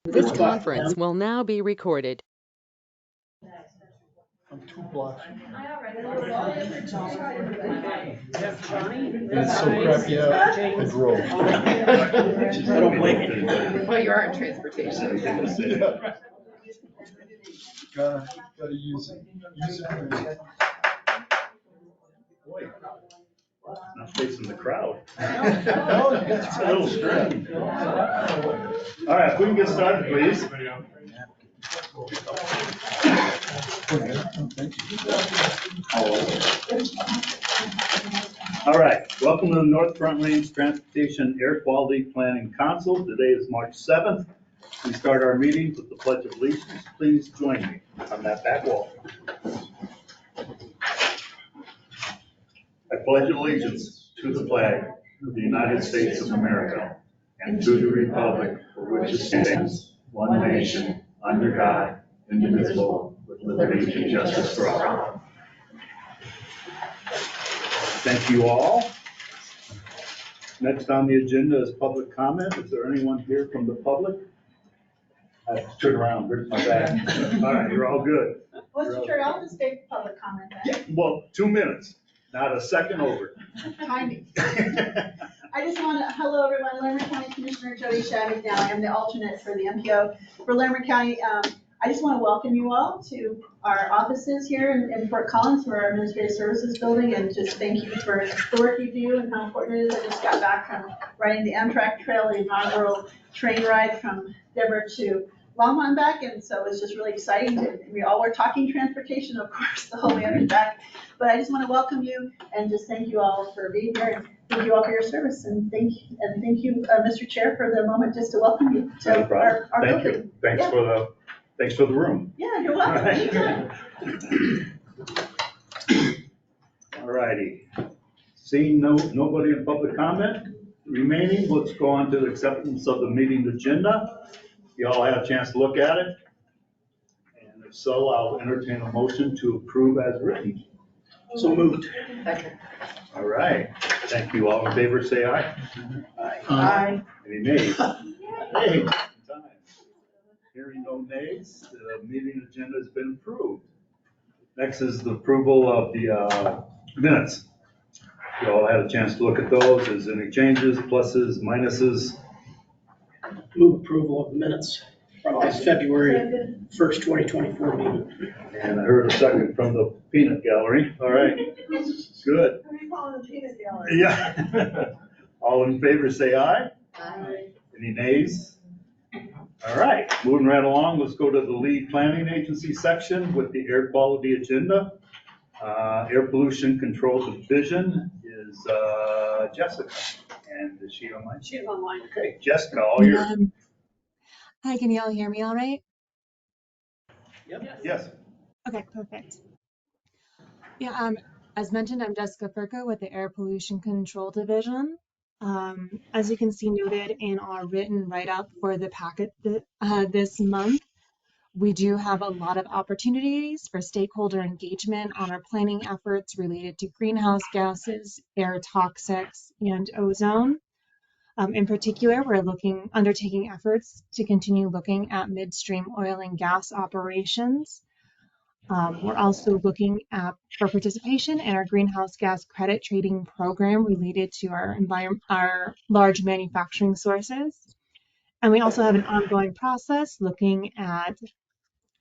This conference will now be recorded. I'm 2 blocks. And it's so crappy out, I drove. I don't blame you. Well, you are in transportation. Yeah. Gotta use it. Use it for me. Boy, not facing the crowd. No, It's a little strange. All right, if we can get started, please. All right, welcome to the North Front Range Transportation Air Quality Planning Council. Today is March 7th. We start our meetings with the Pledge of Allegiance. Please join me on that back wall. I pledge allegiance to the flag of the United States of America and to the republic for which it stands, one nation, under God, indivisible, with liberty and justice for all. Thank you all. Next on the agenda is public comment. Is there anyone here from the public? I have to turn around, where's my back? All right, you're all good. Mr. Chair, I'll just take public comment then. Well, 2 minutes, not a second over. Timing. I just want to, hello everyone, Larimer County Commissioner Jody Shabbat now. I am the alternate for the MPO for Larimer County. I just want to welcome you all to our offices here in Fort Collins for our Administrative Services Building, and just thank you for the work you do and how important it is. I just got back from riding the Amtrak Trail, the inaugural train ride from Denver to Longmont and back, and so it was just really exciting. We all were talking transportation, of course, the whole way up and back. But I just want to welcome you and just thank you all for being here, and thank you all for your service, and thank you, Mr. Chair, for the moment just to welcome you to our Thank building. you. Thanks for the room. Yeah, you're welcome. Anytime. All righty. Seeing nobody in public comment remaining, let's go on to the acceptance of the meeting agenda. You all had a chance to look at it. And if so, I'll entertain a motion to approve as written. So moved. All right. Thank you. All in favor, say aye. Aye. Any nays? Hey, time. Hearing no nays, the meeting agenda has been approved. Next is the approval of the minutes. You all had a chance to look at those. Is there any changes, pluses, minuses? Move approval of the minutes from the February 1st, 2024 meeting. And I heard a second from the peanut gallery. All right, good. What are you calling the peanut gallery? Yeah. All in favor, say aye. Aye. Any nays? All right, moving right along, let's go to the lead planning agency section with the air quality agenda. Air pollution control division is Jessica. And is she online? She's online. Okay, Jessica, all yours. Hi, can you all hear me all right? Yes. Okay, perfect. Yeah, as mentioned, I'm Jessica Furco with the Air Pollution Control Division. As you can see noted in our written write-up for the packet this month, we do have a lot of opportunities for stakeholder engagement on our planning efforts related to greenhouse gases, air toxics, and ozone. In particular, we're undertaking efforts to continue looking at midstream oil and gas operations. We're also looking for participation in our greenhouse gas credit trading program related to our large manufacturing sources. And we also have an ongoing process looking at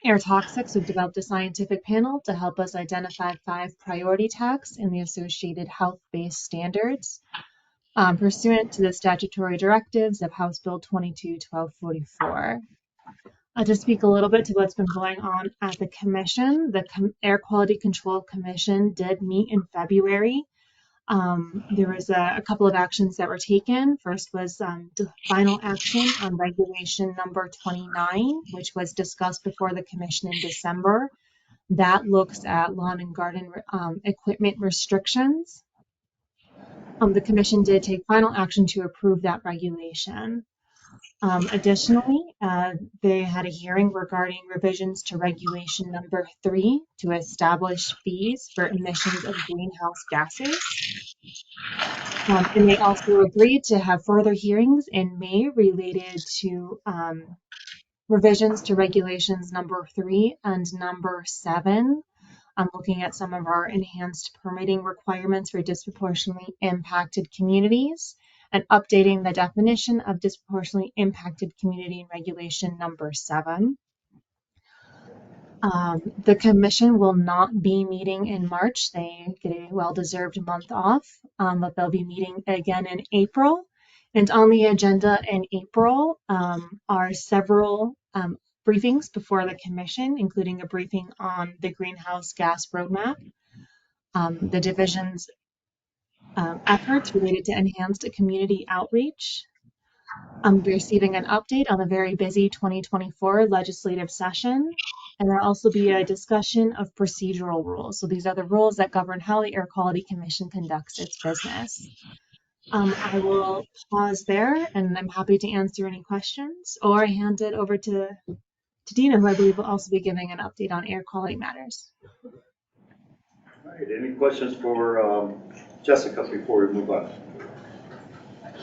air toxics. We've developed a scientific panel to help us identify 5 priority tags and the associated health-based standards, pursuant to the statutory directives of House Bill 22-1244. To speak a little bit to what's been going on at the Commission, the Air Quality Control Commission did meet in February. There was a couple of actions that were taken. First was the final action on regulation number 29, which was discussed before the Commission in December. That looks at lawn and garden equipment restrictions. The Commission did take final action to approve that regulation. Additionally, they had a hearing regarding revisions to regulation number 3 to establish fees for emissions of greenhouse gases. And they also agreed to have further hearings in May related to revisions to regulations number 3 and number 7. I'm looking at some of our enhanced permitting requirements for disproportionately impacted communities and updating the definition of disproportionately impacted community in regulation number 7. The commission will not be meeting in March. They get a well-deserved month off, but they'll be meeting again in April. And on the agenda in April are several briefings before the commission, including a briefing on the greenhouse gas roadmap, the division's efforts related to enhanced community outreach. I'm receiving an update on the very busy 2024 legislative session, and there'll also be a discussion of procedural rules. So these are the rules that govern how the Air Quality Commission conducts its business. I will pause there, and I'm happy to answer any questions, or hand it over to Dina, who I believe will also be giving an update on air quality matters. All right, any questions for Jessica before we move on?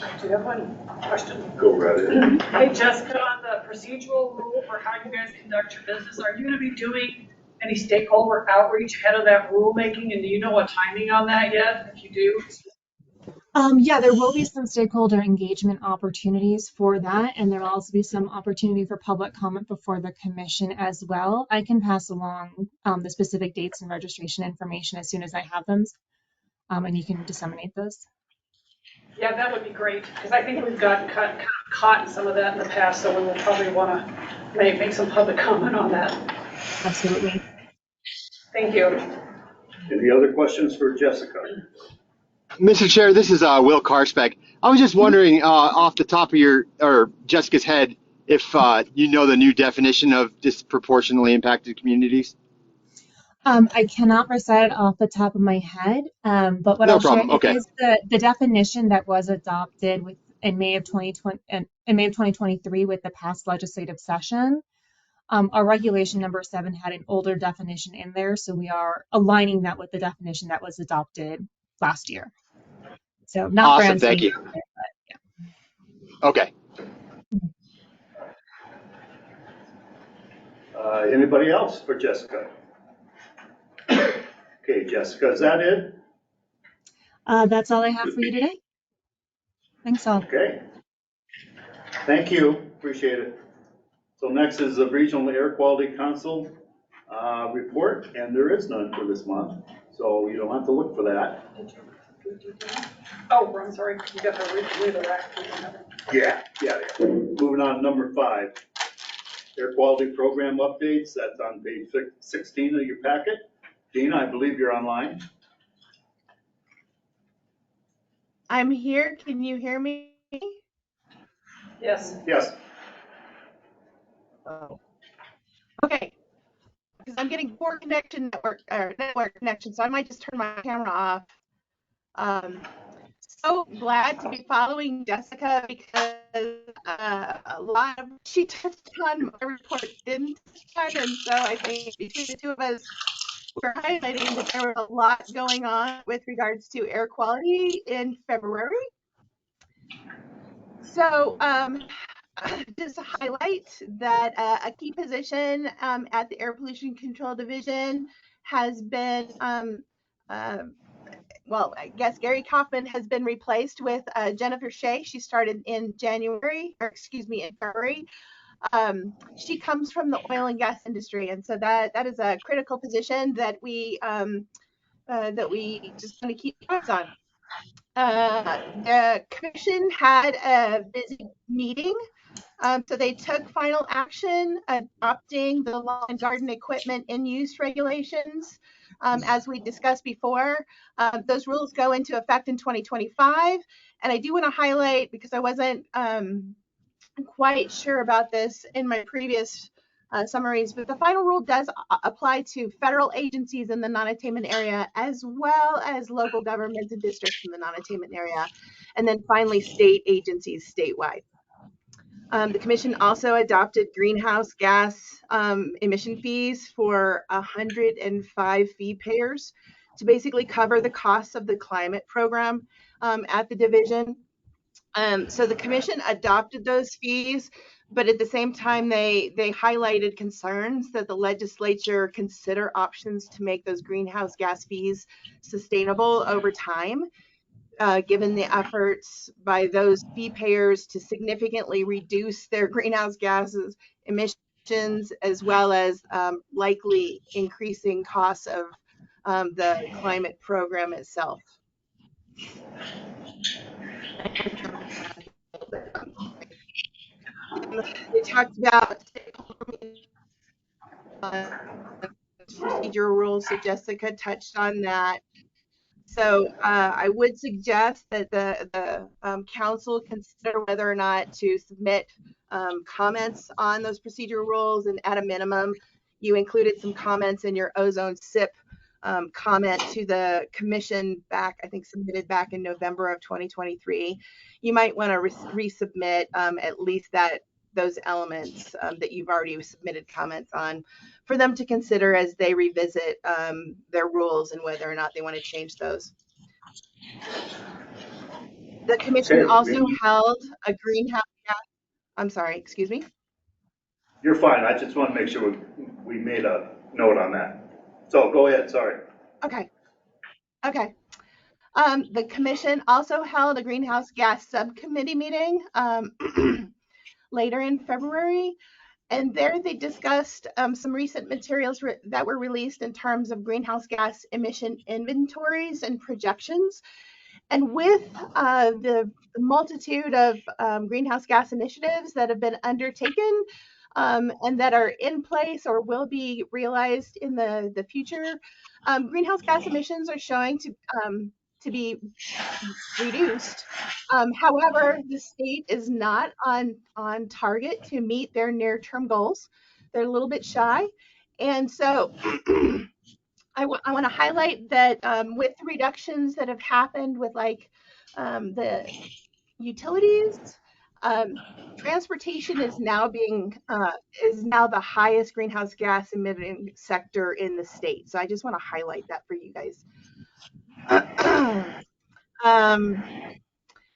I do have one question. Go right ahead. Hey, Jessica, on the procedural rule for how you guys conduct your business, are you going to be doing any stakeholder outreach ahead of that rulemaking? And do you know what timing on that yet, if you do? Yeah, there will be some stakeholder engagement opportunities for that, and there will also be some opportunity for public comment before the commission as well. I can pass along the specific dates and registration information as soon as I have them, and you can disseminate those. Yeah, that would be great, because I think we've gotten caught in some of that in the past, so we will probably want to make some public comment on that. Absolutely. Thank you. Any other questions for Jessica? Mr. Chair, this is Will Karspek. I was just wondering off the top of Jessica's head if you know the new definition of disproportionately impacted communities. I cannot recite it off the top of my head, but what No I'll problem. share Okay. is the definition that was adopted in May of 2023 with the past legislative session. Our regulation number 7 had an older definition in there, so we are aligning that with the definition that was adopted last year. So not Awesome. brand Thank you. spanking new, but yeah. Okay. Anybody else for Jessica? Okay, Jessica, is that it? That's all I have for you today. Thanks all. Okay. Thank you, appreciate it. So next is the Regional Air Quality Council report, and there is none for this month, so you don't have to look for that. Oh, I'm sorry, you got the redirect. Yeah. Moving on to number 5. Air quality program updates, that's on page 16 of your packet. Dina, I believe you're online. I'm here. Can you hear me? Yes. Yes. Oh. Okay. Because I'm getting poor network connection, so I might just turn my camera off. So glad to be following Jessica because she touched on my report didn't touch on, and so I think between the two of us, we're highlighting that there was a lot going on with regards to air quality in February. So just to highlight that a key position at the Air Pollution Control Division has been, well, I guess Gary Kaufman has been replaced with Jennifer Shea. She started in February. She comes from the oil and gas industry, and so that is a critical position that we just want to keep tabs on. The commission had a busy meeting, so they took final action adopting the lawn and garden equipment in use regulations. As we discussed before, those rules go into effect in 2025. And I do want to highlight, because I wasn't quite sure about this in my previous summaries, but the final rule does apply to federal agencies in the non-attainment area, as well as local governments and districts in the non-attainment area, and then finally state agencies statewide. The commission also adopted greenhouse gas emission fees for 105 fee payers to basically cover the costs of the climate program at the division. So the commission adopted those fees But at the same time, they highlighted concerns that the legislature consider options to make those greenhouse gas fees sustainable over time, given the efforts by those fee payers to significantly reduce their greenhouse gases emissions, as well as likely increasing costs of the climate program itself. They talked about procedural rules, so Jessica touched on that. So I would suggest that the council consider whether or not to submit comments on those procedural rules, and at a minimum, you included some comments in your ozone SIP comment to the commission back, I think submitted back in November of 2023. You might want to resubmit at least those elements that you've already submitted comments on for them to consider as they revisit their rules and whether or not they want to change those. The commission also held a greenhouse gas, I'm sorry, excuse me. You're fine. I just want to make sure we made a note on that. So go ahead, sorry. Okay. The commission also held a greenhouse gas subcommittee meeting later in February. And there they discussed some recent materials that were released in terms of greenhouse gas emission inventories and projections. And with the multitude of greenhouse gas initiatives that have been undertaken and that are in place or will be realized in the future, greenhouse gas emissions are showing to be reduced. However, the state is not on target to meet their near-term goals. They're a little bit shy. And so I want to highlight that with the reductions that have happened with like the utilities, transportation is now the highest greenhouse gas emitting sector in the state. So I just want to highlight that for you guys.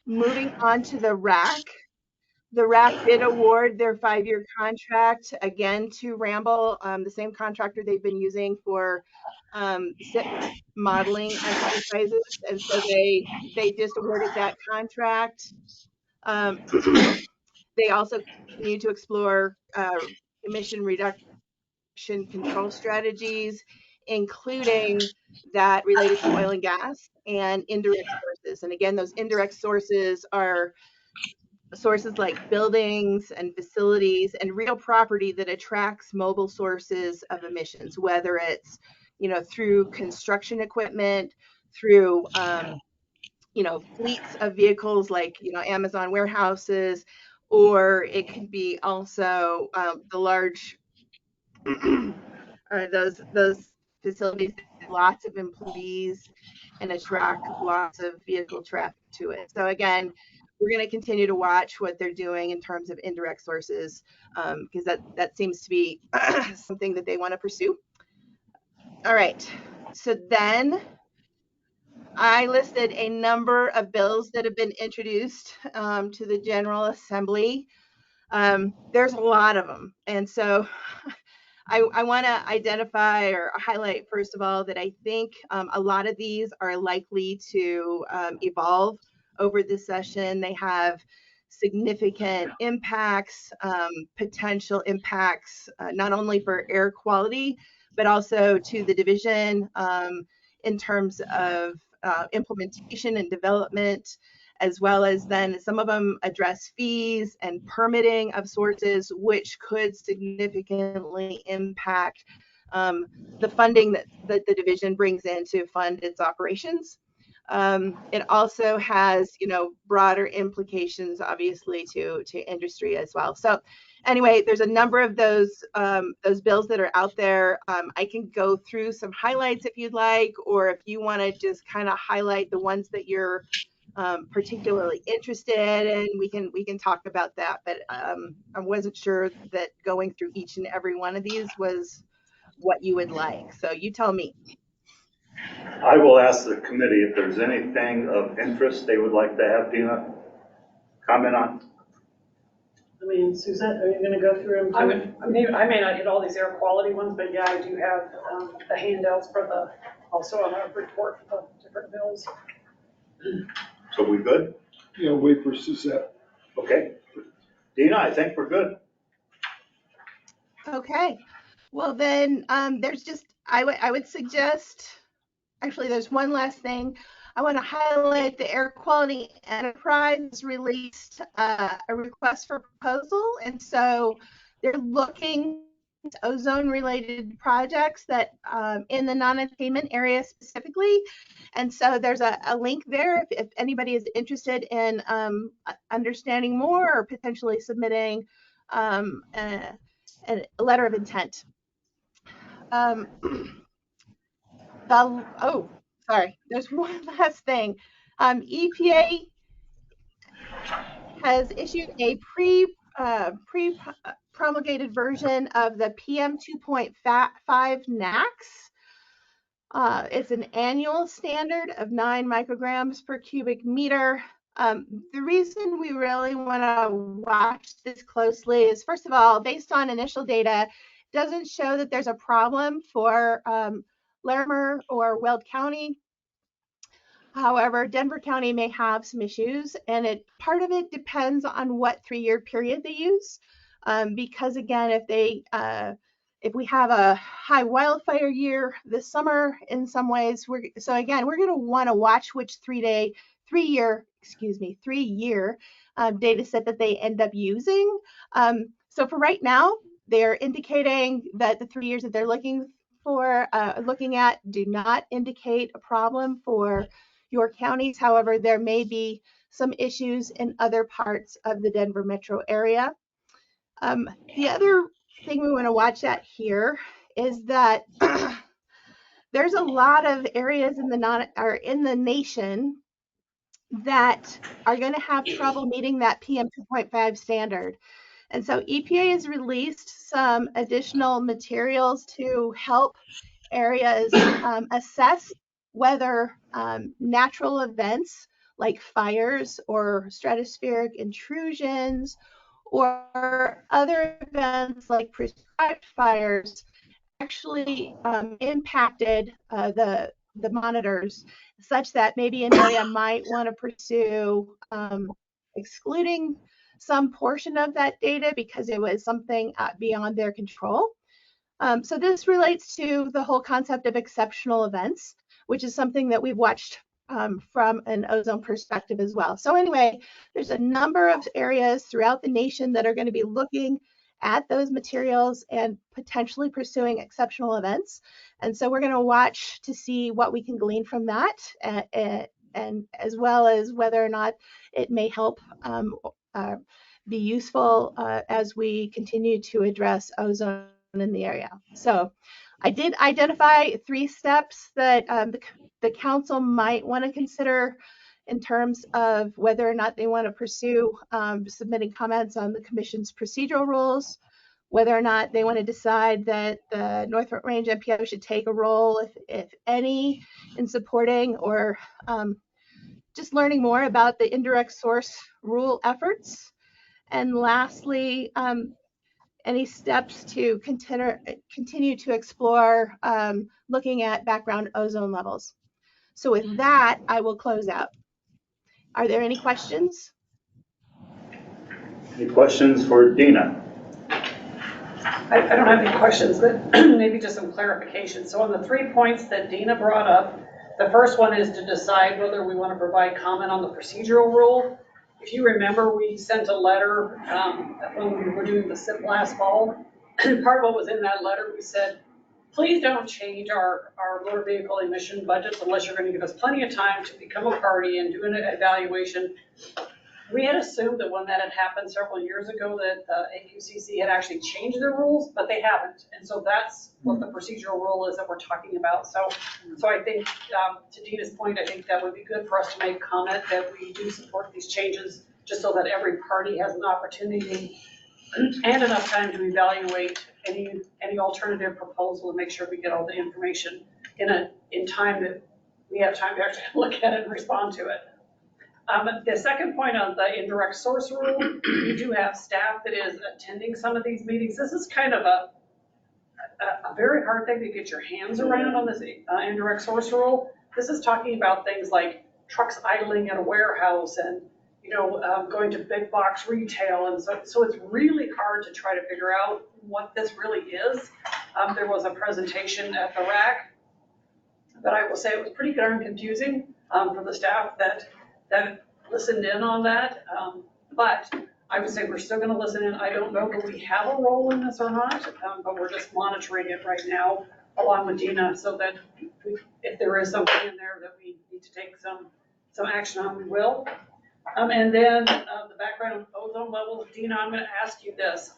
Moving on to the RAC. The RAC did award their 5-year contract again to Ramble, the same contractor they've been using for SIP modeling exercises. And so they just awarded that contract. They also continue to explore emission reduction control strategies, including that related to oil and gas and indirect sources. And again, those indirect sources are sources like buildings and facilities and real property that attracts mobile sources of emissions, whether it's, through construction equipment, through, fleets of vehicles like, Amazon warehouses, or it could be also the large, those facilities, lots of employees and attract lots of vehicle traffic to it. So again, we're going to continue to watch what they're doing in terms of indirect sources, because that seems to be something that they want to pursue. All right, so then I listed a number of bills that have been introduced to the General Assembly. There's a lot of them, and so I want to identify or highlight, first of all, that I think a lot of these are likely to evolve over this session. They have significant impacts, potential impacts, not only for air quality, but also to the division in terms of implementation and development, as well as then some of them address fees and permitting of sources, which could significantly impact the funding that the division brings in to fund its operations. It also has, broader implications, obviously, to industry as well. So anyway, there's a number of those bills that are out there. I can go through some highlights if you'd like, or if you want to just kind of highlight the ones that you're particularly interested in, we can talk about that. But I wasn't sure that going through each and every one of these was what you would like. So you tell me. I will ask the committee if there's anything of interest they would like to have Dina comment on. I mean, Suzette, are you gonna go through them? I may not hit all these air quality ones, but yeah, I do have the handouts for also on our report for the different bills. So we good? Yeah, wait for Suzette. Okay. Dina, I think we're good. Okay, well then, there's just, I would suggest, actually, there's one last thing. I want to highlight the Air Quality Enterprise released a request for proposal, and so they're looking at ozone-related projects that in the non-attainment area specifically. And so there's a link there if anybody is interested in understanding more or potentially submitting a letter of intent. Sorry, there's one last thing. EPA has issued a promulgated version of the PM 2.5 NACs. It's an annual standard of 9 micrograms per cubic meter. The reason we really want to watch this closely is, first of all, based on initial data, it doesn't show that there's a problem for Larimer or Weld County. However, Denver County may have some issues, and part of it depends on what 3-year period they use. Because again, if we have a high wildfire year this summer, in some ways, we're going to want to watch which 3-year data set that they end up using. So for right now, they're indicating that the 3 years that they're looking at do not indicate a problem for your counties. However, there may be some issues in other parts of the Denver metro area. The other thing we want to watch at here is that there's a lot of areas in the nation that are going to have trouble meeting that PM 2.5 standard. And so EPA has released some additional materials to help areas assess whether natural events like fires or stratospheric intrusions or other events like prescribed fires actually impacted the monitors, such that maybe an area might want to pursue excluding some portion of that data because it was something beyond their control. So this relates to the whole concept of exceptional events, which is something that we've watched from an ozone perspective as well. So anyway, there's a number of areas throughout the nation that are going to be looking at those materials and potentially pursuing exceptional events. And so we're going to watch to see what we can glean from that, and as well as whether or not it may help be useful as we continue to address ozone in the area. So I did identify 3 steps that the council might want to consider in terms of whether or not they want to pursue submitting comments on the commission's procedural rules, whether or not they want to decide that the North Front Range NPO should take a role, if any, in supporting or just learning more about the indirect source rule efforts. And lastly, any steps to continue to explore looking at background ozone levels. So with that, I will close out. Are there any questions? Any questions for Dina? I don't have any questions, but maybe just some clarification. So on the 3 points that Dina brought up, the first one is to decide whether we want to provide comment on the procedural rule. If you remember, we sent a letter when we were doing the SIP last fall. Part of what was in that letter, we said, please don't change our motor vehicle emission budgets unless you're going to give us plenty of time to become a party and do an evaluation. We had assumed that when that had happened several years ago that the AQCC had actually changed their rules, but they haven't. And so that's what the procedural rule is that we're talking about. So I think, to Dina's point, I think that would be good for us to make comment that we do support these changes, just so that every party has an opportunity and enough time to evaluate any alternative proposal and make sure we get all the information in time that we have time to actually look at it and respond to it. The second point on the indirect source rule, we do have staff that is attending some of these meetings. This is kind of a very hard thing to get your hands around on this indirect source rule. This is talking about things like trucks idling at a warehouse and, going to big box retail. And so it's really hard to try to figure out what this really is. There was a presentation at the RAC, but I will say it was pretty darn confusing for the staff that listened in on that. But I would say we're still going to listen in. I don't know that we have a role in this or not, but we're just monitoring it right now along with Dina, so that if there is something in there that we need to take some action on, we will. And then the background of ozone levels, Dina, I'm going to ask you this.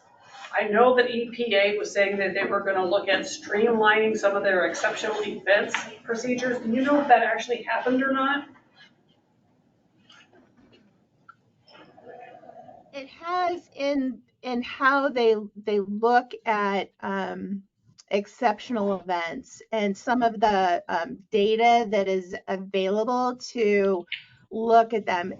I know that EPA was saying that they were going to look at streamlining some of their exceptional events procedures. Do you know if that actually happened or not? It has in how they look at exceptional events and some of the data that is available to look at them.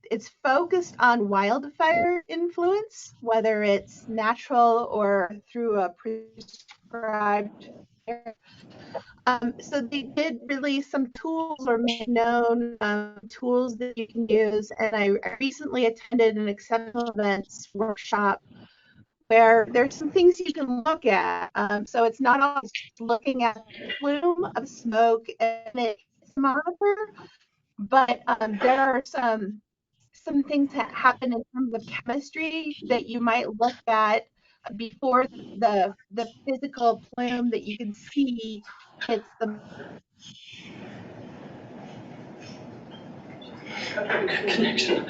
It's focused on wildfire influence, whether it's natural or through a prescribed fire. So they did release some tools or make known tools that you can use. And I recently attended an exceptional events workshop where there's some things you can look at. So it's not always looking at the plume of smoke and its monitor, but there are some things that happen in terms of chemistry that you might look at before the physical plume that you can see hits the Connection.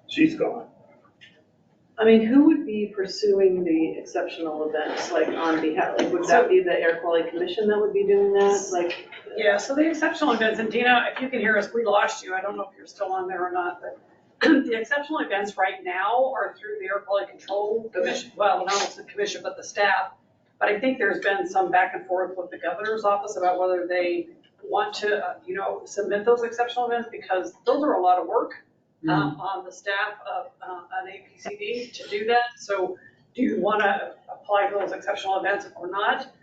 She's gone. I mean, who would be pursuing the exceptional events, like on behalf, like would that be the Air Quality Commission that would be doing that? Like, Yeah, so the exceptional events, and Dina, if you can hear us, we lost you. I don't know if you're still on there or not, but the exceptional events right now are through the Air Quality Control Commission, well, not only the commission, but the staff. But I think there's been some back and forth with the governor's office about whether they want to, submit those exceptional events, because those are a lot of work on the staff of an APCD to do that. So do you want to apply those exceptional events or not?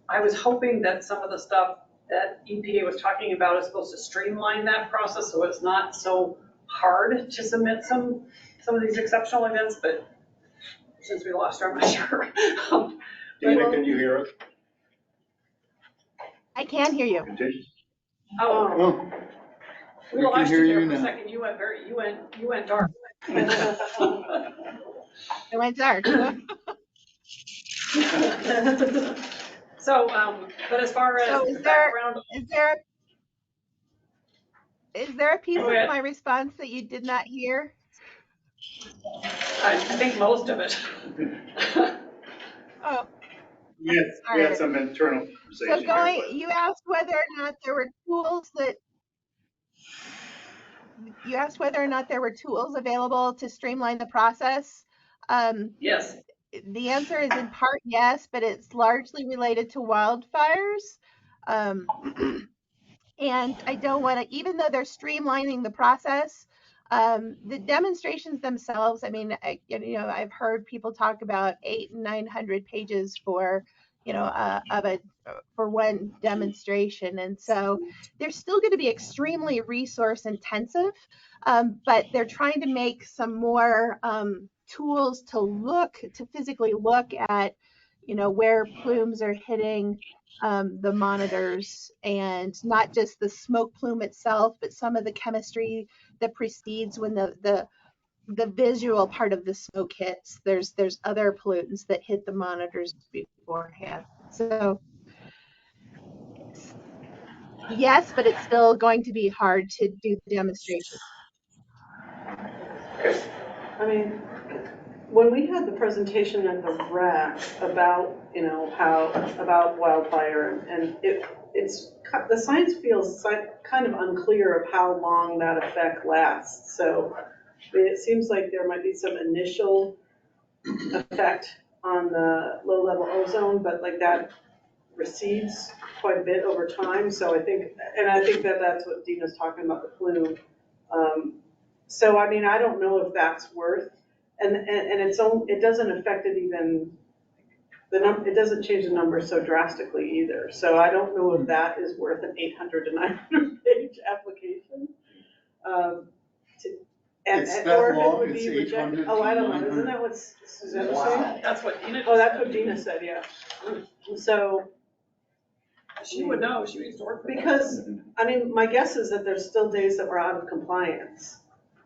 I was hoping that some of the stuff that EPA was talking about is supposed to streamline that process, so it's not so hard to submit some of these exceptional events, but since we lost her, I'm not sure. Dina, can you hear us? I can hear you. Continue. Oh, we We can lost hear you there you for a now. second. You went dark. It went dark. So, but as far as So the background, is there a piece Go of ahead. my response that you did not hear? I think most of it. Oh, We had some internal so conversation here, you asked whether or not there were tools available to streamline the process. Yes. The answer is in part yes, but it's largely related to wildfires. And I don't want to, even though they're streamlining the process, the demonstrations themselves, I mean, I've heard people talk about 800 and 900 pages for, for one demonstration. And so they're still going to be extremely resource intensive, but they're trying to make some more tools to physically look at, where plumes are hitting the monitors, and not just the smoke plume itself, but some of the chemistry that precedes when the visual part of the smoke hits. There's other pollutants that hit the monitors beforehand. So yes, but it's still going to be hard to do the demonstration. I mean, when we had the presentation at the RAC about, about wildfire, and the science feels kind of unclear of how long that effect lasts. So I mean, it seems like there might be some initial effect on the low level ozone, but like that recedes quite a bit over time. So I think that that's what Dina's talking about, the plume. So, I mean, I don't know if that's worth, and it doesn't affect it even, it doesn't change the number so drastically either. So I don't know if that is worth an 800 to 900 page application. It's Or that if it long, would it's be rejected. 800 Oh, I don't know, to isn't that what Suzanne was saying? That's what Dina Oh, that's just what Dina said, yeah. So, said. She would know, she used to work for them. because, I mean, my guess is that there's still days that we're out of compliance.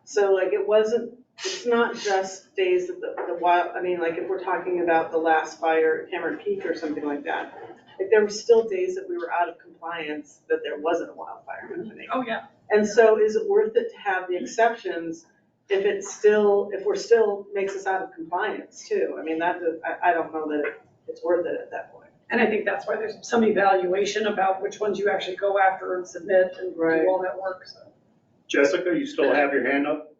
So like it's not just days that the wild, I mean, like if we're talking about the last fire at Hammered Peak or something like that, like there were still days that we were out of compliance, that there wasn't a wildfire happening. Oh, yeah. And so is it worth it to have the exceptions if we're still makes us out of compliance too? I mean, I don't know that it's worth it at that point. And I think that's why there's some evaluation about which ones you actually go after and submit and Right. do all that work, so. Jessica, you still have your hand up?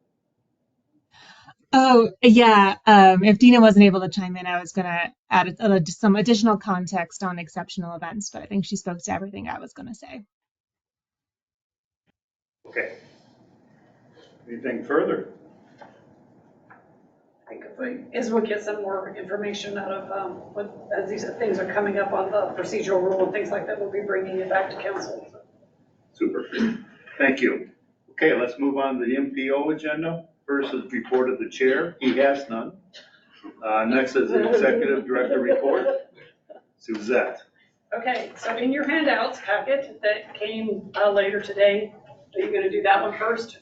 Oh, yeah. If Dina wasn't able to chime in, I was going to add some additional context on exceptional events, but I think she spoke to everything I was going to say. Okay. Anything further? I think as we get some more information out of, as these things are coming up on the procedural rule and things like that, we'll be bringing it back to council. So. Super. Thank you. Okay, let's move on to the MPO agenda. First is report of the chair. He has none. Next is the executive director report. Suzette. Okay, so in your handouts packet that came later today, are you going to do that one first?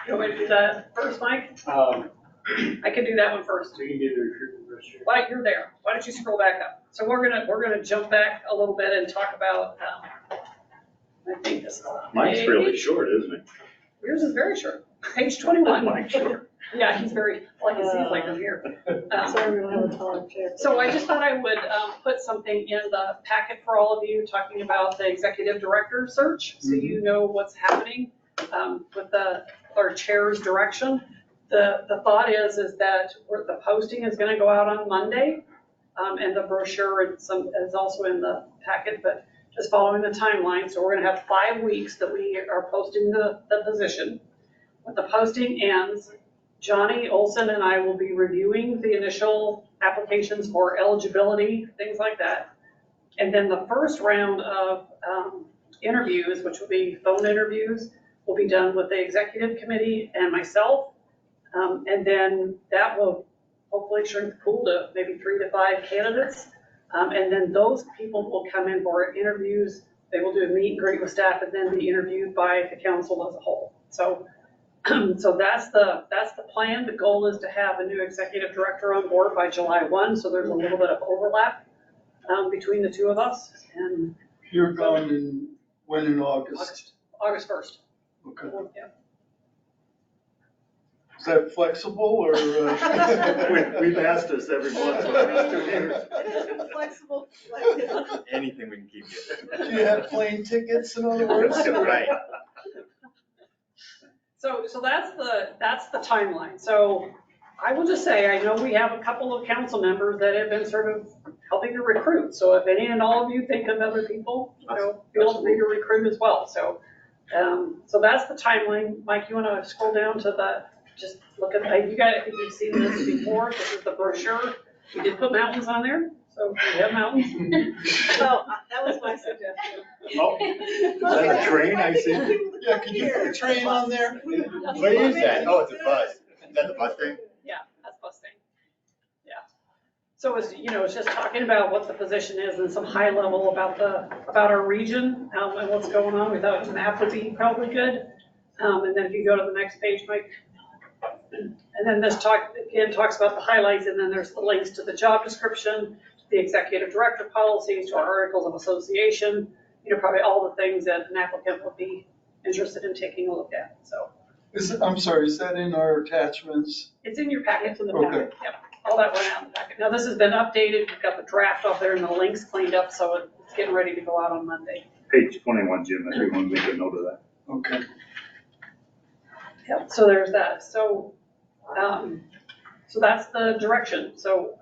You want me to do that first, Mike? I can do that one first. So you can do the recruitment brochure. Why, you're there. Why don't you scroll back up? So we're gonna jump back a little bit and talk about, I think this is. Mike's really short, isn't it? Yours is very short. Page 21. Mike's short. Yeah, he's very, all I can see is like I'm here. Sorry, we don't have a taller chair. So I just thought I would put something in the packet for all of you, talking about the executive director search, so you know what's happening with our chair's direction. The thought is that the posting is going to go out on Monday, and the brochure and is also in the packet, but just following the timeline. So we're going to have 5 weeks that we are posting the position. When the posting ends, Johnny Olson and I will be reviewing the initial applications for eligibility, things like that. And then the first round of interviews, which will be phone interviews, will be done with the executive committee and myself. And then that will hopefully shrink the pool to maybe 3 to 5 candidates. And then those people will come in for interviews. They will do a meet and greet with staff and then be interviewed by the council as a whole. So that's the plan. The goal is to have a new executive director on board by July 1. So there's a little bit of overlap between the two of us. And You're gone when in August? August 1st. Okay. Yeah. Is that flexible or? We've asked this every month. It is flexible. Anything we can keep you. Do you have plane tickets, in other words? Right. So that's the timeline. So I will just say, I know we have a couple of council members that have been sort of helping to recruit. So if any and all of you think of other people, feel free to recruit as well. So that's the timeline. Mike, you want to scroll down to just look at, you guys, I think you've seen this before. This is the brochure. We did put mountains on there. So we have mountains. So that was my suggestion. Oh, is that a train I see? Yeah, could you put a train on there? What is that? Oh, it's a bus. Is that the bus thing? Yeah, that's busting. Yeah. So it's just talking about what the position is and some high level about our region and what's going on. We thought a map would be probably good. And then if you go to the next page, Mike. And then this talks about the highlights, and then there's the links to the job description, the executive director policies, to our articles of association, probably all the things that an applicant would be interested in taking a look at. So I'm sorry, is that in our attachments? it's in your packet, in the Okay. packet. Yep. All that went out in the packet. Now this has been updated. We've got the draft off there and the links cleaned up, so it's getting ready to go out on Monday. Page 21, Jim, if you want to make a note of that. Okay. Yep. So there's that. So that's the direction. So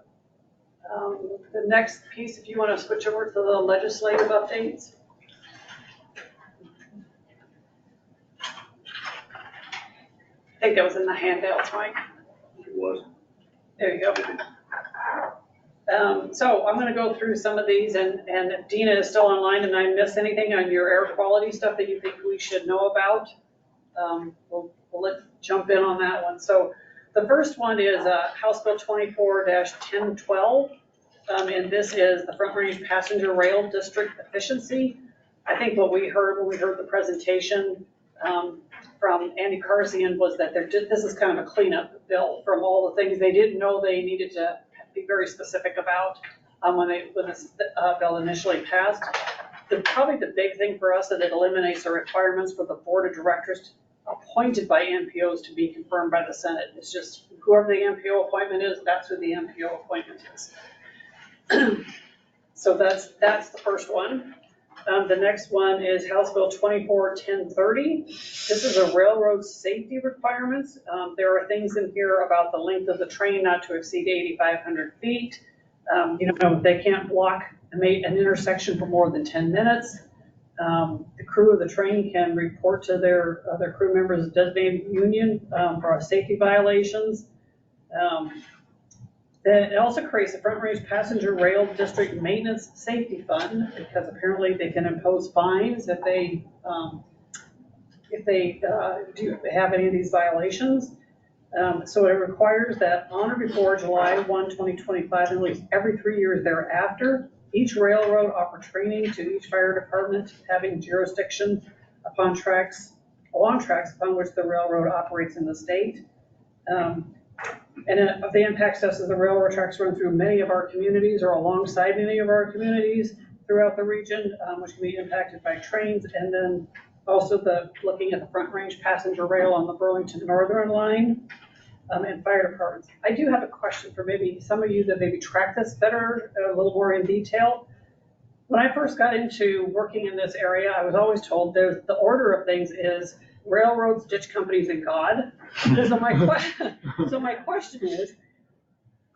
the next piece, if you want to switch over to the legislative updates. think that was in the handouts, Mike. It wasn't. There you go. So I'm going to go through some of these, and if Dina is still online and I miss anything on your air quality stuff that you think we should know about, let's jump in on that one. So the first one is House Bill 24-1012, and this is the Front Range Passenger Rail District Efficiency. I think what we heard when we heard the presentation from Andy Carsian was that this is kind of a cleanup bill from all the things they didn't know they needed to be very specific about when this bill initially passed. Probably the big thing for us that it eliminates the requirements for the board of directors appointed by NPOs to be confirmed by the Senate. It's just whoever the NPO appointment is, that's who the NPO appointment is. So that's the first one. The next one is House Bill 24-1030. This is a railroad safety requirements. There are things in here about the length of the train not to exceed 8,500 feet. They can't block an intersection for more than 10 minutes. The crew of the train can report to their other crew members' designated union for safety violations. It also creates a Front Range Passenger Rail District Maintenance Safety Fund, because apparently they can impose fines if they do have any of these violations. So it requires that on or before July 1, 2025, and at least every 3 years thereafter, each railroad offer training to each fire department having jurisdiction along tracks upon which the railroad operates in the state. And the impact stuff is the railroad tracks run through many of our communities or alongside many of our communities throughout the region, which can be impacted by trains. And then also looking at the Front Range Passenger Rail on the Burlington Northern Line and fire departments. I do have a question for maybe some of you that maybe track this better, a little more in detail. When I first got into working in this area, I was always told the order of things is railroads, ditch companies, and God. So my question is,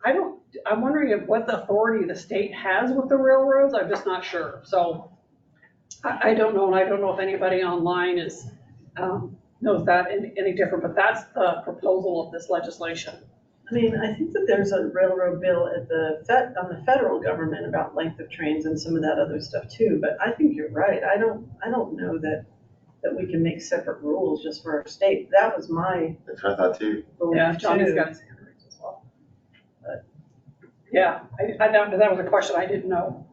I'm wondering what the authority the state has with the railroads. I'm just not sure. So I don't know, and I don't know if anybody online knows that any different, but that's the proposal of this legislation. I mean, I think that there's a railroad bill on the federal government about length of trains and some of that other stuff too, but I think you're right. I don't know that we can make separate rules just for our state. That was That's what I thought too. Yeah, Johnny's got his hand raised as well. But yeah, that was a question I didn't know.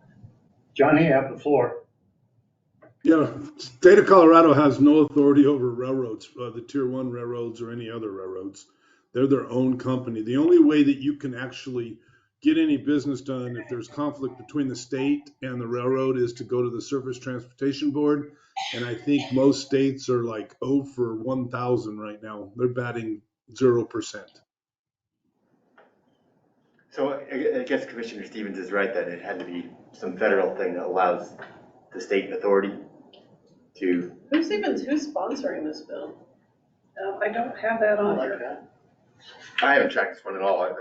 Johnny, you have the floor. Yeah, state of Colorado has no authority over railroads, the tier 1 railroads or any other railroads. They're their own company. The only way that you can actually get any business done if there's conflict between the state and the railroad is to go to the Surface Transportation Board. And I think most states are like 0 for 1,000 right now. They're batting 0%. So I guess Commissioner Stevens is right that it had to be some federal thing that allows the state authority to. Who's sponsoring this bill? I don't have that on here. That. I haven't tracked this one at all. I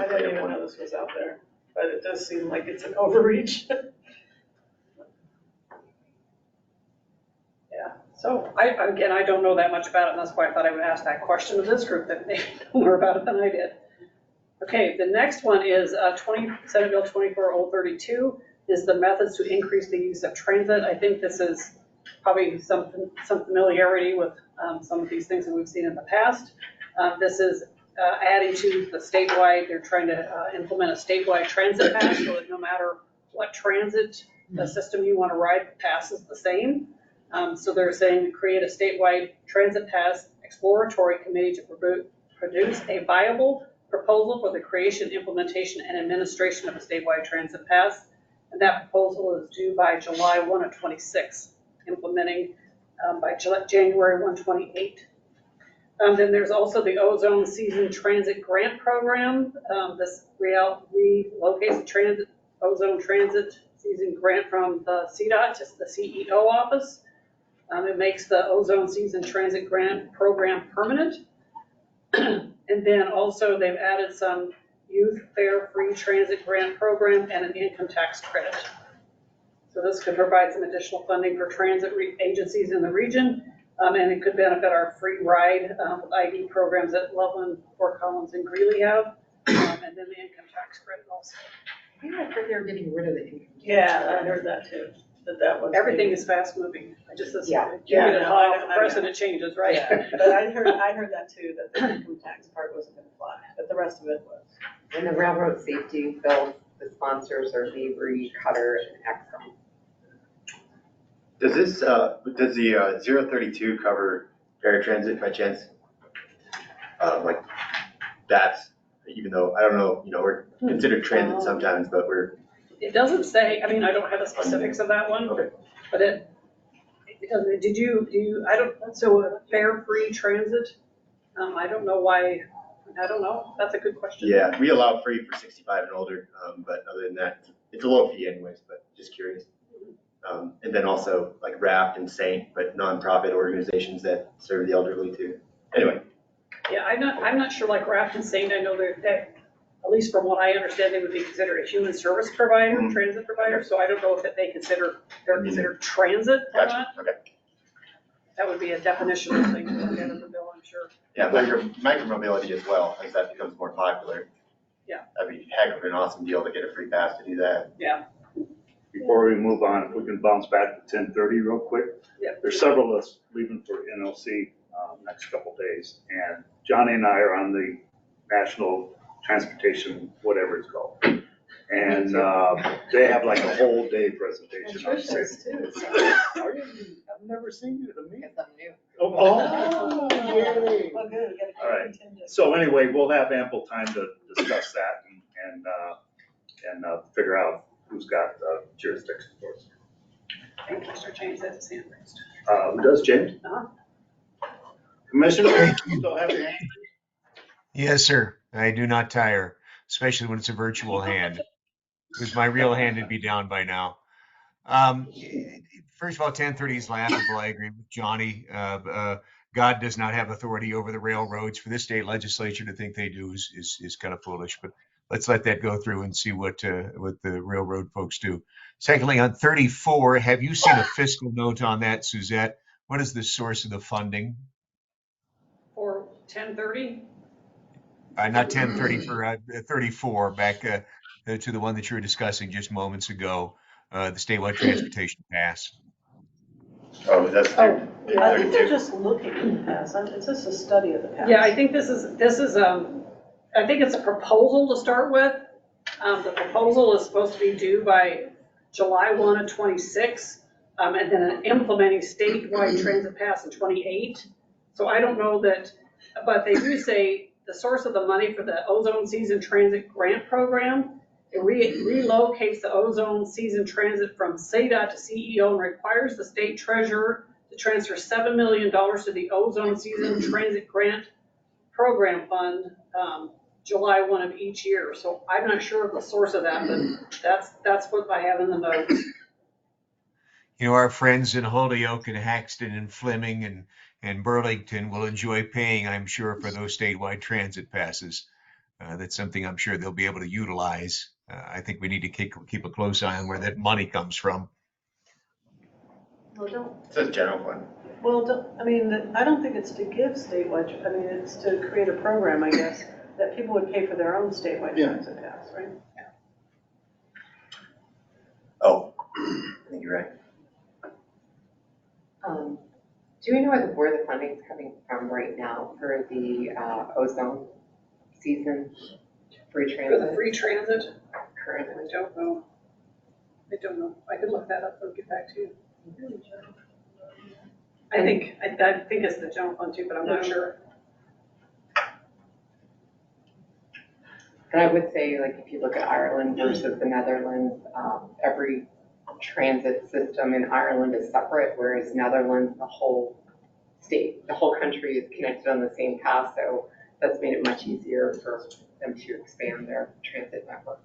didn't even know this was out there, but it does seem like it's an overreach. Yeah, so I don't know that much about it, and that's why I thought I would ask that question to this group that they know more about it than I did. Okay, the next one is Senate Bill 24032 is the methods to increase the use of transit. I think this is probably some familiarity with some of these things that we've seen in the past. This is adding to the statewide, they're trying to implement a statewide transit pass so that no matter what transit the system you want to ride passes the same. So they're saying to create a statewide transit pass exploratory committee to produce a viable proposal for the creation, implementation, and administration of a statewide transit pass. And that proposal is due by July 1 of 26, implementing by January 1, 28. Then there's also the Ozone Season Transit Grant Program. This relocates the Ozone Transit Season Grant from the CDOT to the CEO office. It makes the Ozone Season Transit Grant Program permanent. And then also they've added some youth fare free transit grant program and an income tax credit. So this could provide some additional funding for transit agencies in the region And it could benefit our free ride ID programs that Loveland, Fort Collins, and Greeley have. And then the income tax credit also. I think I heard they were getting rid of the income. Yeah, I heard that too, that was. Everything is fast moving. I just, Yeah. keeping it high, I know. precedent changes, right? Yeah, but I heard that too, that the income tax part wasn't gonna fly, but the rest of it was. And the railroad safety bill, the sponsors are Mabry, Cutter, and Exxon. Does the 032 cover paratransit by chance? Like that's, even though, I don't know, we're considered transit sometimes, but we're. It doesn't say, I mean, I don't have the specifics of that one, Okay. but it doesn't, do you, I don't, so fare free transit? I don't know why, I don't know, that's a good question. Yeah, we allow free for 65 and older, but other than that, it's a low fee anyways, but just curious. And then also like Raft and Saint, but nonprofit organizations that serve the elderly too. Anyway. Yeah, I'm not sure like Raft and Saint, I know that, at least from what I understand, they would be considered a human service provider, transit provider, so I don't know if they're considered transit or Gotcha. not. Okay. That would be a definitional thing to look at in the bill, I'm sure. Yeah, micromobility as well, as that becomes more popular. Yeah. That'd be a heck of an awesome deal to get a free pass to do that. Yeah. Before we move on, if we can bounce back to 10:30 real quick. Yep. There's several of us leaving for NLC next couple days, and Johnny and I are on the National Transportation, whatever it's called. And they have like a whole day presentation. on Nutritious safety. too, so. Are you? I've never seen you to meet. Because I'm new. Oh, yay. Oh, good, we gotta All right. continue. So anyway, we'll have ample time to discuss that and figure out who's got jurisdiction for us. I think Mr. James has his hand raised. Who does, James? Uh-huh. Commissioner, you still have your hand? Yes, sir. I do not tire, especially when it's a virtual hand. If it was my real hand, it'd be down by now. First of all, 1030 is laughable. I agree with Johnny. God does not have authority over the railroads. For this state legislature to think they do is kind of foolish. But let's let that go through and see what the railroad folks do. Secondly, on 34, have you seen a fiscal note on that, Suzette? What is the source of the funding? For 10:30? Not 1030 for 34, back to the one that you were discussing just moments ago, the statewide transportation pass. Oh, that's. Oh, I think they're just looking at the past, it's just a study of the past. Yeah, I think this is, I think it's a proposal to start with. The proposal is supposed to be due by July 1 of 26, and then implementing statewide transit pass in 28. So I don't know that, but they do say the source of the money for the ozone season transit grant program, it relocates the ozone season transit from CEDA to CEO and requires the state treasurer to transfer $7 million to the ozone season transit grant program fund, July 1 of each year. So I'm not sure of the source of that, but that's what I have in the notes. You know, our friends in Holyoke and Haxton and Fleming and Burlington will enjoy paying, I'm sure, for those statewide transit passes. That's something I'm sure they'll be able to utilize. I think we need to keep a close eye on where that money comes from. Well, It says general fund. I don't think it's to give statewide, it's to create a program, I guess, that people would pay for their own statewide transit pass, right? Oh, I think you're right. Do we know where the funding is coming from right now for the ozone season free transit? For the free transit? Currently. I don't know. I could look that up and get back to you. I think it's the general fund too, but I'm not sure. And I would say, like, if you look at Ireland versus the Netherlands, every transit system in Ireland is separate, whereas Netherlands, the whole state, the whole country is connected on the same path. So that's made it much easier for them to expand their transit network.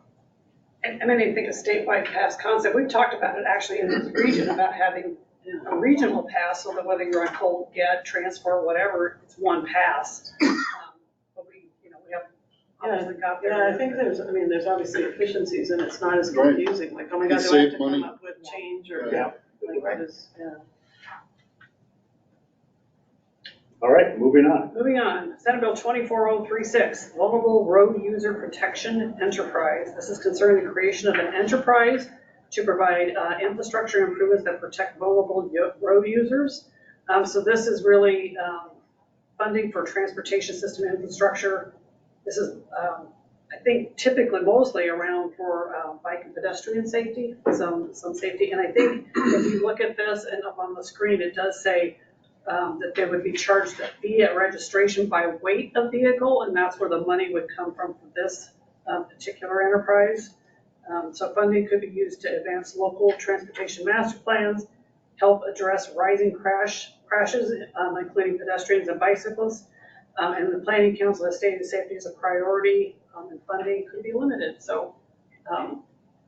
And I think a statewide pass concept, we've talked about it actually in this region about having a regional pass so that whether you're on cold, get, transfer, whatever, it's one pass. But we have obviously got there. Yeah, I think there's obviously efficiencies and it's not as confusing, like, oh my God, It do I have to saved come money. up with change or, Right. like, what is, yeah. All right, moving on. Moving on, Senate Bill 24036, Vulnerable Road User Protection Enterprise. This is concerning the creation of an enterprise to provide infrastructure improvements that protect vulnerable road users. So this is really funding for transportation system infrastructure. This is, I think, typically mostly around for bike and pedestrian safety, some safety. And I think if you look at this and up on the screen, it does say that they would be charged a fee at registration by weight of vehicle, and that's where the money would come from for this particular enterprise. So funding could be used to advance local transportation master plans, help address rising crashes, including pedestrians and bicyclists. And the Planning Council has stated safety is a priority, and funding could be limited. So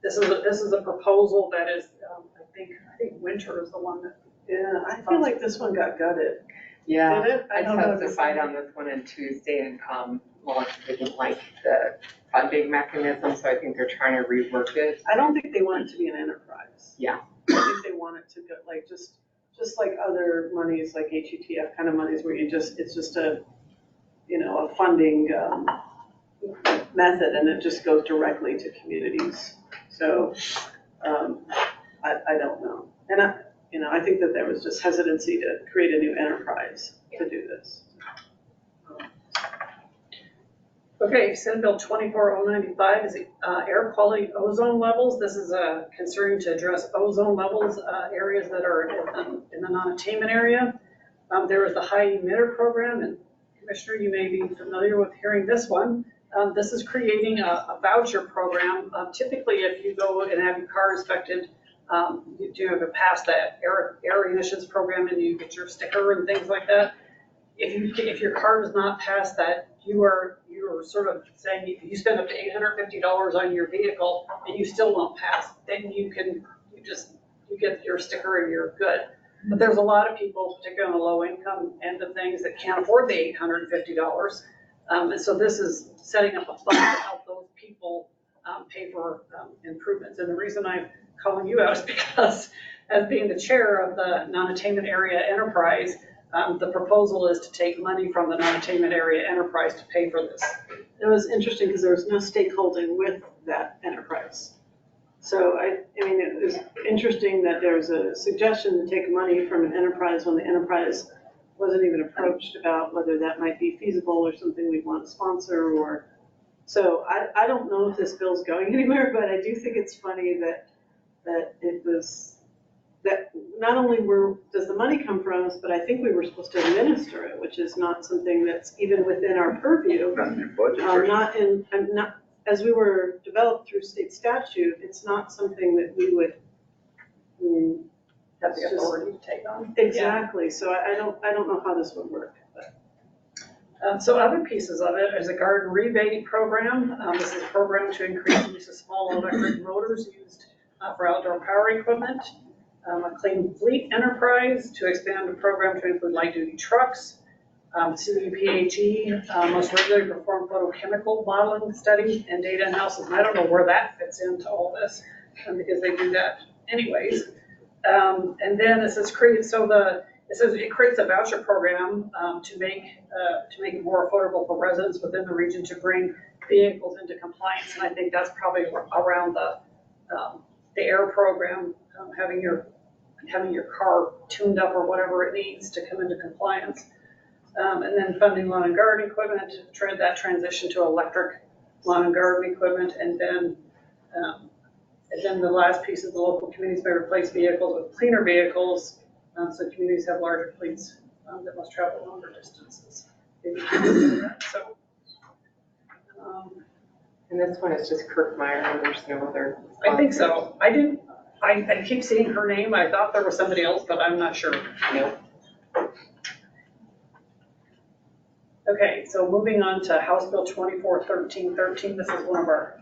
this is a proposal that is, I think Winter is the one that. Yeah, I feel like this one got gutted. Yeah, Did it? I don't know. testified on this one on Tuesday, and Melissa didn't like the funding mechanism, so I think they're trying to rework it. I don't think they want it to be an enterprise. Yeah. I think they want it to go like just like other monies, like HUTF kind of monies where it's just a, a funding method, and it just goes directly to communities. So I don't know. And I think that there was just hesitancy to create a new enterprise to do this. Okay, Senate Bill 24095 is air quality ozone levels. This is concerning to address ozone levels, areas that are in the non-attainment area. There is the high emitter program, and Commissioner, you may be familiar with hearing this one. This is creating a voucher program. Typically, if you go and have your car inspected, you do have to pass that air emissions program and you get your sticker and things like that. If your car does not pass that, you are sort of saying if you spend up to $850 on your vehicle and you still don't pass, then you get your sticker and you're good. But there's a lot of people, particularly on the low income end of things, that can't afford the $850. And so this is setting up a fund to help those people pay for improvements. And the reason I'm calling you out is because, as being the chair of the non-attainment area enterprise, the proposal is to take money from the non-attainment area enterprise to pay for this. It was interesting because there was no stakeholding with that enterprise. So I mean, it was interesting that there was a suggestion to take money from an enterprise when the enterprise wasn't even approached about whether that might be feasible or something we'd want to sponsor or. So I don't know if this bill's going anywhere, but I do think it's funny that it was, that not only does the money come from us, but I think we were supposed to administer it, which is not something that's even within our purview. Not in your budget. Not as we were developed through state statute, it's not something that we would Have the authority to take on. Exactly. Yeah. So I don't know how this would work. But. So other pieces of it is a garden rebate program. This is a program to increase the use of small electric motors used for outdoor power equipment. A clean fleet enterprise to expand the program to include light duty trucks. CUPAG must regularly perform photochemical modeling studies and data analysis. And I don't know where that fits into all this because they do that anyways. And then it says it creates a voucher program to make it more affordable for residents within the region to bring vehicles into compliance. And I think that's probably around the air program, having your car tuned up or whatever it needs to come into compliance. And then funding lawn and garden equipment, that transition to electric lawn and garden equipment, and then the last piece is the local communities may replace vehicles with cleaner vehicles, so communities have larger fleets that must travel longer distances. So, and this one is just Kirkmeyer, and there's no other. I think so. I keep seeing her name. I thought there was somebody else, but I'm not sure. No. Okay, so moving on to House Bill 241313. This is one of our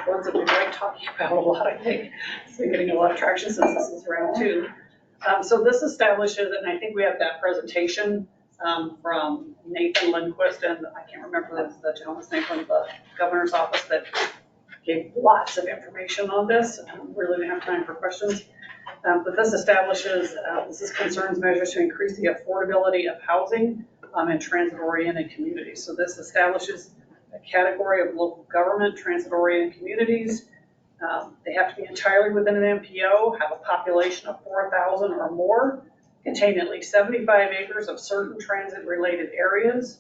ones that we like talking about a lot, I think. It's been getting a lot of traction since this is round 2. So this establishes, and I think we have that presentation from Nathan Lindquist, and I can't remember the gentleman's name from the governor's office that gave lots of information on this. We really didn't have time for questions. But this establishes, this concerns measures to increase the affordability of housing in transit-oriented communities. So this establishes a category of local government, transit-oriented communities. They have to be entirely within an MPO, have a population of 4,000 or more, contain at least 75 acres of certain transit-related areas.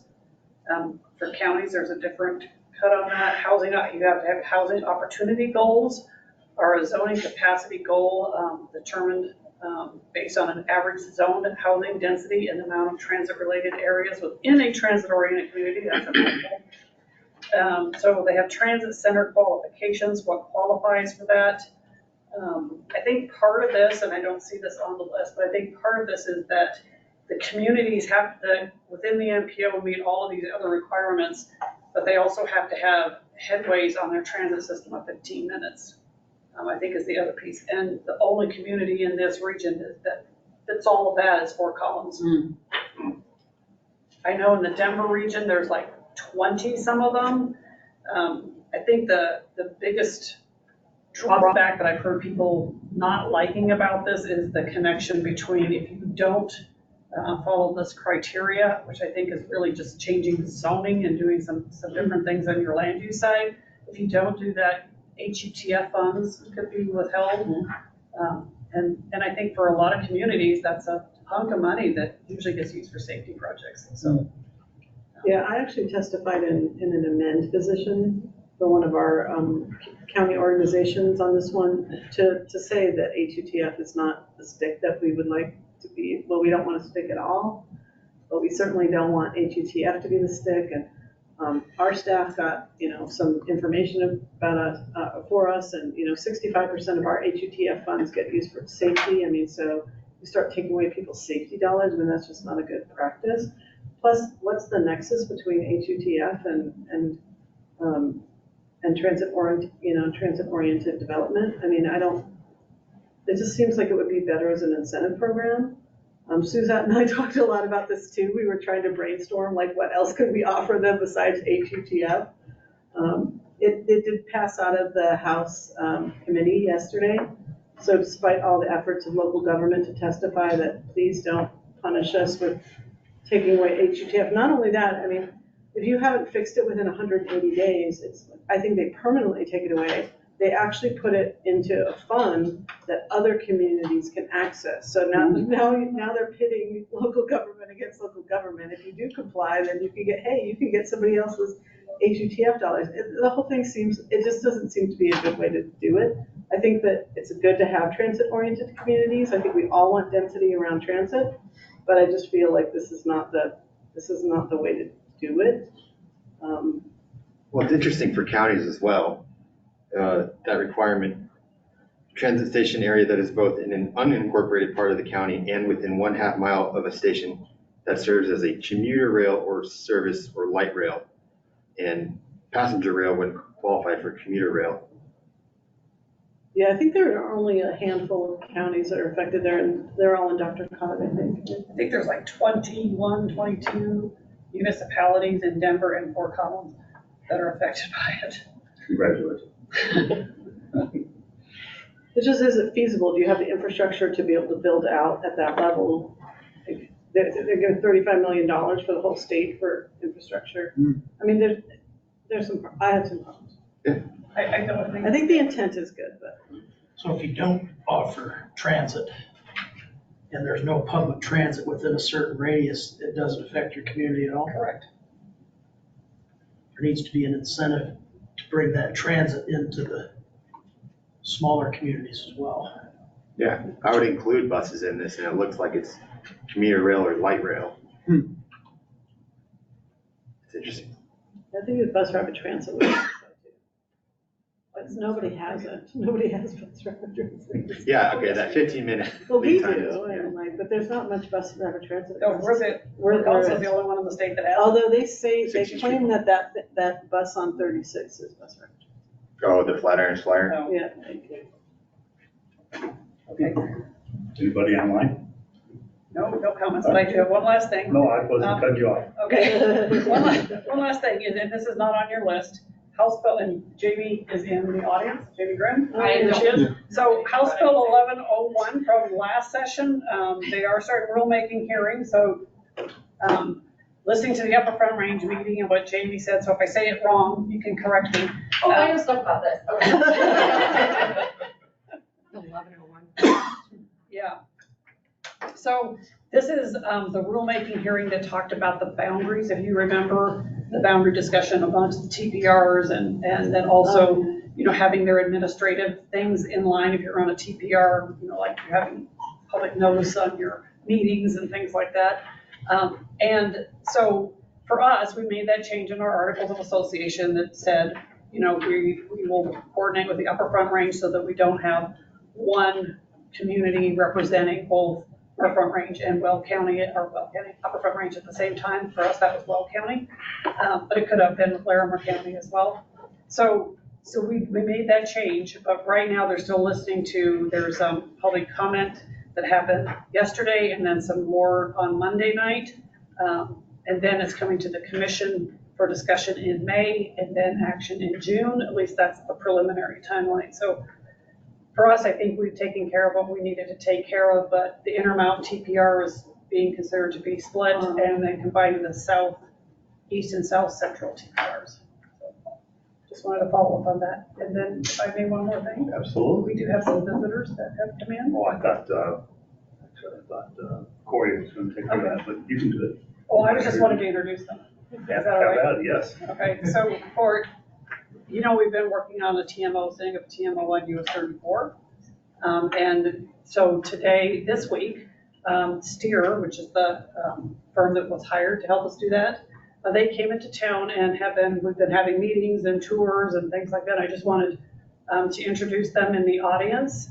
For counties, there's a different cut on that. Housing, you have to have housing opportunity goals or a zoning capacity goal determined based on an average zoned housing density and amount of transit-related areas within a transit-oriented community. That's helpful. So they have transit center qualifications, what qualifies for that. I think part of this, and I don't see this on the list, but I think part of this is that the communities have to, within the MPO, meet all of these other requirements, but they also have to have headways on their transit system of 15 minutes. I think is the other piece. And the only community in this region that fits all of that is Fort Collins. I know in the Denver region, there's like 20 some of them. I think the biggest drawback that I've heard people not liking about this is the connection between if you don't follow this criteria, which I think is really just changing the zoning and doing some different things on your land use side. If you don't do that, HUTF funds could be withheld. And I think for a lot of communities, that's a hunk of money that usually gets used for safety projects. So. Yeah, I actually testified in an amend position for one of our county organizations on this one to say that HUTF is not the stick that we would like to be. Well, we don't want a stick at all, but we certainly don't want HUTF to be the stick. And our staff got, some information about us, for us, and, 65% of our HUTF funds get used for safety. I mean, so you start taking away people's safety dollars, I mean, that's just not a good practice. Plus, what's the nexus between HUTF and transit-oriented development? I mean, it just seems like it would be better as an incentive program. Suzette and I talked a lot about this too. We were trying to brainstorm, like, what else could we offer them besides HUTF? It did pass out of the House committee yesterday. So despite all the efforts of local government to testify that please don't punish us with taking away HUTF. Not only that, I mean, if you haven't fixed it within 180 days, I think they permanently take it away. They actually put it into a fund that other communities can access. So now they're pitting local government against local government. If you do comply, then you can get somebody else's HUTF dollars. The whole thing it just doesn't seem to be a good way to do it. I think that it's good to have transit-oriented communities. I think we all want density around transit, but I just feel like this is not the way to do it. Well, it's interesting for counties as well. That requirement, transit station area that is both in an unincorporated part of the county and within 1/2 mile of a station that serves as a commuter rail or service or light rail. And passenger rail wouldn't qualify for commuter rail. Yeah, I think there are only a handful of counties that are affected there, and they're all in Dr. Cog, I think. I think there's like 21, 22 municipalities in Denver and Fort Collins that are affected by it. Congratulations. It just isn't feasible. Do you have the infrastructure to be able to build out at that level? Like, they're giving $35 million for the whole state for infrastructure. I mean, I have some problems. I think the intent is good, but. So if you don't offer transit and there's no public transit within a certain radius, it doesn't affect your community at all? Correct. There needs to be an incentive to bring that transit into the smaller communities as well. Yeah, I would include buses in this, and it looks like it's commuter rail or light rail. It's interesting. I think the bus rapid transit would be so too. But nobody has it. Nobody has bus rapid transit. Yeah, okay, that 15-minute Well, we lead time is, do, and but there's not much bus rapid transit. No, we're also the only one in the state that has. Although they claim that bus on 36 is bus rapid. oh, the Flatiron Flyer? No. Yeah. Okay. Anybody online? No comments, but I do have one last thing. No, I wasn't cutting you off. Okay, one last thing, and this is not on your list. House Bill, and Jamie is in the audience, Jamie Grimm. I There know. she is. So House Bill 1101 from last session, they are starting rulemaking hearings, so listening to the Upper Front Range meeting and what Jamie said, so if I say it wrong, you can correct me. Oh, I know stuff about this. Okay. 1101. Yeah. So this is the rulemaking hearing that talked about the boundaries, if you remember the boundary discussion amongst the TPRs and then also, having their administrative things in line if you're on a TPR, like you're having public notice on your meetings and things like that. And so for us, we made that change in our articles of association that said, we will coordinate with the Upper Front Range so that we don't have one community representing both our Front Range and Upper Front Range at the same time. For us, that was Weld County, but it could have been Larimer County as well. So we made that change, but right now they're still listening to, there's public comment that happened yesterday and then some more on Monday night. And then it's coming to the commission for discussion in May and then action in June. At least that's the preliminary timeline. So for us, I think we've taken care of what we needed to take care of, but the Intermountain TPR is being considered to be split and then combining the east and south central TPRs. So just wanted to follow up on that. And then if I may, one more thing. Absolutely. We do have some visitors that have come in. Oh, I thought Corey was going to take care of that, but you can do it. Oh, I just wanted to introduce them. Is that all right? Yes. Okay, so we've been working on a TMO, setting up a TMO on US 34. And so this week, Steer, which is the firm that was hired to help us do that, they came into town and we've been having meetings and tours and things like that. I just wanted to introduce them in the audience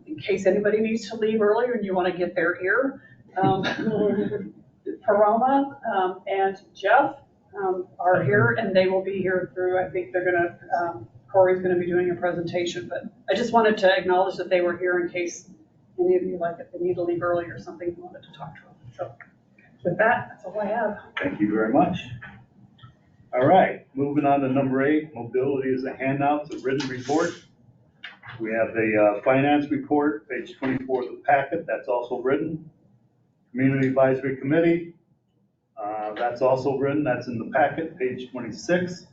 in case anybody needs to leave earlier and you want to get their ear. Paroma and Jeff are here, and they will be here through, I think Corey's going to be doing a presentation, but I just wanted to acknowledge that they were here in case any of you, if they need to leave early or something, you wanted to talk to them. So with that, that's all I have. Thank you very much. All right, moving on to number 8, mobility is a handout, it's a written report. We have the finance report, page 24 of the packet, that's also written. Community Advisory Committee, that's also written, that's in the packet, page 26.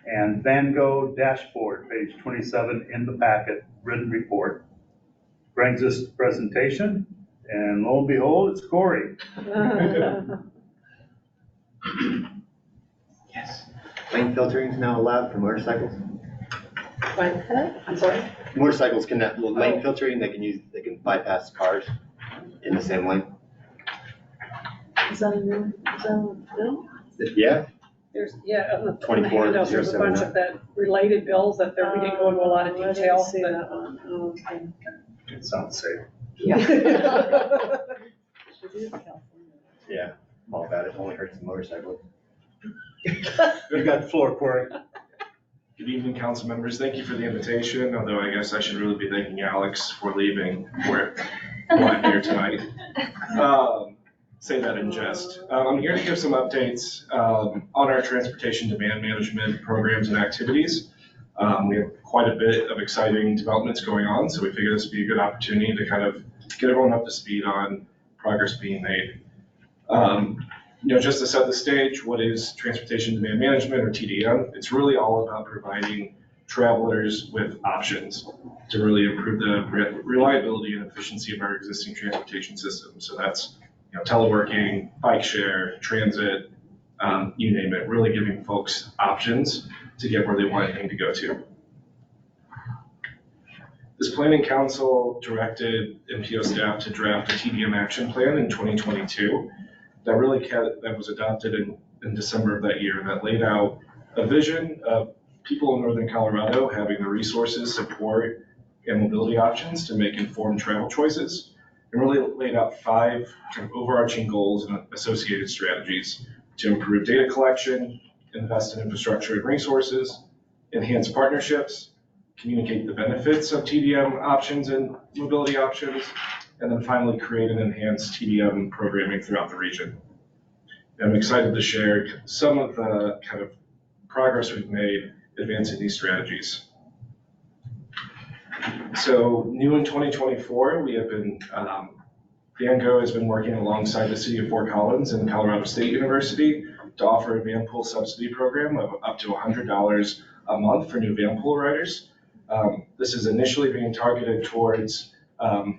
And Van Gogh Dashboard, page 27 in the packet, written report. Brings us to presentation, and lo and behold, it's Corey. Yes. Lane filtering is now allowed for motorcycles. I'm sorry? Motorcycles can have lane filtering, they can bypass cars in the same lane. Is that a bill? Yeah. There's, on the 24, handouts, there's a bunch of that related bills that we didn't go into a lot of I didn't detail. see but- that one. Oh, okay. It sounds safe. Yeah, all about it, only hurts the motorcycle. You got the floor, Corey. Good evening, council members. Thank you for the invitation, although I guess I should really be thanking Alex for leaving for I'm here tonight. Say that in jest. I'm here to give some updates on our transportation demand management programs and activities. We have quite a bit of exciting developments going on, so we figured this would be a good opportunity to kind of get everyone up to speed on progress being made. Just to set the stage, what is transportation demand management, or TDM? It's really all about providing travelers with options to really improve the reliability and efficiency of our existing transportation system. So that's teleworking, bike share, transit, you name it, really giving folks options to get where they want to go to. This planning council directed NPO staff to draft a TDM action plan in 2022 that was adopted in December of that year, that laid out a vision of people in Northern Colorado having the resources, support, and mobility options to make informed travel choices, and really laid out 5 kind of overarching goals and associated strategies to improve data collection, invest in infrastructure and resources, enhance partnerships, communicate the benefits of TDM options and mobility options, and then finally create and enhance TDM programming throughout the region. And I'm excited to share some of the kind of progress we've made advancing these strategies. So new in 2024, we have been, VanGo has been working alongside the City of Fort Collins and Colorado State University to offer a van pool subsidy program of up to $100 a month for new van pool riders. This is initially being targeted towards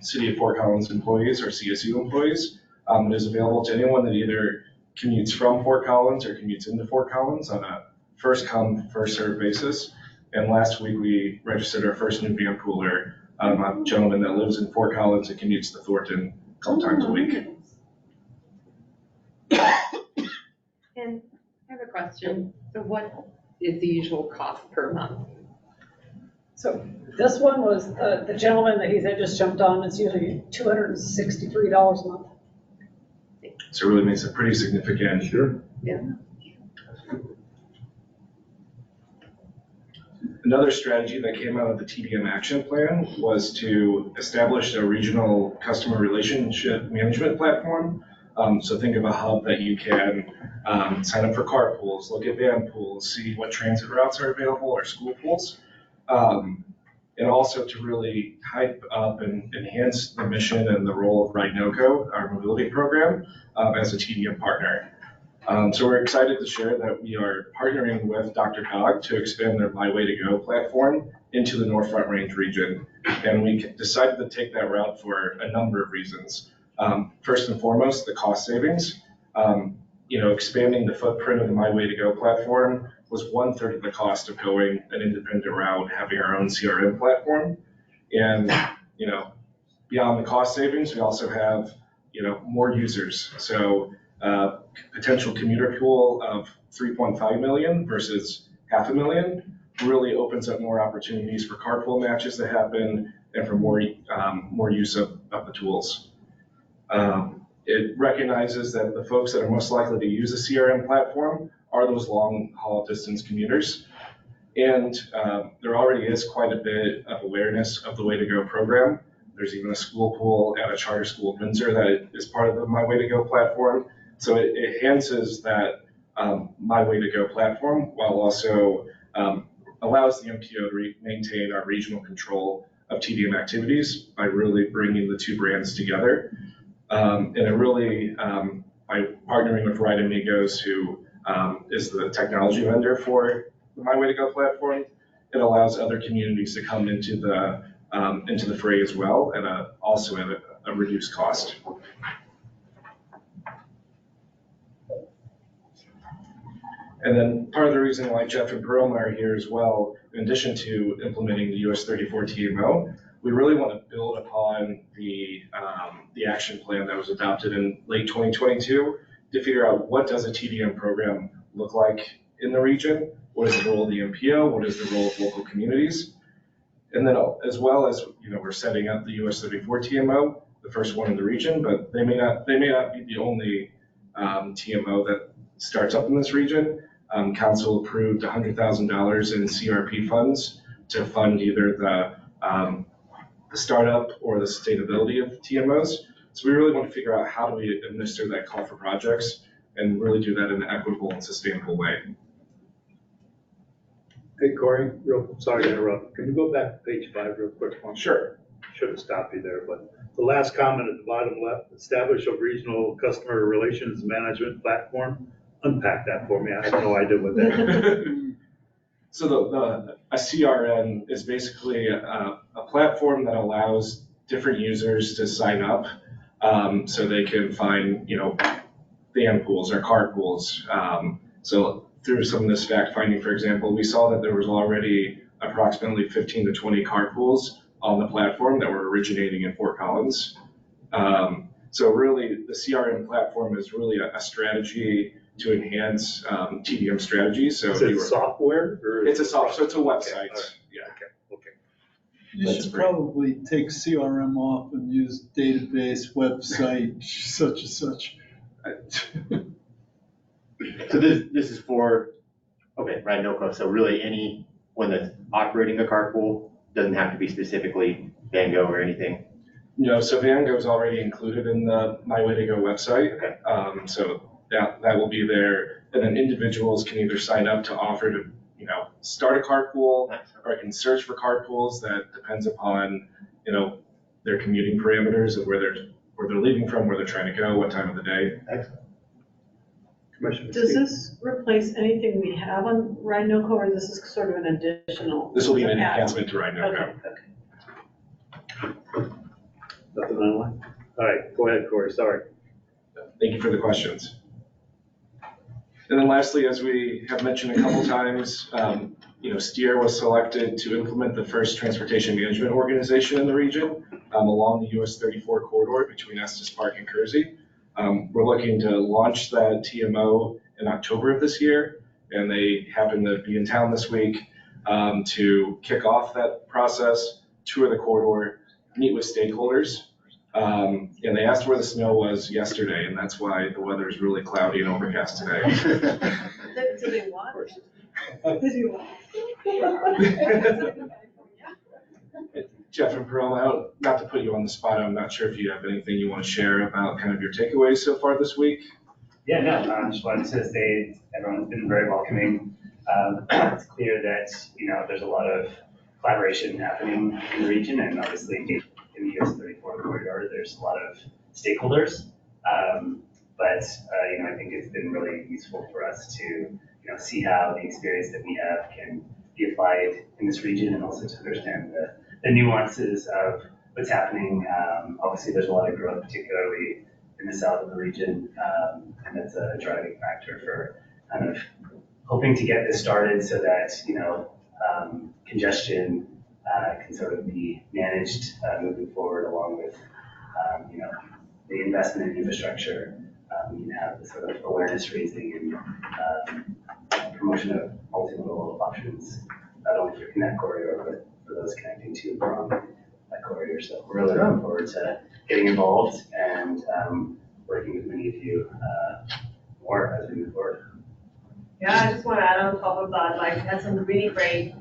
City of Fort Collins employees or CSU employees. It is available to anyone that either commutes from Fort Collins or commutes into Fort Collins on a first come, first served basis. And last week we registered our first new van pooler, a gentleman that lives in Fort Collins and commutes to Thornton a couple times a week. And I have a question. So what is the usual cost per month? So this one was the gentleman that he said just jumped on, it's usually $263 a month. So it really makes a pretty significant. Sure. Yeah. Another strategy that came out of the TDM action plan was to establish a regional customer relationship management platform. So think of a hub that you can sign up for car pools, look at van pools, see what transit routes are available or school pools. And also to really hype up and enhance the mission and the role of Ride NoCo, our mobility program, as a TDM partner. So we're excited to share that we are partnering with Dr. Cog to expand their My Way to Go platform into the North Front Range region. And we decided to take that route for a number of reasons. First and foremost, the cost savings. Expanding the footprint of the My Way to Go platform was 1/3 of the cost of going an independent route, having our own CRM platform. And, beyond the cost savings, we also have, more users. So potential commuter pool of 3.5 million versus 500,000 really opens up more opportunities for carpool matches to happen and for more use of the tools. It recognizes that the folks that are most likely to use a CRM platform are those long haul distance commuters. And there already is quite a bit of awareness of the Way to Go program. There's even a school pool at a charter school in Windsor that is part of the My Way to Go platform. So it enhances that My Way to Go platform while also allows the MPO to maintain our regional control of TDM activities by really bringing the two brands together. And it really, by partnering with Ride Amigos, who is the technology vendor for the My Way to Go platform, it allows other communities to come into the fray as well, and also at a reduced cost. And then part of the reason why Jeff and Perlman are here as well, in addition to implementing the US 34 TMO, we really want to build upon the action plan that was adopted in late 2022 to figure out what does a TDM program look like in the region, what is the role of the MPO, what is the role of local communities, and then as well as we're setting up the US 34 TMO, the first one in the region, but they may not be the only TMO that starts up in this region. Council approved $100,000 in CRP funds to fund either the startup or the sustainability of TMOs. So we really want to figure out how do we administer that call for projects and really do that in an equitable and sustainable way. Hey, Corey, sorry to interrupt. Can you go back to page 5 real quick? Sure. Should have stopped you there, but the last comment at the bottom left, establish a regional customer relations management platform. Unpack that for me. I have no idea what that is. So a CRM is basically a platform that allows different users to sign up so they can find, van pools or car pools. So through some of this fact finding, for example, we saw that there was already approximately 15 to 20 car pools on the platform that were originating in Fort Collins. So really the CRM platform is really a strategy to enhance TDM strategies. So is it software? Or it's a software, so it's a website. Okay. Right. Yeah. Okay. You That's should great. probably take CRM off and use database, website, such and such. So this is for, Ride NoCo. So really anyone that's operating a carpool doesn't have to be specifically VanGo or anything. So VanGo is already included in the My Way to Go website. Okay. So that will be there. And then individuals can either sign up to offer to start a carpool, or I can search for carpools. That depends upon, their commuting parameters of where they're leaving from, where they're trying to go, what time of the day. Excellent. Commissioner Does Steve? this replace anything we have on Ride No Co, or this is sort of an additional? This will be an add-on? enhancement to Ride No Co. Okay. Nothing online? All right, go ahead, Corey, sorry. Thank you for the questions. And then lastly, as we have mentioned a couple times, STEER was selected to implement the first transportation management organization in the region along the US 34 corridor between Estes Park and Kersey. We're looking to launch that TMO in October of this year, and they happen to be in town this week to kick off that process, tour the corridor, meet with stakeholders. And they asked where the snow was yesterday, and that's why the weather is really cloudy and overcast today. Did they want? Did you want? Jeff and Peroma, not to put you on the spot, I'm not sure if you have anything you want to share about kind of your takeaways so far this week. Yeah, no, I just wanted to say everyone's been very welcoming. It's clear that, there's a lot of collaboration happening in the region, and obviously in the US 34 corridor, there's a lot of stakeholders. But I think it's been really useful for us to, see how the experience that we have can be applied in this region, and also to understand the nuances of what's happening. Obviously, there's a lot of growth, particularly in the south of the region, and that's a driving factor for kind of hoping to get this started so that, congestion can sort of be managed moving forward, along with, the investment in infrastructure. We can have the sort of awareness raising and promotion of multimodal options, not only for Connect Corridor, but for those connecting to and from that corridor. So we're really looking forward to getting involved and working with many of you more as we move forward. Yeah, I just want to add on top of that, we had some really great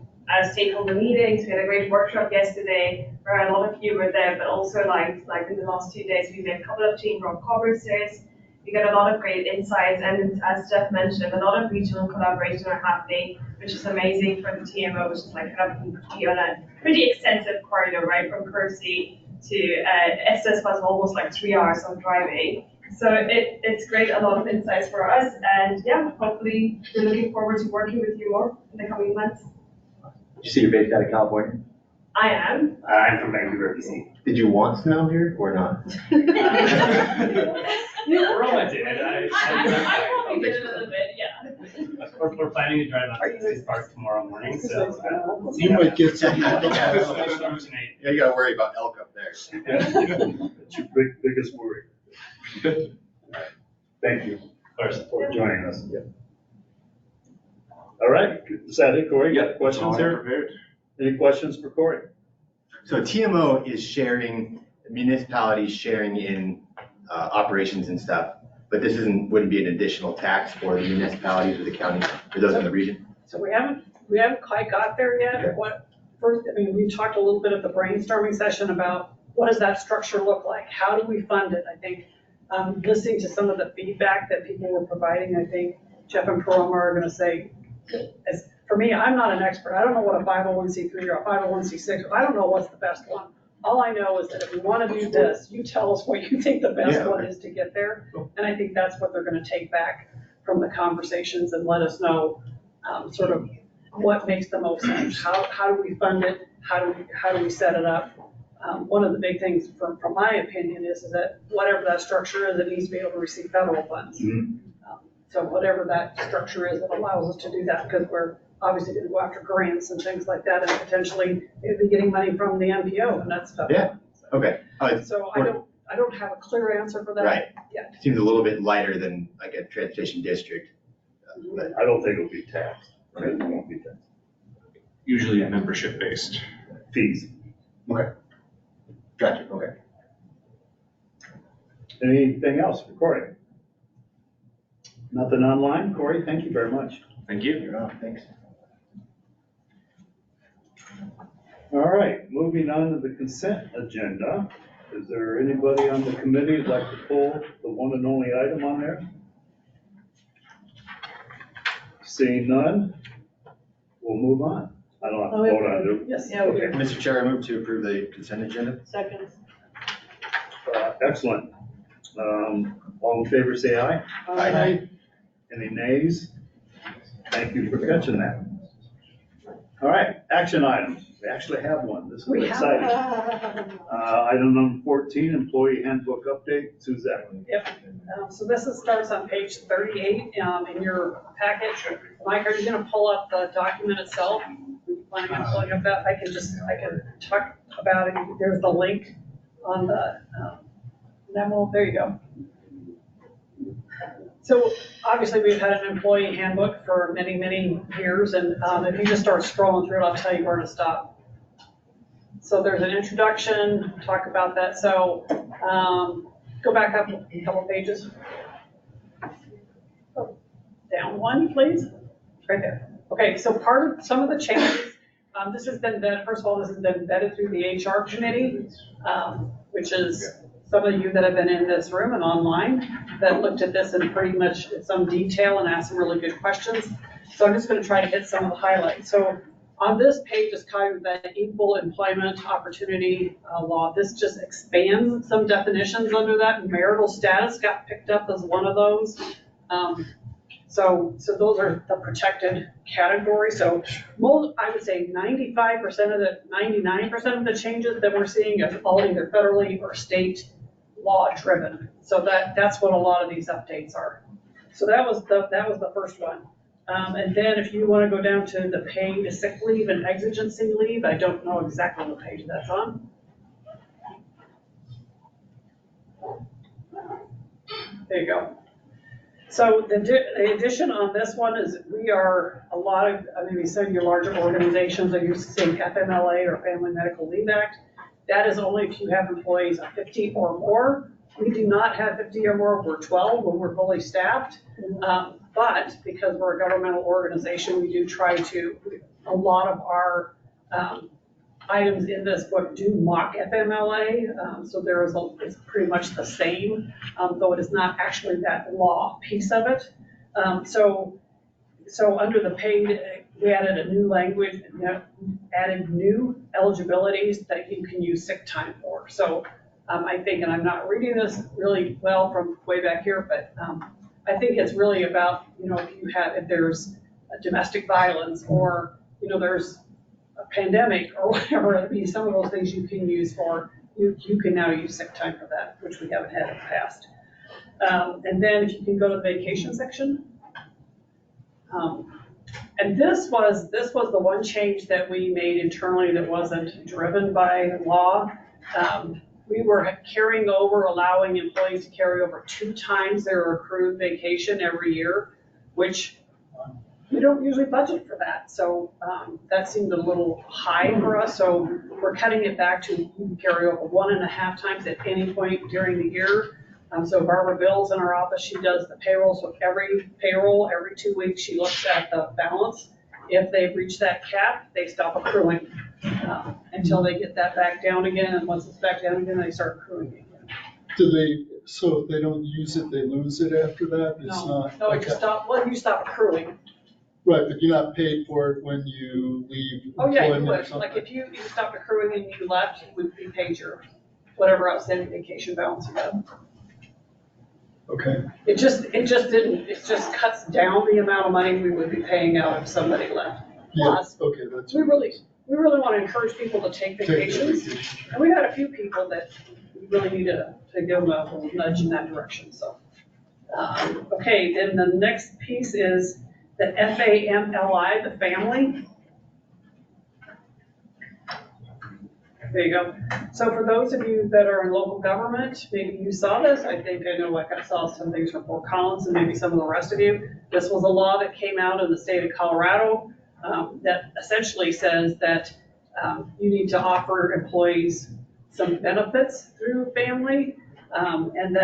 stakeholder meetings. We had a great workshop yesterday where a lot of you were there, but also like in the last 2 days, we met a couple of team from conferences. We got a lot of great insights, and as Jeff mentioned, a lot of regional collaboration are happening, which is amazing for the TMO, which is kind of be on a pretty extensive corridor, right, from Kersey to Estes was almost 3 hours of driving. So it's great, a lot of insights for us, and yeah, hopefully we're looking forward to working with you more in the coming months. Did you say you're based out of California? I am. I'm from Vancouver, BC. Did you want snow here or not? Roma did. I probably did a little bit, yeah. We're planning to drive up to Estes Park tomorrow morning, so. You might get some. Yeah, you gotta worry about elk up there. That's your biggest worry. Thank you for joining us. Yeah. All right, is that it, Corey? Yep. Questions here? Prepared. Any questions for Corey? So TMO is sharing, municipalities sharing in operations and stuff, but this wouldn't be an additional tax for the municipalities or the county, for those in the region? So we haven't quite got there yet. Okay. We talked a little bit at the brainstorming session about what does that structure look like? How do we fund it? I think listening to some of the feedback that people were providing, I think Jeff and Peroma are gonna say, for me, I'm not an expert. I don't know what a 501c3 or a 501c6, I don't know what's the best one. All I know is that if we want to do this, you tell us what you think the best one is to get there. And I think that's what they're going to take back from the conversations and let us know sort of what makes the most sense. How do we fund it? How do we set it up? One of the big things from my opinion is that whatever that structure is, it needs to be able to receive federal funds. Mm-hmm. So whatever that structure is that allows us to do that, because we're obviously going to go after grants and things like that, and potentially maybe getting money from the NPO, and that's tough. Yeah, okay. So I don't have a clear answer for that. Right. yet. Seems a little bit lighter than like a transportation district. But I don't think it'll be taxed. Right? It won't be taxed. Usually membership based. Fees. Okay. Gotcha, okay. Anything else for Corey? Nothing online? Corey, thank you very much. Thank you. You're on, thanks. All right, moving on to the consent agenda. Is there anybody on the committee who'd like to pull the one and only item on there? Seeing none, we'll move on. I don't have to vote on it, do Yes. Yeah, we do. Okay. Mr. Chair, I move to approve the consent agenda. Second. Excellent. All in favor, say aye. Aye. Any nays? Thank you for catching that. All right, action items. We actually have one. This is We have- exciting. Item number 14, employee handbook update. Suzette. Yep, so this starts on page 38 in your package. Mike, are you gonna pull up the document itself? Are you planning on pulling up that? I can talk about it. There's the link on the memo. There you go. So obviously, we've had an employee handbook for many, many years, and if you just start scrolling through it, I'll tell you where to stop. So there's an introduction, talk about that. So go back up a couple pages. Oh, down one, please. Right there. Okay, so some of the changes, this has been vetted, first of all, this has been vetted through the HR committee, which is some of you that have been in this room and online that looked at this in pretty much some detail and asked some really good questions. So I'm just going to try to hit some of the highlights. So on this page is kind of the equal employment opportunity law. This just expands some definitions under that. Marital status got picked up as one of those. So those are the protected categories. So I would say 95% of the, 99% of the changes that we're seeing are all either federally or state law driven. So that's what a lot of these updates are. So that was the first one. And then if you want to go down to the paid sick leave and exigency leave, I don't know exactly what page that's on. There you go. So the addition on this one is we are a lot of, maybe some of your larger organizations are used to saying FMLA or Family Medical Leave Act. That is only if you have employees of 50 or more. We do not have 50 or more, we're 12 when we're fully staffed. But because we're a governmental organization, we do try to, a lot of our items in this book do mock FMLA. So there is it's pretty much the same, though it is not actually that law piece of it. So under the paid, we added a new language, added new eligibilities that you can use sick time for. So I think, and I'm not reading this really well from way back here, but I think it's really about, if there's a domestic violence or, there's a pandemic or whatever, I mean, some of those things you can use for, you can now use sick time for that, which we haven't had in the past. And then if you can go to the vacation section. And this was the one change that we made internally that wasn't driven by law. We were carrying over, allowing employees to carry over 2 times their accrued vacation every year, which we don't usually budget for that. So that seemed a little high for us. So we're cutting it back to you can carry over 1.5 times at any point during the year. So Barbara Bill's in our office, she does the payroll. So every 2 weeks, she looks at the balance. If they've reached that cap, they stop accruing until they get that back down again. And once it's back down again, they start accruing again. So if they don't use it, they lose it after that? No, Okay. you stop accruing. Right, but you're not paid for it when you leave Oh, yeah, you employment or would. something? Like if you stopped accruing and you left, you would be paid your whatever outstanding vacation balance you have. Okay. It just cuts down the amount of money we would be paying out if somebody left. Plus, Yeah, okay, that's. we really want to encourage people to take vacations. And we had a few people that we really need to give them a little nudge in that direction, so. Okay, then the next piece is the FAMLI, the family. There you go. So for those of you that are in local government, maybe you saw this. I think I know, like I saw some things from Fort Collins and maybe some of the rest of you. This was a law that came out in the state of Colorado that essentially says that you need to offer employees some benefits through family and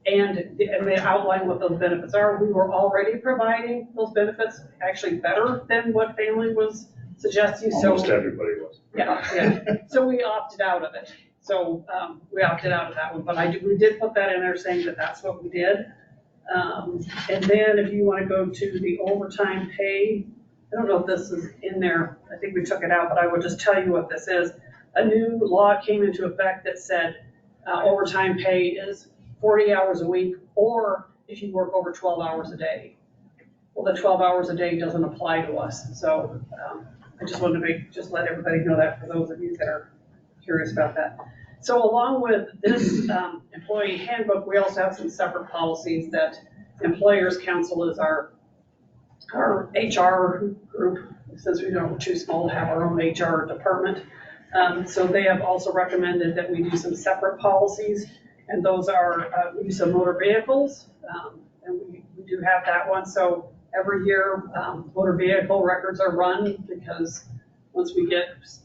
they outline what those benefits are. We were already providing those benefits actually better than what family was suggesting. Almost everybody was. Yeah. So we opted out of it. So we opted out of that one, but we did put that in there saying that that's what we did. And then if you want to go to the overtime pay I don't know if this is in there, I think we took it out, but I will just tell you what this is. A new law came into effect that said overtime pay is 40 hours a week, or if you work over 12 hours a day. Well, the 12 hours a day doesn't apply to us, so I just wanted to just let everybody know that for those of you that are curious about that. So along with this employee handbook, we also have some separate policies that Employers Council is our HR group, since we don't, we're too small to have our own HR department. So they have also recommended that we do some separate policies, and those are use of motor vehicles, and we do have that one. So every year, motor vehicle records are run, because once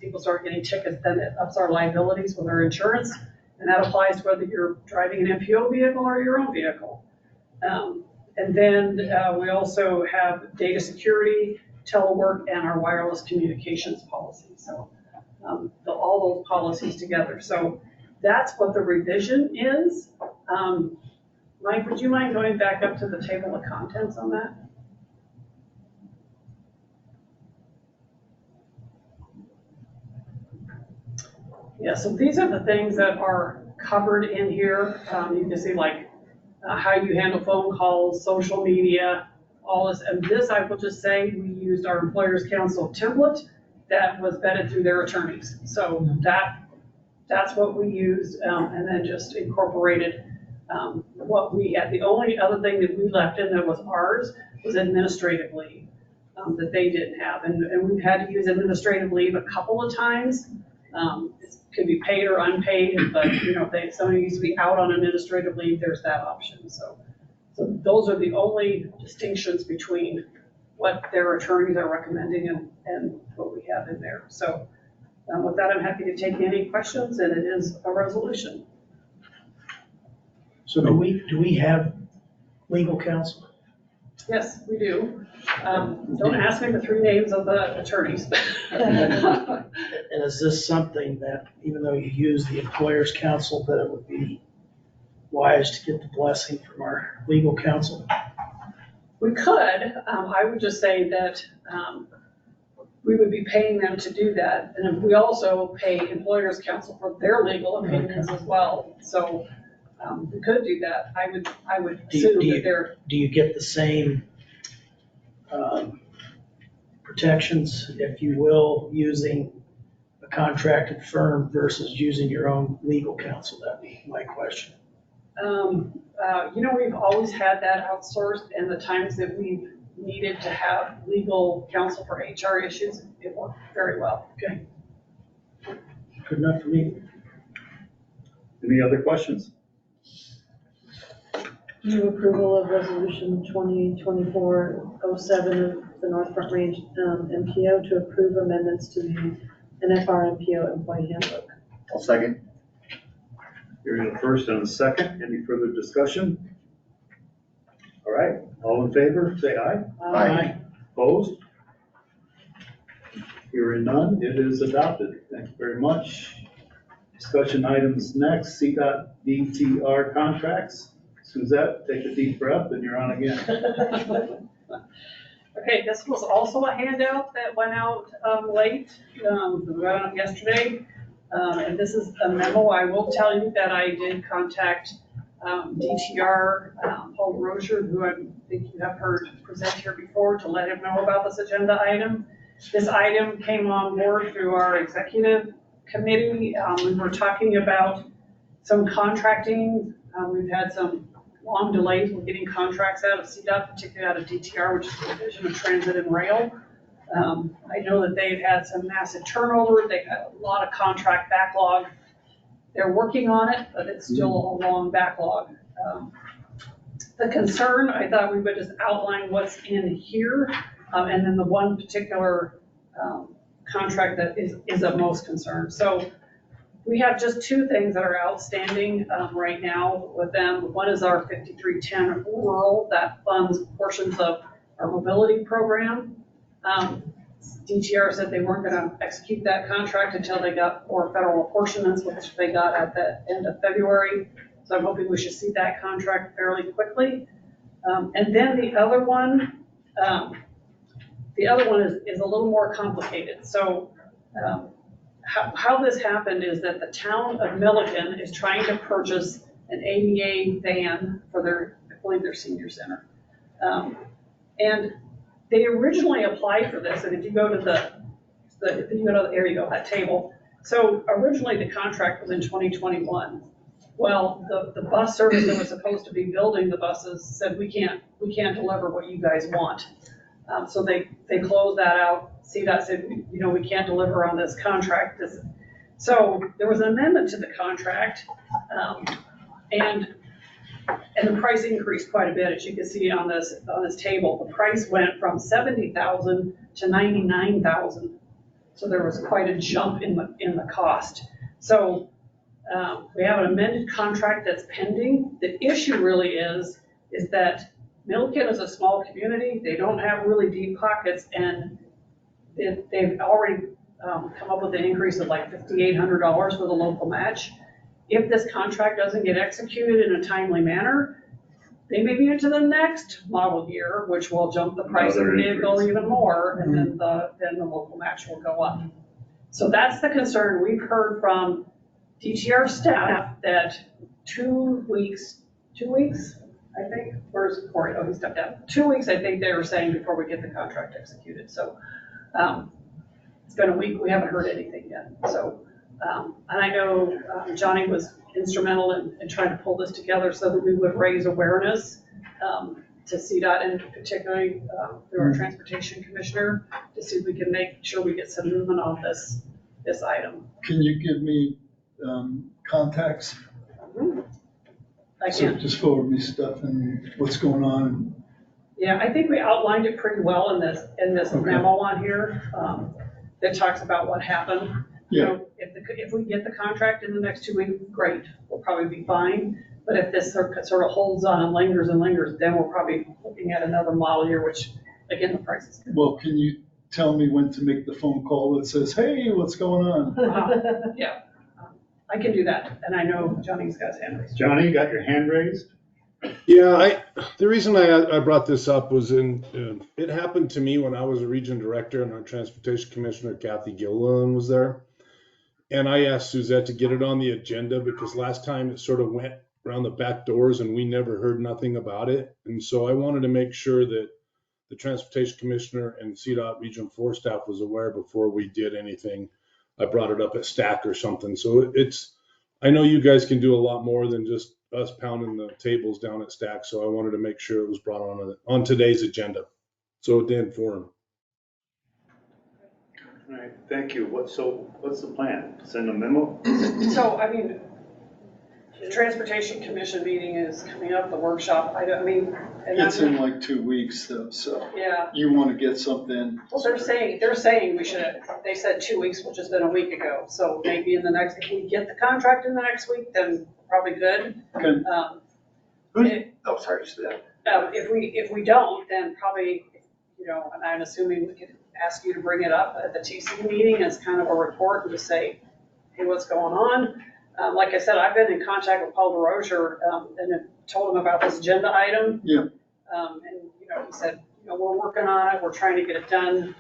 people start getting tickets, then it ups our liabilities with our insurance, and that applies whether you're driving an NPO vehicle or your own vehicle. And then we also have data security, telework, and our wireless communications policy. So all those policies together. So that's what the revision is. Mike, would you mind going back up to the table of contents on that? Yeah, so these are the things that are covered in here. You can see like how you handle phone calls, social media, all this. And this, I will just say, we used our Employers Council template that was vetted through their attorneys. So that's what we used, and then just incorporated what we had. The only other thing that we left in that was ours was administrative leave that they didn't have. And we've had to use administrative leave a couple of times. It could be paid or unpaid, but if somebody needs to be out on administrative leave, there's that option. So those are the only distinctions between what their attorneys are recommending and what we have in there. So with that, I'm happy to take any questions, and it is a resolution. So do we have legal counsel? Yes, we do. Don't ask me the 3 names of the attorneys. And is this something that, even though you use the Employers Council, that it would be wise to get the blessing from our legal counsel? We could. I would just say that we would be paying them to do that. And we also pay Employers Council for their legal opinions as well. So we could do that. I would assume that they're. Do you get the same protections, if you will, using a contracted firm versus using your own legal counsel? That'd be my question. We've always had that outsourced, and the times that we've needed to have legal counsel for HR issues, it worked very well. Okay. Good enough for me. Any other questions? Move approval of resolution 2024-07 of the North Front Range MPO to approve amendments to the NFRMPO employee handbook. I'll second. Hearing a first and a second, any further discussion? All right, all in favor, say aye. Aye. Opposed? Hearing none, it is adopted. Thank you very much. Discussion items next, CDOT DTR contracts. Suzette, take a deep breath and you're on again. Okay, this was also a handout that went out late, went out yesterday. And this is a memo. I will tell you that I did contact DTR, Paul Rozier, who I think you have heard present here before, to let him know about this agenda item. This item came on board through our executive committee. We were talking about some contracting. We've had some long delays with getting contracts out of CDOT, particularly out of DTR, which is the Division of Transit and Rail. I know that they've had some massive turnover. They've had a lot of contract backlog. They're working on it, but it's still a long backlog. The concern, I thought we would just outline what's in here, and then the one particular contract that is of most concern. So we have just 2 things that are outstanding right now with them. One is our 5310 rural that funds portions of our mobility program. DTR said they weren't going to execute that contract until they got more federal apportionments, which they got at the end of February. So I'm hoping we should see that contract fairly quickly. And then the other one The other one is a little more complicated. So how this happened is that the town of Milliken is trying to purchase an ADA van for their, I believe, their senior center. And they originally applied for this, and if you go to there you go, that table. So originally the contract was in 2021. Well, the bus service that was supposed to be building the buses said, we can't deliver what you guys want. So they closed that out. CDOT said, we can't deliver on this contract. So there was an amendment to the contract, and the price increased quite a bit, as you can see on this table. The price went from $70,000 to $99,000. So there was quite a jump in the cost. So we have an amended contract that's pending. The issue really is that Milliken is a small community. They don't have really deep pockets, and they've already come up with an increase of like $5,800 for the local match. If this contract doesn't get executed in a timely manner, they may be into the next model year, which will jump the price of the vehicle even more, and then the local match will go up. So that's the concern. We've heard from DTR staff that 2 weeks, I think, where's Corey? Oh, he stepped out. 2 weeks, I think they were saying, before we get the contract executed. So it's been a week, we haven't heard anything yet. So, and I know Johnny was instrumental in trying to pull this together so that we would raise awareness to CDOT, and particularly through our transportation commissioner, to see if we can make sure we get some movement on this item. Can you give me contacts? I So can. just forward me stuff and what's going on. Yeah, I think we outlined it pretty well in this Okay. memo on here that talks about what happened. Yeah. If we get the contract in the next 2 weeks, great, we'll probably be fine. But if this sort of holds on and lingers, then we're probably looking at another model year, which, again, the price is good. Well, can you tell me when to make the phone call that says, hey, what's going on? Yeah, I can do that, and I know Johnny's got his hand raised. Johnny, you got your hand raised? Yeah, the reason I brought this up was it happened to me when I was a region director and our transportation commissioner, Kathy Gilliland, was there. And I asked Suzette to get it on the agenda because last time it sort of went around the back doors and we never heard nothing about it. And so I wanted to make sure that the transportation commissioner and CDOT Region 4 staff was aware before we did anything. I brought it up at STAC or something. So I know you guys can do a lot more than just us pounding the tables down at STAC. So I wanted to make sure it was brought on today's agenda. So it did for him. All right, thank you. What's the plan? Send a memo? So, I mean, the Transportation Commission meeting is coming up, the workshop, It's in like 2 weeks though, so yeah. you want to get something. Well, they're saying we should, they said 2 weeks, which has been a week ago. So maybe if we get the contract in the next week, then probably good. Okay. Sorry, just that. If we don't, then probably, and I'm assuming we could ask you to bring it up at the TC meeting as kind of a report and just say, hey, what's going on? Like I said, I've been in contact with Paul DeRozier and have told him about this agenda item. Yeah. And, he said, we're working on it. We're trying to get it done.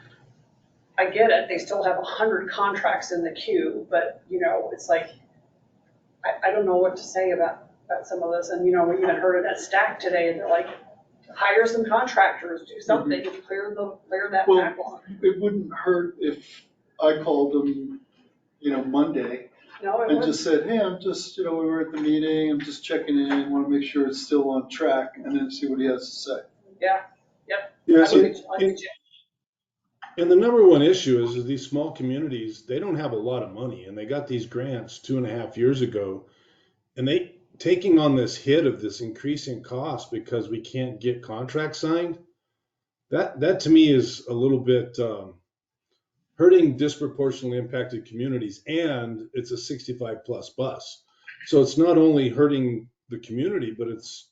I get it. They still have 100 contracts in the queue, but, it's like, I don't know what to say about some of this. And, we even heard it at STAC today, and they're like, hire some contractors, do something, and clear that backlog. It wouldn't hurt if I called them, Monday. No, it And wouldn't. just said, hey, I'm just, we were at the meeting, I'm just checking in, want to make sure it's still on track, and then see what he has to say. Yeah, yep. Yeah, and the number one issue is these small communities, they don't have a lot of money, and they got these grants 2.5 years ago, and they taking on this hit of this increasing cost because we can't get contracts signed. That to me is a little bit hurting disproportionately impacted communities, and it's a 65 plus bus. So it's not only hurting the community, but it's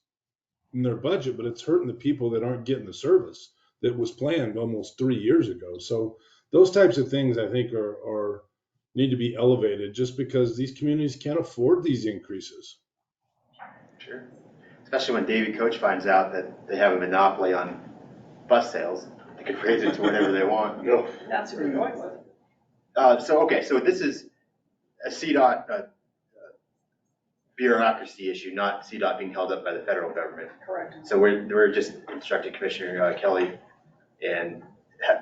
in their budget, but it's hurting the people that aren't getting the service that was planned almost 3 years ago. So those types of things I think are need to be elevated just because these communities can't afford these increases. Sure. Especially when Davy Coach finds out that they have a monopoly on bus sales. They could phrase it to whatever they want. Go. That's who we're going with. So this is a CDOT bureaucracy issue, not CDOT being held up by the federal government. Correct. So we're just instructing Commissioner Kelly and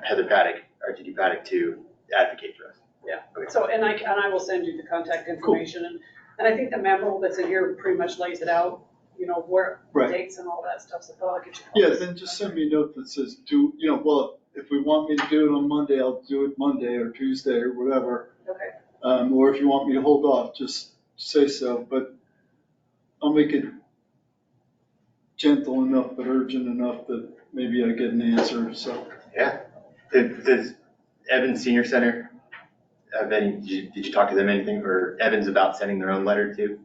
Heather Paddock, RTD Paddock, to advocate for us. Yeah. Okay. So, and I will send you the contact information, and I think the memo that's in here pretty much lays it out, you know, where, Right. dates and all that stuff, so I'll get you. Yeah, then just send me a note that says, well, if we want me to do it on Monday, I'll do it Monday or Tuesday or whatever. Okay. Or if you want me to hold off, just say so, but I'll make it gentle enough but urgent enough that maybe I get an answer, so. Yeah. Does Evans Senior Center have any, did you talk to them anything, or Evans about sending their own letter too?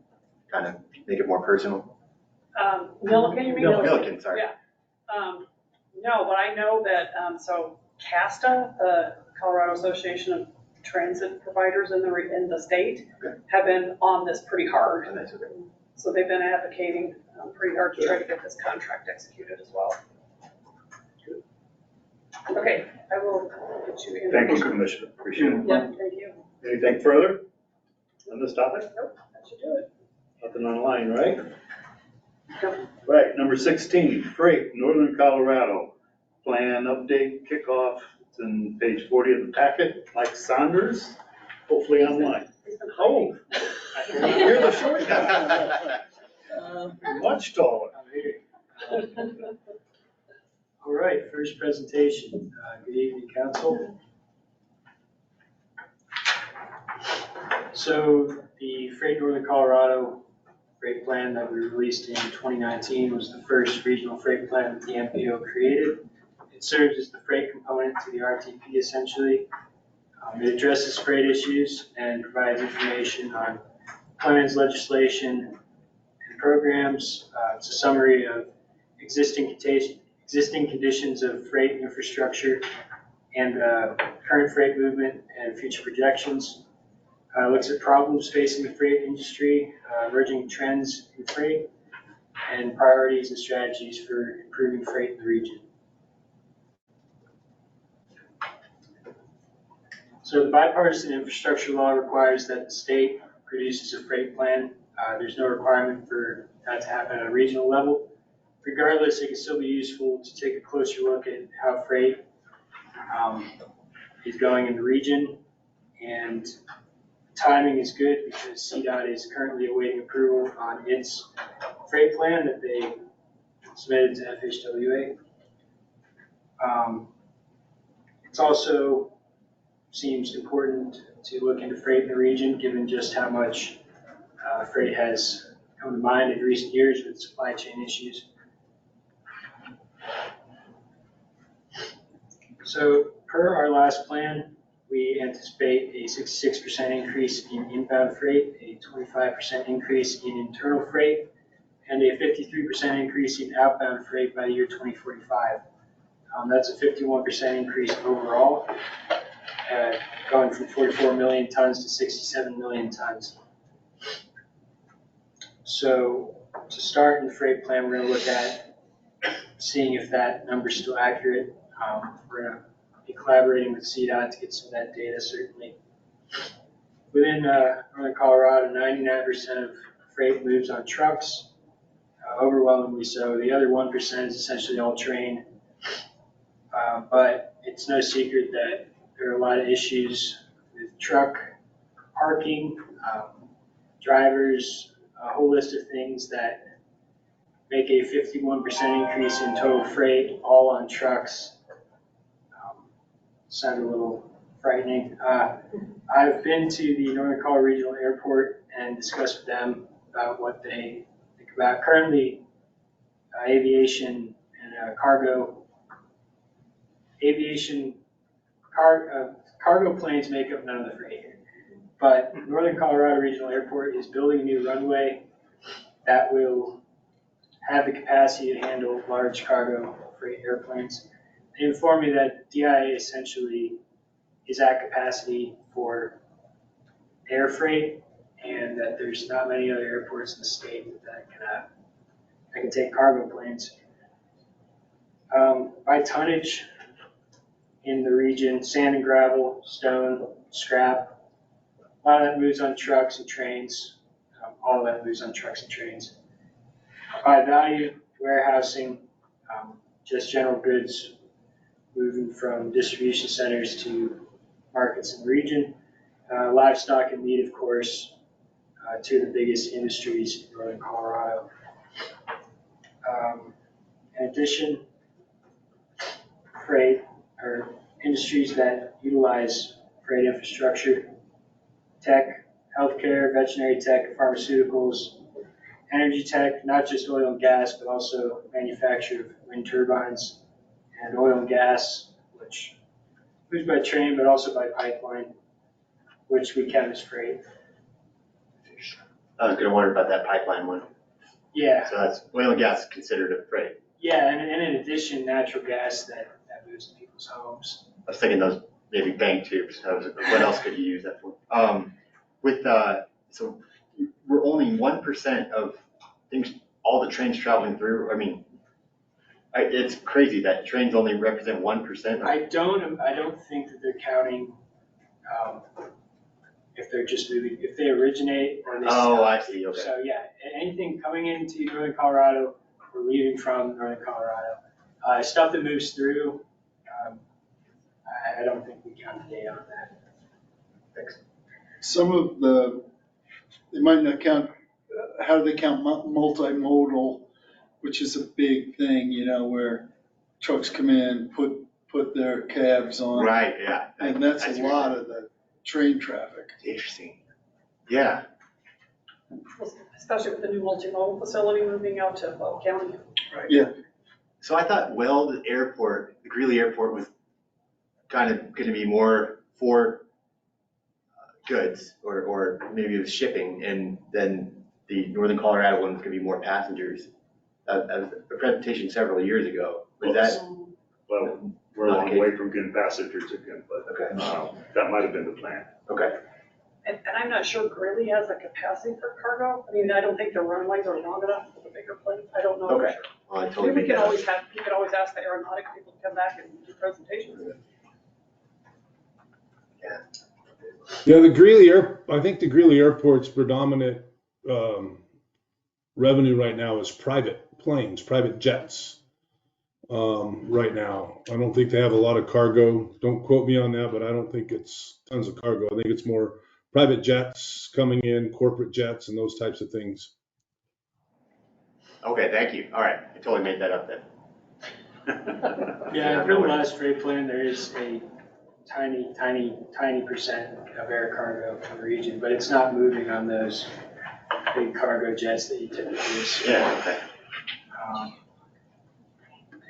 Kind of make it more personal? Milliken, you mean? Milliken, sorry. Yeah. No, but I know that, so CASTA, the Colorado Association of Transit Providers in the state, Okay. have been on this pretty hard. Oh, that's okay. So they've been advocating pretty hard to try to get this contract executed as well. Okay, I will get you in. Thank you, Commissioner. Appreciate it. Yeah, thank you. Anything further on this topic? Nope, that should do it. Nothing online, right? Nope. Right, number 16, Freight, Northern Colorado. Plan update kickoff. It's in page 40 of the packet. Mike Saunders, hopefully online. He's been Oh, you're the short guy. Much taller. All right, first presentation. Good evening, council. So the Freight Northern Colorado freight plan that we released in 2019 was the first regional freight plan that the NPO created. It serves as the freight component to the RTP essentially. It addresses freight issues and provides information on plans, legislation, and programs. It's a summary of existing conditions of freight infrastructure and current freight movement and future projections. Looks at problems facing the freight industry, emerging trends in freight, and priorities and strategies for improving freight in the region. So the bipartisan infrastructure law requires that the state produces a freight plan. There's no requirement for that to happen at a regional level. Regardless, it can still be useful to take a closer look at how freight is going in the region. And timing is good because CDOT is currently awaiting approval on its freight plan that they submitted to FHWA. It's also seems important to look into freight in the region, given just how much freight has come to mind in recent years with supply chain issues. So per our last plan, we anticipate a 66% increase in inbound freight, a 25% increase in internal freight, and a 53% increase in outbound freight by the year 2045. That's a 51% increase overall, going from 44 million tons to 67 million tons. So to start in the freight plan, we're going to look at seeing if that number is still accurate. We're going to be collaborating with CDOT to get some of that data, certainly. Within Northern Colorado, 99% of freight moves on trucks, overwhelmingly so. The other 1% is essentially all train. But it's no secret that there are a lot of issues with truck parking, drivers, a whole list of things that make a 51% increase in total freight, all on trucks. Sound a little frightening. I've been to the Northern Colorado Regional Airport and discussed with them about what they think about. Currently, aviation and cargo planes make up none of the freight. But Northern Colorado Regional Airport is building a new runway that will have the capacity to handle large cargo freight airplanes. They informed me that DIA essentially is at capacity for air freight, and that there's not many other airports in the state that can take cargo planes. By tonnage, in the region, sand and gravel, stone, scrap. A lot of that moves on trucks and trains. All of that moves on trucks and trains. By value, warehousing, just general goods moving from distribution centers to markets in the region. Livestock and meat, of course, two of the biggest industries in northern Colorado. In addition, freight or industries that utilize freight infrastructure, tech, healthcare, veterinary tech, pharmaceuticals, energy tech, not just oil and gas, but also manufacture of wind turbines and oil and gas, which moves by train, but also by pipeline, which we count as freight. I was gonna wonder about that pipeline one. Yeah. So that's oil and gas considered a freight. Yeah, and in addition, natural gas that moves to people's homes. I was thinking those maybe bank tubes. What else could you use that for? So we're only 1% of things, all the trains traveling through. I mean, it's crazy that trains only represent 1%. I don't think that they're counting if they're just moving, if they originate or they stop. Oh, I see, okay. So yeah, anything coming into northern Colorado or leaving from northern Colorado, stuff that moves through, I don't think we count the data on that. Thanks. Some of they might not count, how do they count multimodal, which is a big thing, you know, where trucks come in, put their cabs on. Right, yeah. And that's a lot of the train traffic. Interesting. Yeah. Especially with the new multimodal facility moving out to Polk County. Right. Yeah. So I thought Weld Airport, the Greeley Airport, was kind of going to be more for goods or maybe it was shipping, and then the Northern Colorado one was going to be more passengers. That was a presentation several years ago. Was that? Well, we're a long way from getting passengers again, but okay. That might have been the plan. Okay. And I'm not sure Greeley has the capacity for cargo. I mean, I don't think the runways are long enough for the bigger planes. I don't know. Okay. Well, I totally we could always ask the aeronautic people to come back and do presentations. Yeah. Yeah, I think the Greeley Airport's predominant revenue right now is private planes, private jets. Right now, I don't think they have a lot of cargo. Don't quote me on that, but I don't think it's tons of cargo. I think it's more private jets coming in, corporate jets, and those types of things. Okay, thank you. All right, I totally made that up then. Yeah, for the last freight plan, there is a tiny percent of air cargo from the region, but it's not moving on those big cargo jets that you typically see. Yeah, okay.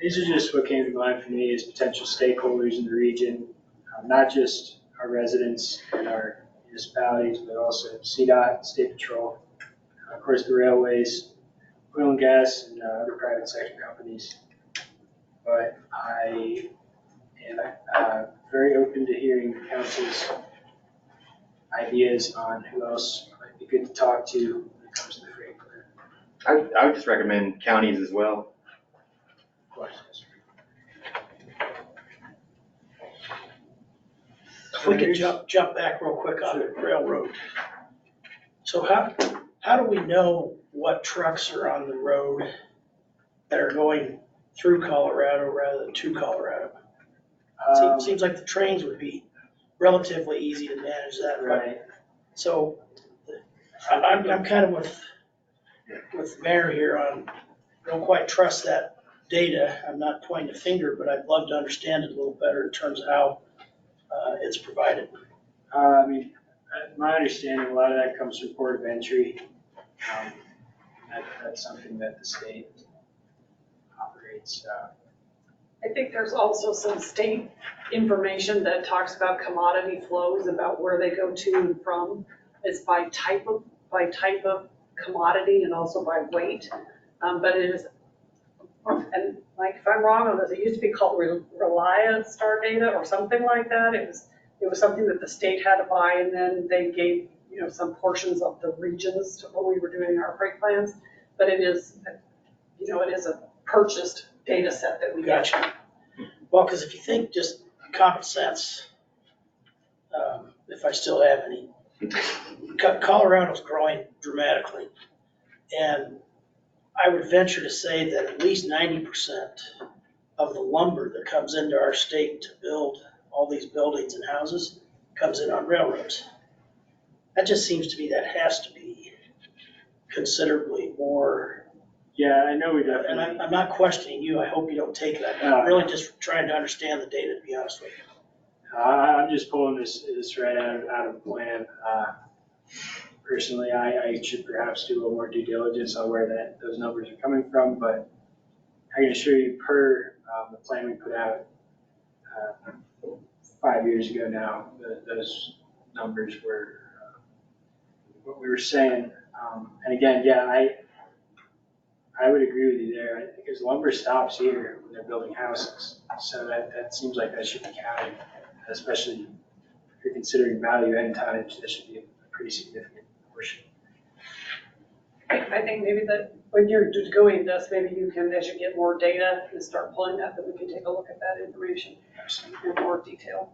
These are just what came to mind for me as potential stakeholders in the region, not just our residents and our municipalities, but also CDOT, State Patrol, of course the railways, oil and gas, and other private sector companies. But I am very open to hearing the council's ideas on who else might be good to talk to when it comes to the freight plan. I would just recommend counties as well. Of course. If we could jump back real quick on the railroad. So how do we know what trucks are on the road that are going through Colorado rather than to Colorado? Seems like the trains would be relatively easy to manage that. Right. So I'm kind of with the mayor here on, don't quite trust that data. I'm not pointing a finger, but I'd love to understand it a little better in terms of how it's provided. I mean, my understanding, a lot of that comes from port of entry. That's something that the state operates. I think there's also some state information that talks about commodity flows, about where they go to and from. It's by type of commodity and also by weight. But it is, and like if I'm wrong on this, it used to be called Reliance Star Data or something like that. It was something that the state had to buy, and then they gave some portions of the regions to when we were doing our freight plans. But it is, it is a purchased data set that we get. Gotcha. Well, because if you think just common sense, if I still have any. Colorado's growing dramatically, and I would venture to say that at least 90% of the lumber that comes into our state to build all these buildings and houses comes in on railroads. That just seems to me that has to be considerably more. Yeah, I know we definitely. And I'm not questioning you, I hope you don't take that, I'm really just trying to understand the data, to be honest with you. I'm just pulling this right out of the plan. Personally, I should perhaps do a little more due diligence on where those numbers are coming from, but I can assure you per the plan we put out 5 years ago now, those numbers were what we were saying. And again, yeah, I would agree with you there, because lumber stops here when they're building houses. So that seems like that should be counted, especially if you're considering value and tonnage, that should be a pretty significant portion. I think maybe that when you're doing this, maybe you can, as you get more data and start pulling that, then we can take a look at that information in more detail.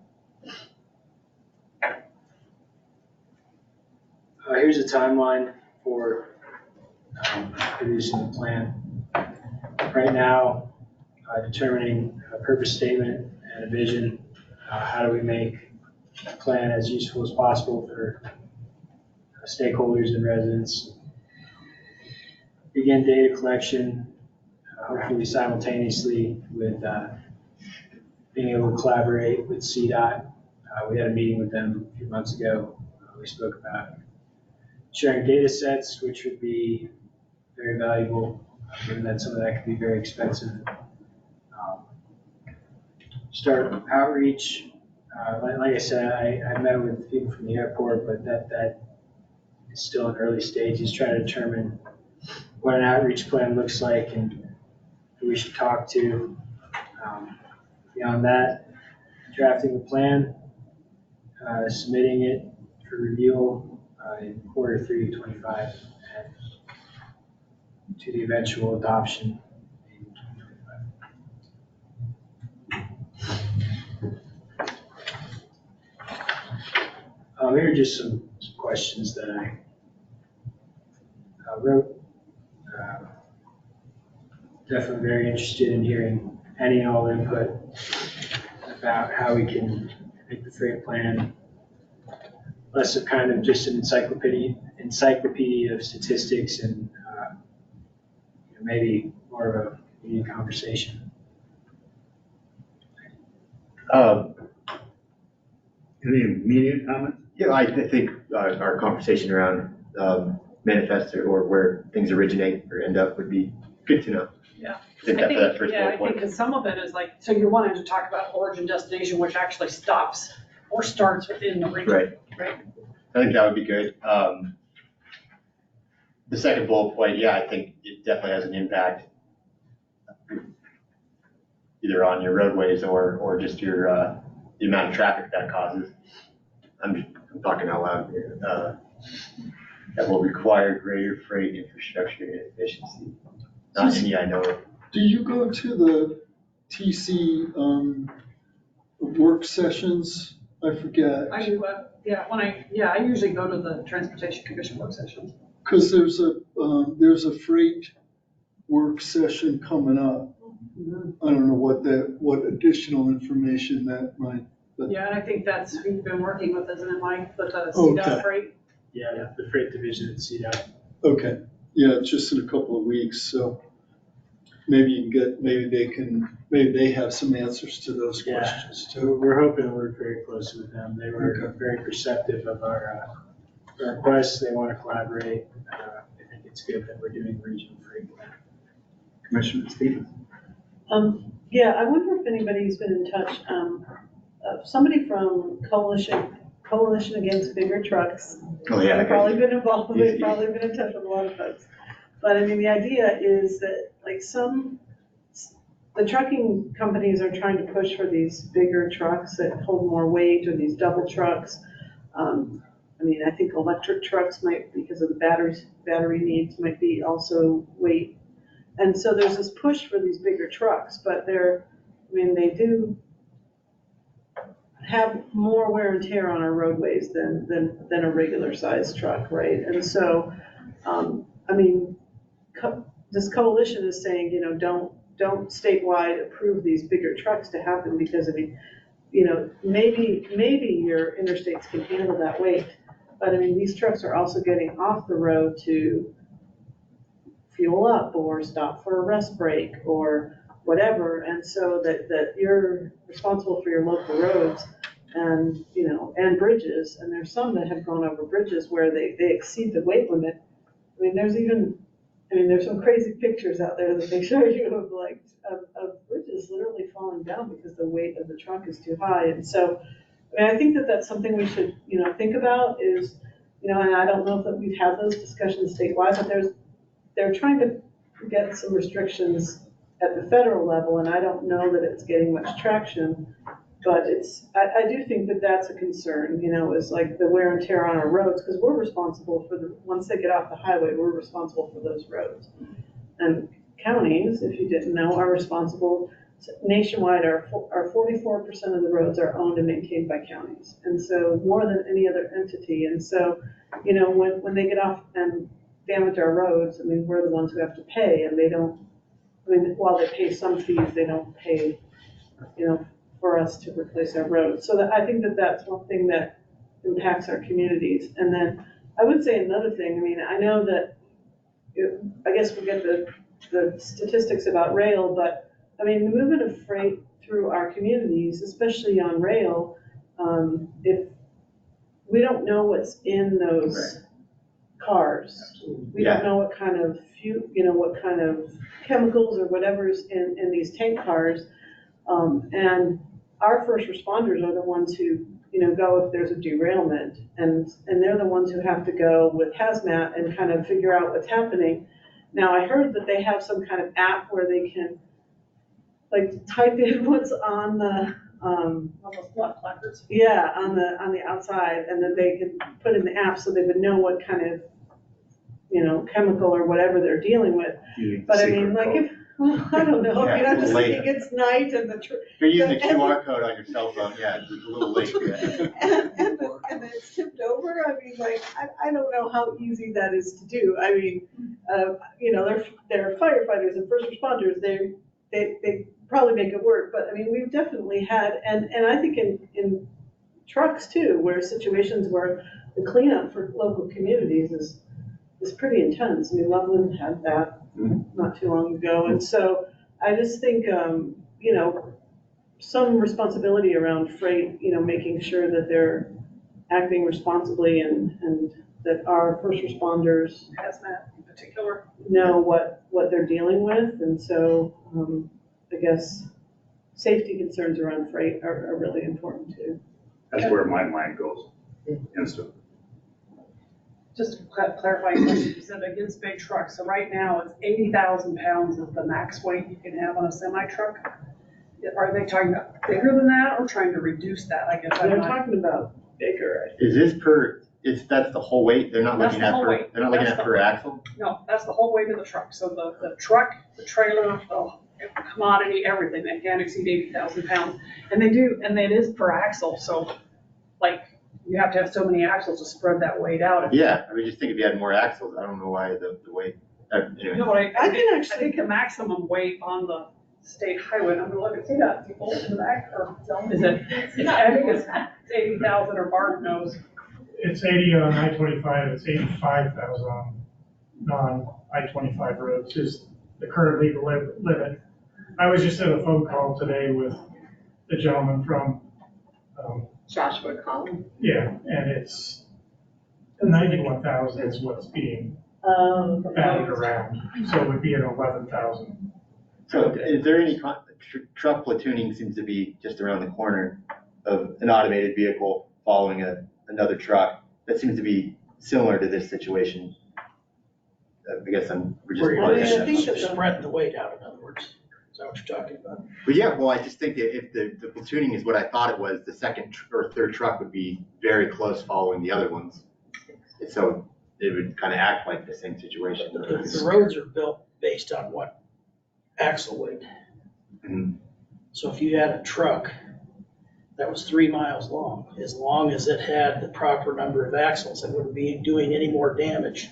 Here's a timeline for producing the plan. Right now, determining a purpose statement and a vision. How do we make a plan as useful as possible for stakeholders and residents? Begin data collection, hopefully simultaneously with being able to collaborate with CDOT. We had a meeting with them a few months ago. We spoke about sharing data sets, which would be very valuable, given that some of that could be very expensive. Start outreach. Like I said, I met with people from the airport, but that is still in early stages, trying to determine what an outreach plan looks like and who we should talk to. Beyond that, drafting the plan, submitting it for review in Q3 '25, and to the eventual adoption in 2025. Here are just some questions that I wrote. Definitely very interested in hearing any and all input about how we can make the freight plan less of kind of just an encyclopedia of statistics and maybe more of a meeting conversation. Any immediate comments? Yeah, I think our conversation around manifest or where things originate or end up would be good to know. Yeah. I think that first I bullet think point. because some of it is like, so you're wanting to talk about origin destination, which actually stops or starts within the region. Right. I think that would be good. The second bullet point, yeah, I think it definitely has an impact either on your roadways or just your the amount of traffic that causes. I'm talking out loud here. That will require greater freight infrastructure and efficiency. Not any I know of. Do you go to the TC work sessions? I forget. I do, I usually go to the Transportation Commission work sessions. Because there's a freight work session coming up. I don't know what additional information that might. But Yeah, and I think that's who you've been working with, isn't it, Mike, with the Okay. CDOT freight? Yeah, the freight division at CDOT. Okay, yeah, it's just in a couple of weeks, so maybe you can maybe they have some answers to those questions too. We're hoping to work very closely with them. They were very perceptive of our requests. They want to collaborate. I think it's good that we're doing regional freight plan. Commissioner Stevens? Yeah, I wonder if anybody's been in touch, somebody from Coalition Against Bigger Trucks. Oh, yeah. They've probably been involved, they've probably been in touch with a lot of folks. But I mean, the idea is that like the trucking companies are trying to push for these bigger trucks that hold more weight, or these double trucks. I mean, I think electric trucks might, because of the battery needs, might be also weight. And so there's this push for these bigger trucks, but they do have more wear and tear on our roadways than a regular sized truck, right? And so, I mean, this coalition is saying, you know, don't statewide approve these bigger trucks to happen because, I mean, you know, maybe your interstates can handle that weight. But I mean, these trucks are also getting off the road to fuel up or stop for a rest break or whatever. And so that you're responsible for your local roads and, you know, and bridges. And there's some that have gone over bridges where they exceed the weight limit. I mean, there's some crazy pictures out there that they show you of like, of bridges literally falling down because the weight of the truck is too high. And so, I mean, I think that that's something we should, you know, think about is, you know, and I don't know if we've had those discussions statewide, but they're trying to get some restrictions at the federal level, and I don't know that it's getting much traction. But I do think that that's a concern, you know, is like the wear and tear on our roads, because we're responsible for once they get off the highway, we're responsible for those roads. And counties, if you didn't know, are responsible nationwide. Our 44% of the roads are owned and maintained by counties, and so more than any other entity. And so, you know, when they get off and damage our roads, I mean, we're the ones who have to pay, and they don't. I mean, while they pay some fees, they don't pay, you know, for us to replace our roads. So that I think that that's one thing that impacts our communities. And then I would say another thing. I mean, I know that I guess we get the statistics about rail, but I mean, the movement of freight through our communities, especially on rail, if we don't know what's in those cars, we don't know what kind of what kind of chemicals or whatever's in these tank cars, and our first responders are the ones who, you know, go if there's a derailment, and they're the ones who have to go with hazmat and kind of figure out what's happening. Now, I heard that they have some kind of app where they can like type in what's on the almost blood placards. Yeah, on the outside, and then they can put in the app so they would know what kind of, you know, chemical or whatever they're dealing with. But I mean, like if I don't know, I mean, I'm just thinking it's night and If you're using a QR code on your cell phone, yeah, it's a little late. Yeah. and it's tipped over. I mean, like, I don't know how easy that is to do. I mean, you know, they're firefighters and first responders. They probably make it work. But I mean, we've definitely had, and I think in trucks too, where situations where the cleanup for local communities is pretty intense. I mean, Loveland had that not too long ago. And so I just think, you know, some responsibility around freight, you know, making sure that they're acting responsibly and that our first responders, hazmat in particular, know what they're dealing with. And so I guess safety concerns around freight are really important too. That's where my mind goes instantly. just clarifying question, you said against big trucks, so right now it's 80,000 pounds is the max weight you can have on a semi truck. Are they talking about bigger than that or trying to reduce that? I guess They're talking about bigger. Is this that's the whole weight? They're not looking at per axle? No, that's the whole weight of the truck. So the truck, the trailer, the commodity, everything, they can't exceed 80,000 pounds. And it is per axle, so like you have to have so many axles to spread that weight out. Yeah, I mean, just think if you had more axles, I don't know why the weight. Anyway. No, I think the maximum weight on the state highway, I'm gonna look and see that, people in the back, or is it, I think it's 80,000 or Bart knows. It's 80 on I-25, it's 85,000 on non-I-25 roads is the current legal limit. I was just at a phone call today with the gentleman from Joshua Collins. Yeah, and it's 91,000 is what's being batted around, so it would be at 11,000. So is there any, truck platooning seems to be just around the corner of an automated vehicle following another truck. That seems to be similar to this situation. I guess we're just. I think that spreading the weight out, in other words. Is that what you're talking about? But yeah, well, I just think that if the platooning is what I thought it was, the second or third truck would be very close following the other ones. So it would kind of act like the same situation. The roads are built based on what axle weight. Mm-hmm. So if you had a truck that was 3 miles long as it had the proper number of axles, it wouldn't be doing any more damage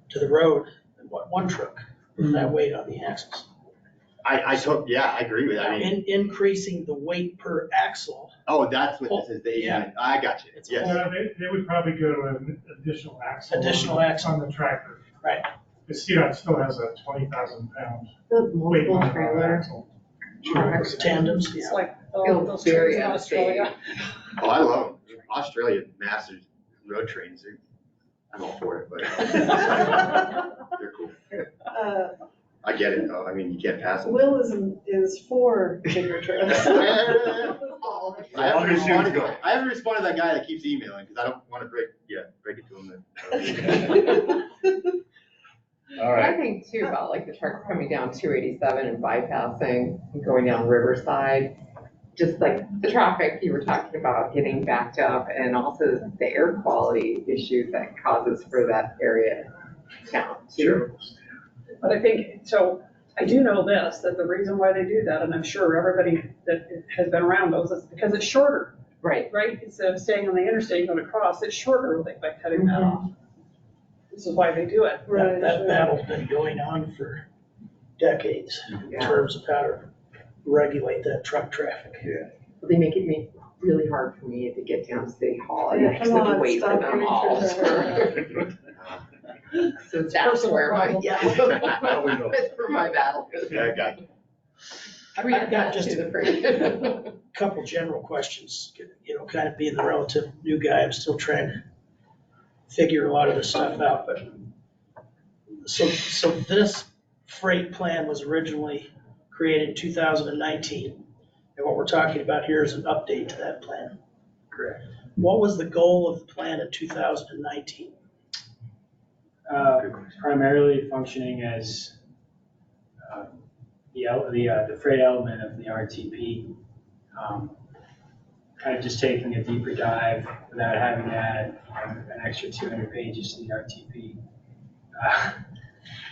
to the road than what one truck with that weight on the axles. I agree with that. I mean, Increasing the weight per axle. oh, that's what this is, the 89. I got you. It's Yes. They would probably go to an additional axle. Additional axle. On the tractor. Right. Because CDOT still has a 20,000 pound Those weight multiple limit on an trailer axle. trucks. Tandems, It's yeah. like, Feels those very trains in Australia. Oh, I love them. Australia masters road trains. I'm all for it, but they're cool. I get it though. I mean, you can't pass them. Will is for bigger trucks. I haven't responded to that guy that keeps emailing because I don't want to break it to him then. All I right. think too about like the trucks coming down 287 and bypassing and going down Riverside. Just like the traffic you were talking about getting backed up and also the air quality issues that causes for that area town too. Sure. But I think, so I do know this, that the reason why they do that, and I'm sure everybody that has been around knows this, because it's shorter, Right. right? Instead of staying on the interstate going across, it's shorter by cutting that off. This is why they do it. That battle's been going on for decades in Yeah. terms of how to regulate that truck traffic. They make it really hard for me to get down to City Hall. I Yeah, have come to on, wait for stop them coming all. through So that's where my, Now we know. that's where my battle is. Yeah, I got you. I've got just To a the free. couple general questions, kind of being the relative new guy, I'm still trying to figure a lot of this stuff out, but so this freight plan was originally created in 2019, and what we're talking about here is an update to that plan. Correct. What was the goal of the plan in 2019? Primarily functioning as the freight element of the RTP. Kind of just taking a deeper dive without having to add an extra 200 pages to the RTP.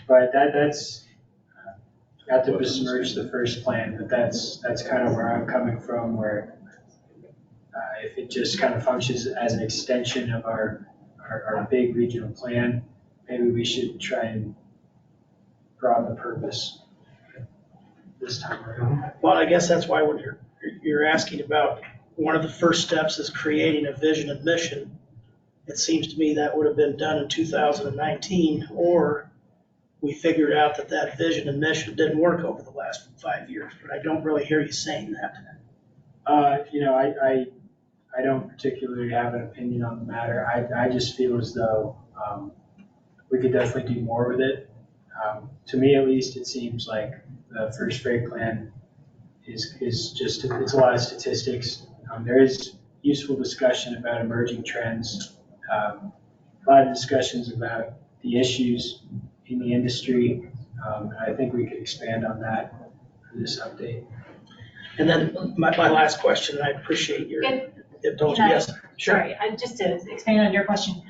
But that's not to besmirch the first plan, but that's kind of where I'm coming from, where if it just kind of functions as an extension of our big regional plan, maybe we should try and broaden the purpose this time around. Well, I guess that's why when you're asking about, one of the first steps is creating a vision and mission. It seems to me that would have been done in 2019, or we figured out that vision and mission didn't work over the last 5 years, but I don't really hear you saying that. I don't particularly have an opinion on the matter. I just feel as though we could definitely do more with it. To me, at least, it seems like the first freight plan is just, it's a lot of statistics. There is useful discussion about emerging trends, a lot of discussions about the issues in the industry. I think we could expand on that for this update. And then my last question, and I appreciate your indulgence. Yes, sure. Sorry, just to expand on your question.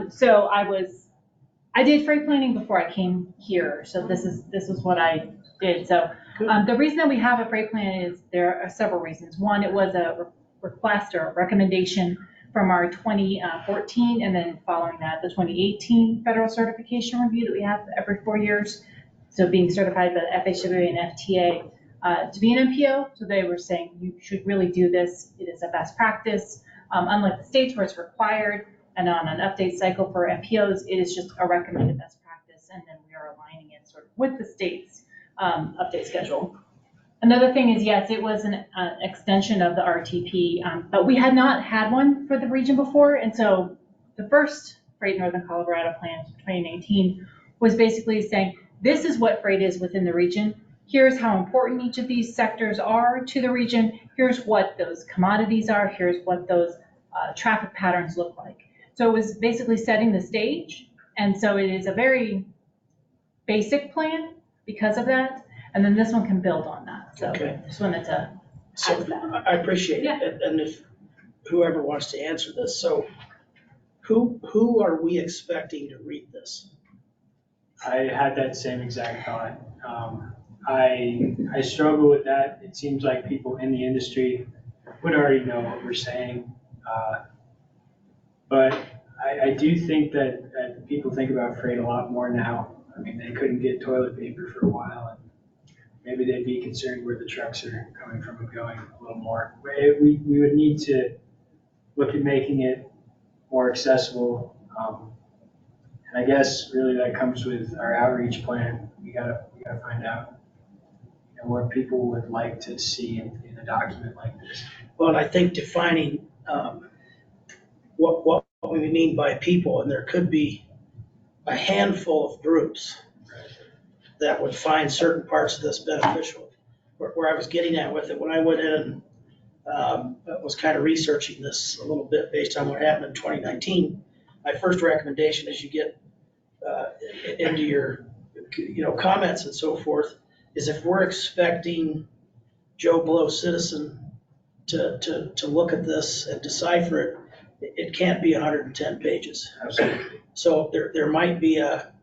So I did freight planning before I came here, so this is what I did. So the reason that we have a freight plan is there are several reasons. One, it was a request or a recommendation from our 2014, and then following that, the 2018 federal certification review that we have every 4 years. So being certified by the FHWA and FTA to be an NPO. So they were saying you should really do this. It is a best practice. Unlike the states where it's required, and on an update cycle for NPOs, it is just a recommended best practice, and then we are aligning it sort of with the state's update schedule. Another thing is, yes, it was an extension of the RTP, but we had not had one for the region before, and so the first Freight Northern Colorado plan, 2019, was basically saying, this is what freight is within the region. Here's how important each of these sectors are to the region. Here's what those commodities are. Here's what those traffic patterns look like. So it was basically setting the stage. And so it is a very basic plan because of that. And then this one can build on that. So Okay. just wanted to add to that. I appreciate it. And if whoever wants to answer this, so who are we expecting to read this? I had that same exact thought. I struggle with that. It seems like people in the industry would already know what we're saying. But I do think that people think about freight a lot more now. I mean, they couldn't get toilet paper for a while, and maybe they'd be concerned where the trucks are coming from and going a little more. We would need to look at making it more accessible. And I guess really that comes with our outreach plan. We gotta find out, you know, what people would like to see in a document like this. Well, I think defining what we mean by people, and there could be a handful of groups that would find certain parts of this beneficial. Where I was getting at with it, when I went in and was kind of researching this a little bit based on what happened in 2019, my first recommendation as you get into your, you know, comments and so forth, is if we're expecting Joe Blow citizen to look at this and decipher it, it can't be 110 pages. Absolutely. So there might be a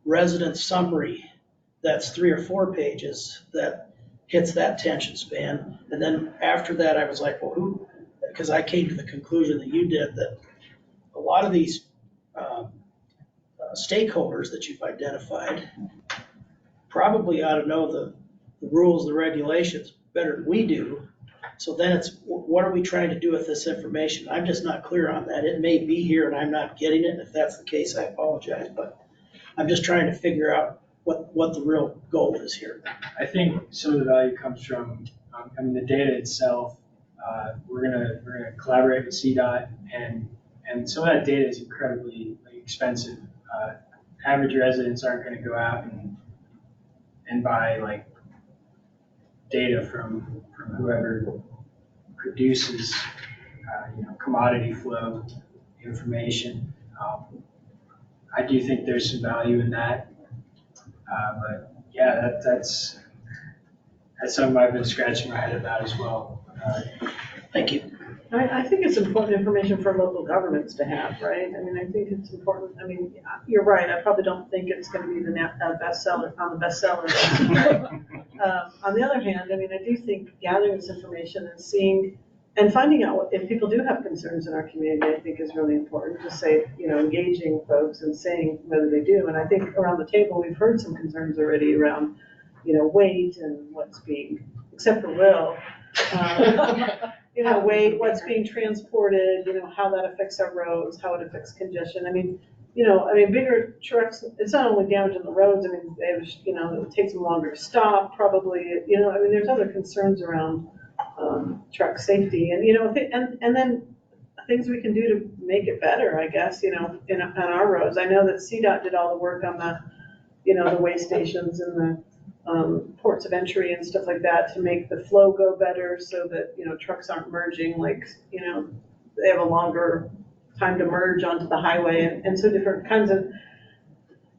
resident summary that's 3 or 4 pages that hits that attention span. And then after that, I was like, well, who, because I came to the conclusion that you did, that a lot of these stakeholders that you've identified probably ought to know the rules, the regulations better than we do. So then it's, what are we trying to do with this information? I'm just not clear on that. It may be here and I'm not getting it. If that's the case, I apologize, but I'm just trying to figure out what the real goal is here. I think some of the value comes from, I mean, the data itself. We're gonna collaborate with CDOT, and some of that data is incredibly expensive. Average residents aren't going to go out and buy like data from whoever produces you know, commodity flow information. I do think there's some value in that. But yeah, that's something I've been scratching my head about as well. Thank you. I think it's important information for local governments to have, right? I mean, I think it's important. I mean, you're right. I probably don't think it's going to be the bestseller on the bestseller list. On the other hand, I mean, I do think gathering this information and seeing and finding out if people do have concerns in our community, I think is really important. To say, you know, engaging folks and saying whether they do. And I think around the table, we've heard some concerns already around, you know, weight and what's being, except for Will. You know, weight, what's being transported, you know, how that affects our roads, how it affects congestion. I mean, you know, bigger trucks, it's not only damaging the roads, I mean, you know, it takes them longer to stop, probably, you know, I mean, there's other concerns around truck safety and, you know, and then things we can do to make it better, I guess, you know, on our roads. I know that CDOT did all the work on the, you know, the weigh stations and the ports of entry and stuff like that to make the flow go better so that, you know, trucks aren't merging, like, you know, they have a longer time to merge onto the highway and so different kinds of,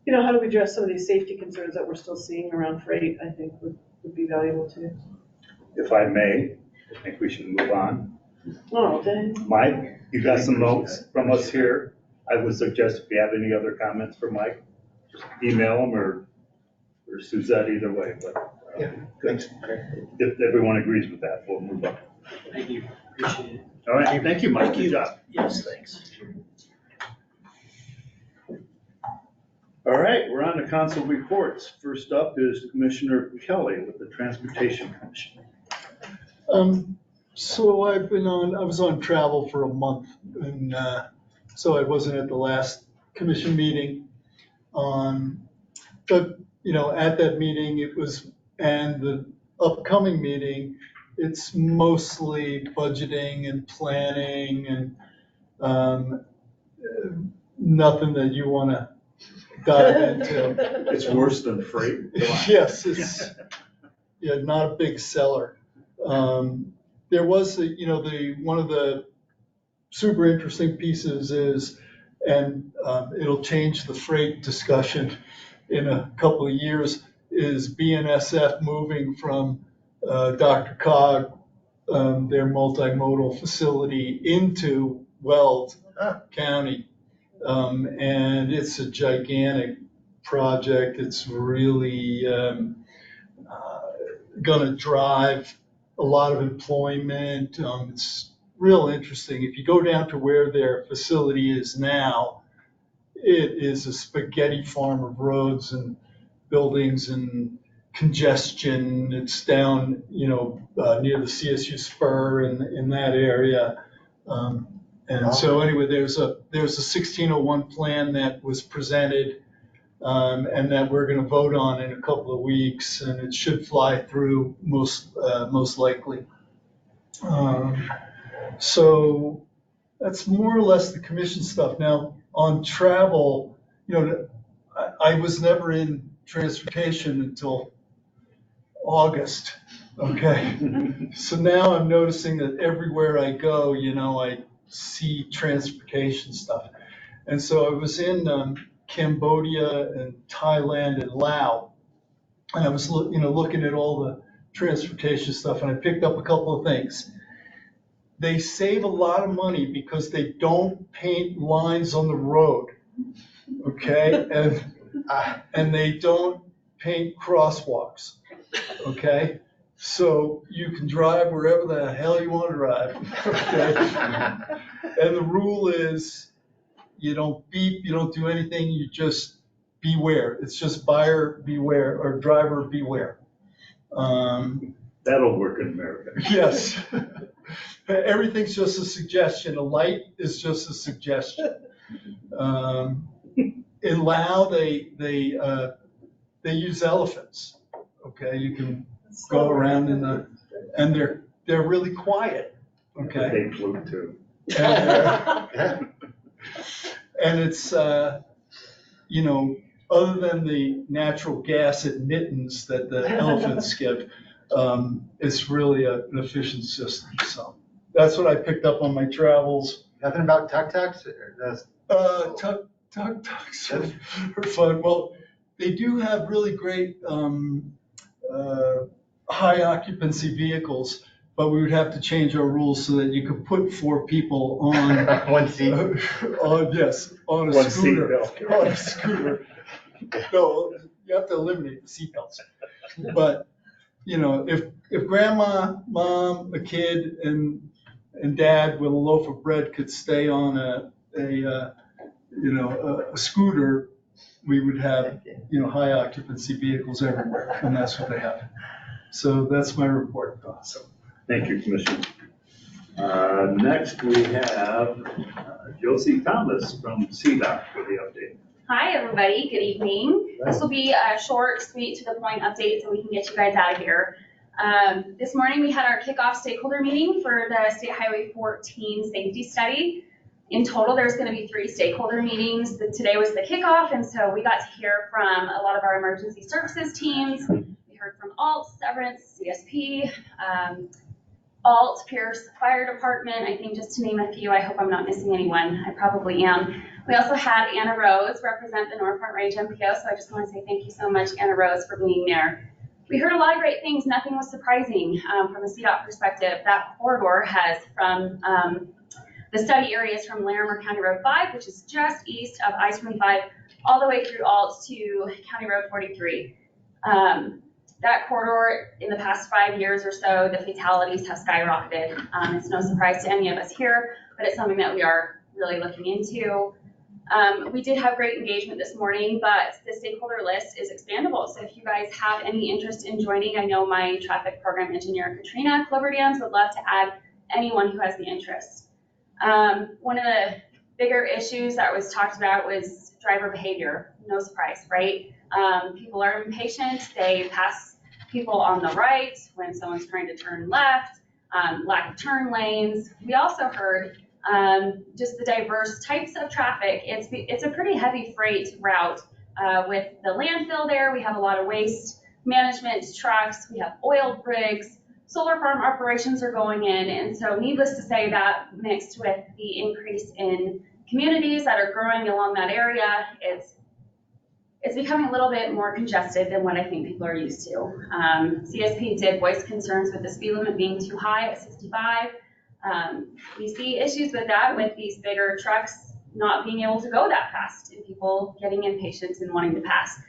you know, how do we address some of these safety concerns that we're still seeing around freight, I think would be valuable too. If I may, I think we should move on. Oh, dang. Mike, you got some notes from us here. I would suggest if you have any other comments for Mike, just email them or Suzette, either way, but Yeah, thanks. if everyone agrees with that, we'll move on. Thank you. Appreciate it. All right, thank you, Mike. Good job. Yes, thanks. All right, we're on to council reports. First up is Commissioner Kelly with the Transportation Commission. So I was on travel for a month, and so I wasn't at the last commission meeting. But, you know, at that meeting, and the upcoming meeting, it's mostly budgeting and planning and nothing that you want to dive into. It's worse than freight. Yes, it's not a big seller. There was, one of the super interesting pieces is, and it'll change the freight discussion in a couple of years, is BNSF moving from Dr. Cog, their multimodal facility, into Weld County. And it's a gigantic project. It's really going to drive a lot of employment. It's real interesting. If you go down to where their facility is now, it is a spaghetti farm of roads and buildings and congestion. It's down, near the CSU spur in that area. And so anyway, there's a 1601 plan that was presented, and that we're going to vote on in a couple of weeks, and it should fly through most likely. So that's more or less the commission stuff. Now on travel, I was never in transportation until August. Okay. So now I'm noticing that everywhere I go, I see transportation stuff. And so I was in Cambodia and Thailand and Laos, and I was looking at all the transportation stuff, and I picked up a couple of things. They save a lot of money because they don't paint lines on the road, okay, and they don't paint crosswalks, okay. So you can drive wherever the hell you want to drive, okay. And the rule is, you don't beep, you don't do anything, you just beware. It's just buyer beware or driver beware. That'll work in America. Yes. Everything's just a suggestion. A light is just a suggestion. In Laos, they use elephants. Okay, you can go around and they're really quiet. Okay. They flew too. And it's, other than the natural gas admittance that the elephants give, it's really an efficient system. So that's what I picked up on my travels. Nothing about tuk-tuks? Tuk-tuks are fun. Well, they do have really great high occupancy vehicles, but we would have to change our rules so that you could put 4 people on one seat. On a One scooter. seat On a scooter. No, you have to eliminate the seatbelts. But if grandma, mom, a kid, and dad with a loaf of bread could stay on a scooter, we would have high occupancy vehicles everywhere, and that's what they have. So that's my report. Awesome. Thank you, Commissioner. Next, we have Josie Thomas from CDOT for the update. Hi, everybody. Good evening. This will be a short, sweet, to the point update so we can get you guys out of here. This morning, we had our kickoff stakeholder meeting for the State Highway 14 safety study. In total, there's going to be 3 stakeholder meetings. Today was the kickoff, and so we got to hear from a lot of our emergency services teams. We heard from ALT, Severance, CSP, ALT, Pierce Fire Department, I think, just to name a few. I hope I'm not missing anyone. I probably am. We also had Anna Rose represent the North Front Range MPO, so I just want to say thank you so much, Anna Rose, for being there. We heard a lot of great things. Nothing was surprising from a CDOT perspective. That corridor has from the study areas from Larimer County Road 5, which is just east of I-25, all the way through ALT to County Road 43. That corridor, in the past 5 years or so, the fatalities have skyrocketed. It's no surprise to any of us here, but it's something that we are really looking into. We did have great engagement this morning, but the stakeholder list is expandable. So if you guys have any interest in joining, I know my traffic program engineer, Katrina Cloverdance, would love to add anyone who has the interest. One of the bigger issues that was talked about was driver behavior. No surprise, right? People are impatient. They pass people on the right when someone's trying to turn left, lack of turn lanes. We also heard just the diverse types of traffic. It's a pretty heavy freight route with the landfill there. We have a lot of waste management trucks. We have oil rigs. Solar farm operations are going in. And so needless to say, that mixed with the increase in communities that are growing along that area, it's becoming a little bit more congested than what I think people are used to. CSP did voice concerns with the speed limit being too high at 65. We see issues with that, with these bigger trucks not being able to go that fast and people getting impatient and wanting to pass.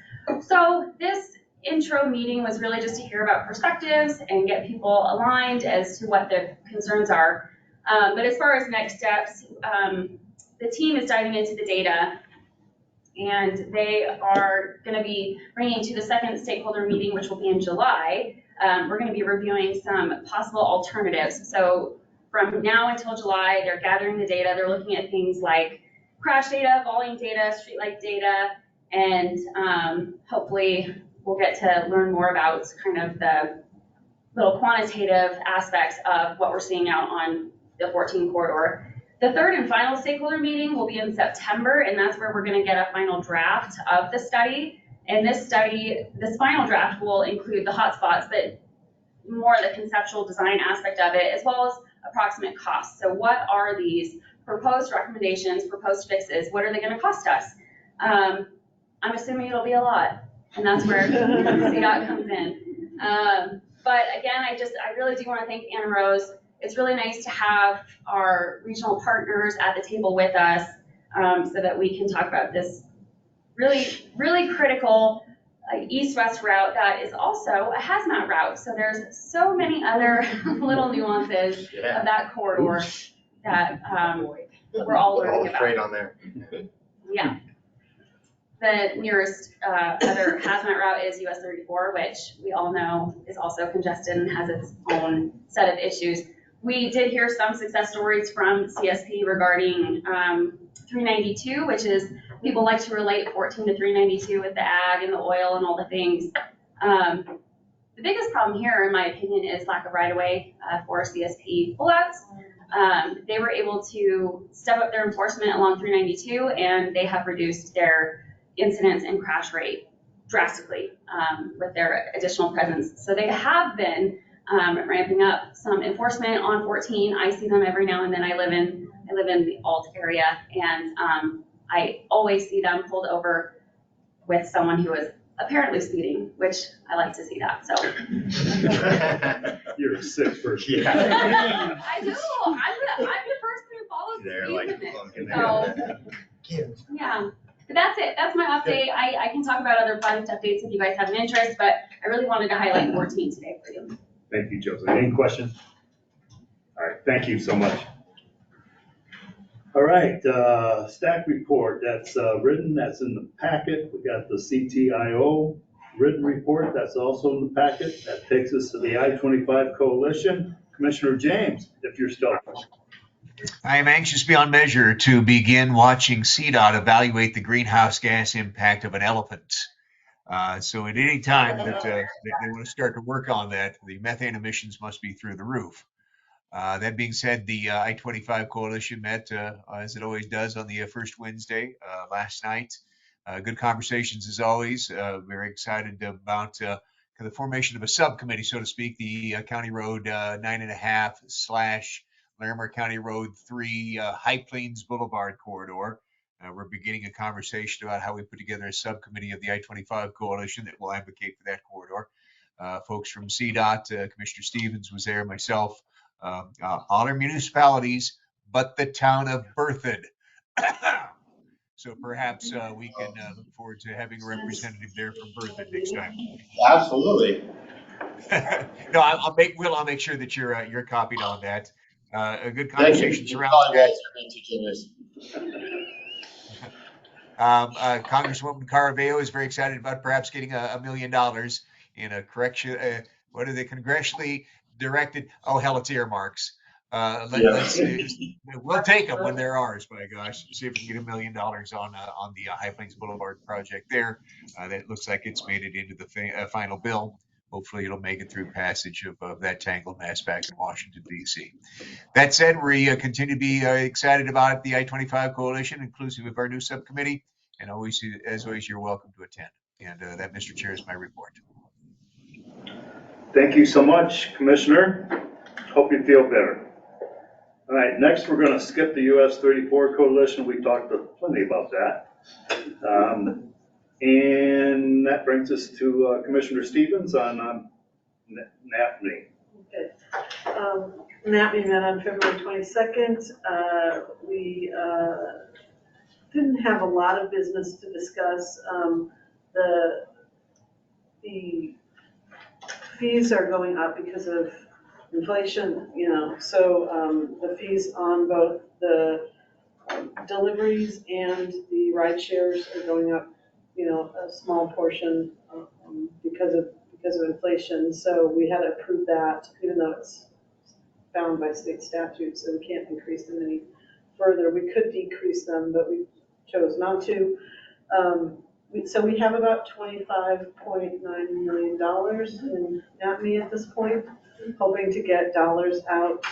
So this intro meeting was really just to hear about perspectives and get people aligned as to what the concerns are. But as far as next steps, the team is diving into the data, and they are going to be bringing to the second stakeholder meeting, which will be in July. We're going to be reviewing some possible alternatives. So from now until July, they're gathering the data. They're looking at things like crash data, volume data, streetlight data, and hopefully we'll get to learn more about kind of the little quantitative aspects of what we're seeing out on the 14 corridor. The third and final stakeholder meeting will be in September, and that's where we're going to get a final draft of the study. And this final draft will include the hotspots, but more the conceptual design aspect of it, as well as approximate costs. So what are these proposed recommendations, proposed fixes? What are they going to cost us? I'm assuming it'll be a lot, and that's where CDOT comes in. But again, I really do want to thank Anna Rose. It's really nice to have our regional partners at the table with us so that we can talk about this really, really critical east-west route that is also a hazmat route. So there's so many other little nuances of that corridor that we're all learning about. Freight on there. Yeah. The nearest other hazmat route is US 34, which we all know is also congested and has its own set of issues. We did hear some success stories from CSP regarding 392, which is, people like to relate 14 to 392 with the ag and the oil and all the things. The biggest problem here, in my opinion, is lack of right-of-way for CSP pullouts. They were able to step up their enforcement along 392, and they have reduced their incidents and crash rate drastically with their additional presence. So they have been ramping up some enforcement on 14. I see them every now and then. I live in the Alt area, and I always see them pulled over with someone who is apparently speeding, which I like to see that. So you're a sick person. Yeah. I do. I'm the person who follows the speed limit. So yeah. But that's it. That's my update. I can talk about other project updates if you guys have an interest, but I really wanted to highlight 14 today for you. Thank you, Joseph. Any questions? All right, thank you so much. All right, staff report, that's written, that's in the packet. We got the CTIO written report, that's also in the packet. That takes us to the I-25 Coalition. Commissioner James, if you're still. I am anxious beyond measure to begin watching CDOT evaluate the greenhouse gas impact of an elephant. So at any time that they want to start to work on that, the methane emissions must be through the roof. That being said, the I-25 Coalition met, as it always does, on the first Wednesday last night. Good conversations as always. Very excited about the formation of a subcommittee, so to speak, the County Road 9.5/ Larimer County Road 3 High Plains Boulevard corridor. We're beginning a conversation about how we put together a subcommittee of the I-25 Coalition that will advocate for that corridor. Folks from CDOT, Commissioner Stevens was there, myself, all our municipalities, but the town of Berthoud. So perhaps we can look forward to having a representative there from Berthoud next time. Absolutely. No, I'll make sure that you're copied on that. A good conversation surrounding that. For being too generous. Congresswoman Caraveo is very excited about perhaps getting $1 million in a correction. What are they congressionally directed? Oh, hell, it's earmarks. We'll take them when they're ours, by gosh. See if we can get $1 million on the High Plains Boulevard project there. That looks like it's made it into the final bill. Hopefully it'll make it through passage of that tangled mess back in Washington, D.C. That said, we continue to be excited about the I-25 Coalition, inclusive of our new subcommittee. And as always, you're welcome to attend. And that, Mr. Chair, is my report. Thank you so much, Commissioner. Hope you feel better. All right, next we're going to skip the US 34 Coalition. We talked plenty about that. And that brings us to Commissioner Stevens on NAPME. Okay. NAPME met on February 22nd. We didn't have a lot of business to discuss. The the fees are going up because of inflation, you know, so the fees on both the deliveries and the ride shares are going up, you know, a small portion because of inflation. So we had to approve that, even though it's bound by state statute, so we can't increase them any further. We could decrease them, but we chose not to. So we have about $25.9 million in NAPME at this point, hoping to get dollars out,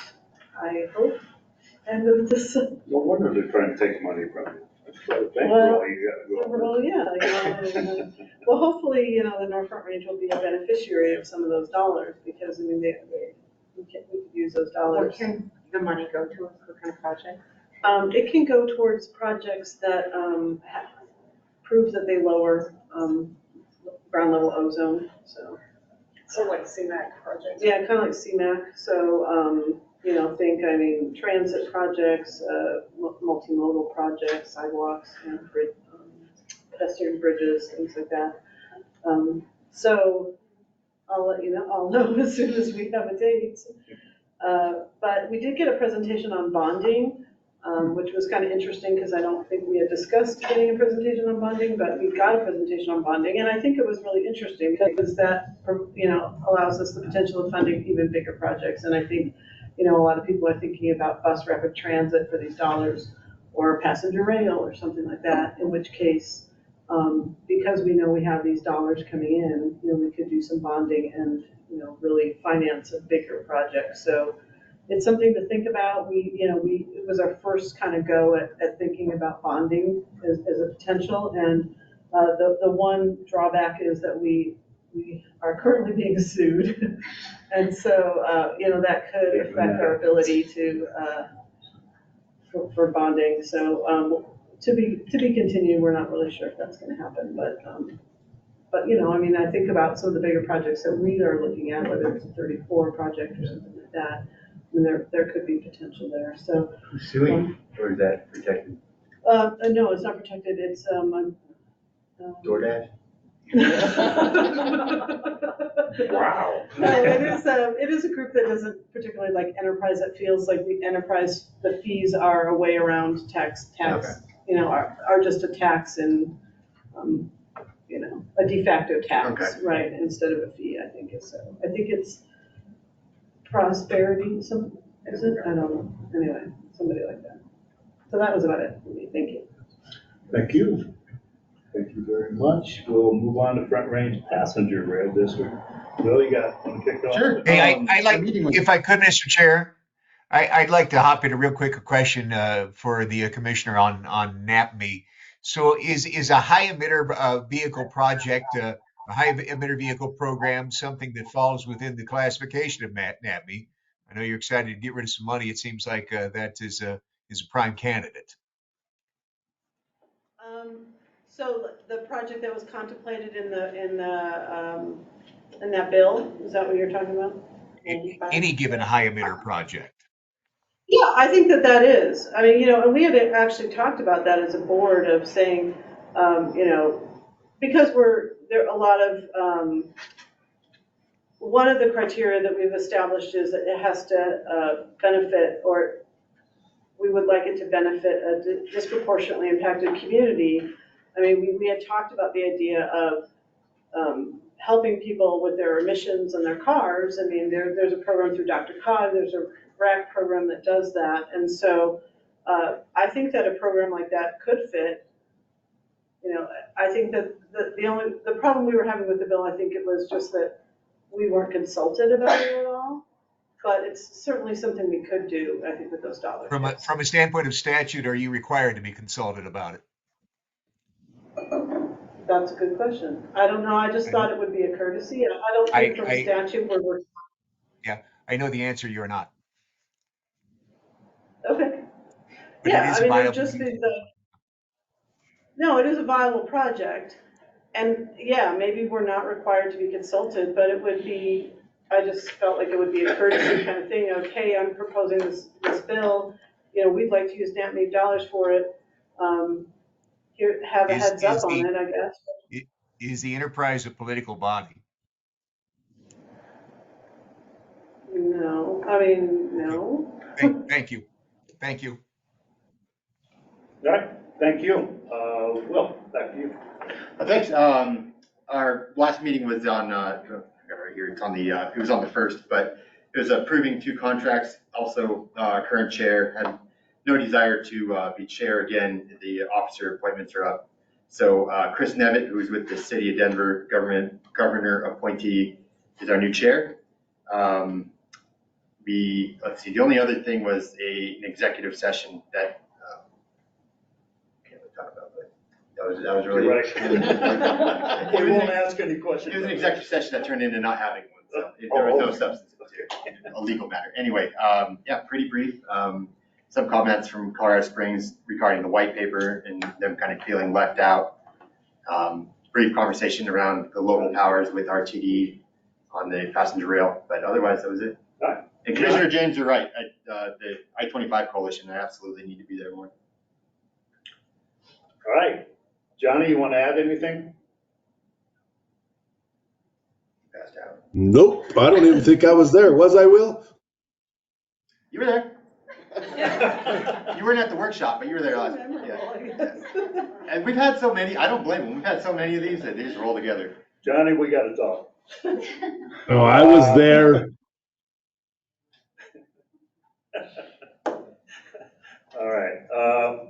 I hope, end of this. No wonder they're trying to take money from you. Well, You gotta go. well, yeah, you know, well, hopefully, you know, the North Front Range will be a beneficiary of some of those dollars, because, I mean, we could use those dollars. What can the money go to, what kind of project? It can go towards projects that prove that they lower ground level ozone, so. So like CMAQ projects? Yeah, kind of like CMAQ, so, you know, I mean, transit projects, multimodal projects, sidewalks, and pedestrian bridges, things like that. So I'll let you know, I'll know as soon as we have a date. But we did get a presentation on bonding, which was kind of interesting because I don't think we had discussed getting a presentation on bonding, but we got a presentation on bonding, and I think it was really interesting because that, you know, allows us the potential of funding even bigger projects. And I think, you know, a lot of people are thinking about bus rapid transit for these dollars, or passenger rail or something like that, in which case, because we know we have these dollars coming in, you know, we could do some bonding and, you know, really finance a bigger project. So it's something to think about. It was our first kind of go at thinking about bonding as a potential. And the one drawback is that we are currently being sued. And so, you know, that could affect our ability to, for bonding. So to be continued, we're not really sure if that's going to happen. But, you know, I mean, I think about some of the bigger projects that we are looking at, whether it's a 34 project or something like that. And there could be potential there, so. Suing, or is that protected? No, it's not protected, it's, DoorDash? Wow. No, it is a group that doesn't particularly like enterprise. That feels like the enterprise, the fees are a way around tax, Okay. you know, are just a tax and, you know, a de facto tax, Okay. right, instead of a fee, I think it's prosperity, is it? I don't know. Anyway, somebody like that. So that was about it for me. Thank you. Thank you. Thank you very much. We'll move on to Front Range Passenger Rail District. Bill, you got one kicked off? Sure. Hey, I'd like, if I could, Mr. Chair, I'd like to hop in a real quick question for the commissioner on NAPME. So is a high emitter vehicle project, a high emitter vehicle program, something that falls within the classification of NAPME? I know you're excited to get rid of some money. It seems like that is a prime candidate. So the project that was contemplated in that bill, is that what you're talking about? Any given high emitter project. Yeah, I think that is. I mean, you know, and we had actually talked about that as a board of saying, you know, because there are a lot of, one of the criteria that we've established is that it has to benefit, or we would like it to benefit a disproportionately impacted community. I mean, we had talked about the idea of helping people with their emissions and their cars. I mean, there's a program through Dr. Cog, there's a RAC program that does that. And so I think that a program like that could fit. You know, I think that the problem we were having with the bill, I think it was just that we weren't consulted about it at all. But it's certainly something we could do, I think, with those dollars. From a standpoint of statute, are you required to be consulted about it? That's a good question. I don't know. I just thought it would be a courtesy. I don't think from statute we're. Yeah, I know the answer. You're not. Okay. But Yeah, it is I mean, viable. it just be no, it is a viable project. And yeah, maybe we're not required to be consulted, but it would be, I just felt like it would be a courtesy kind of thing of, hey, I'm proposing this bill. You know, we'd like to use NAPME dollars for it. Here, have a heads up on it, I guess. Is the enterprise a political body? No, I mean, no. Thank you. Thank you. All right, thank you. Will, back to you. Thanks. Our last meeting was on, I got it right here, it's on the, it was on the 1st, but it was approving 2 contracts. Also, current chair had no desire to be chair again. The officer appointments are up. So Chris Nevitt, who is with the City of Denver governor appointee, is our new chair. Let's see, the only other thing was an executive session that can't really talk about, but that was really. We won't ask any questions. It was an executive session that turned into not having one, so there was no substance to it, a legal matter. Anyway, yeah, pretty brief. Some comments from Colorado Springs regarding the white paper and them kind of feeling left out. Brief conversation around the local powers with RTD on the passenger rail, but otherwise that was it. Right. And Commissioner James, you're right. The I-25 coalition, I absolutely need to be there more. All right. Johnny, you want to add anything? Passed out. Nope, I don't even think I was there. Was I, Will? You were there. You weren't at the workshop, but you were there last week. Yeah. And we've had so many, I don't blame them. We've had so many of these that they just roll together. Johnny, we got to talk. Oh, I was there. All right,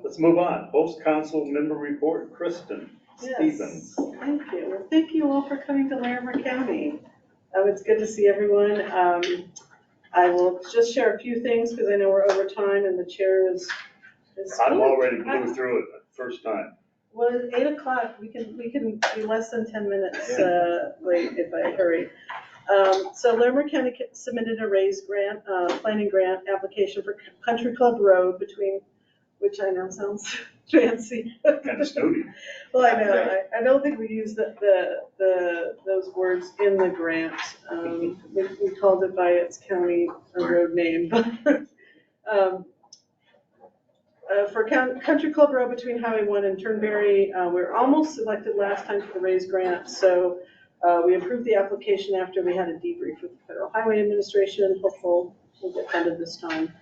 let's move on. Host Council Member Report, Kristen Stevens. Yes, thank you. Well, thank you all for coming to Larimer County. It's good to see everyone. I will just share a few things because I know we're over time and the chair is. I'm already blew through it first time. Well, it's 8 o'clock. We can be less than 10 minutes late if I hurry. So Larimer County submitted a raised grant, planning grant application for Country Club Road between, which I know sounds fancy. Kind of snooty. Well, I know. I don't think we used those words in the grant. We called it by its county road name. For Country Club Road between Highway 1 and Turnberry, we were almost selected last time for the raised grant, so we approved the application after we had a debrief with the Federal Highway Administration. Hopeful we'll get funded this time.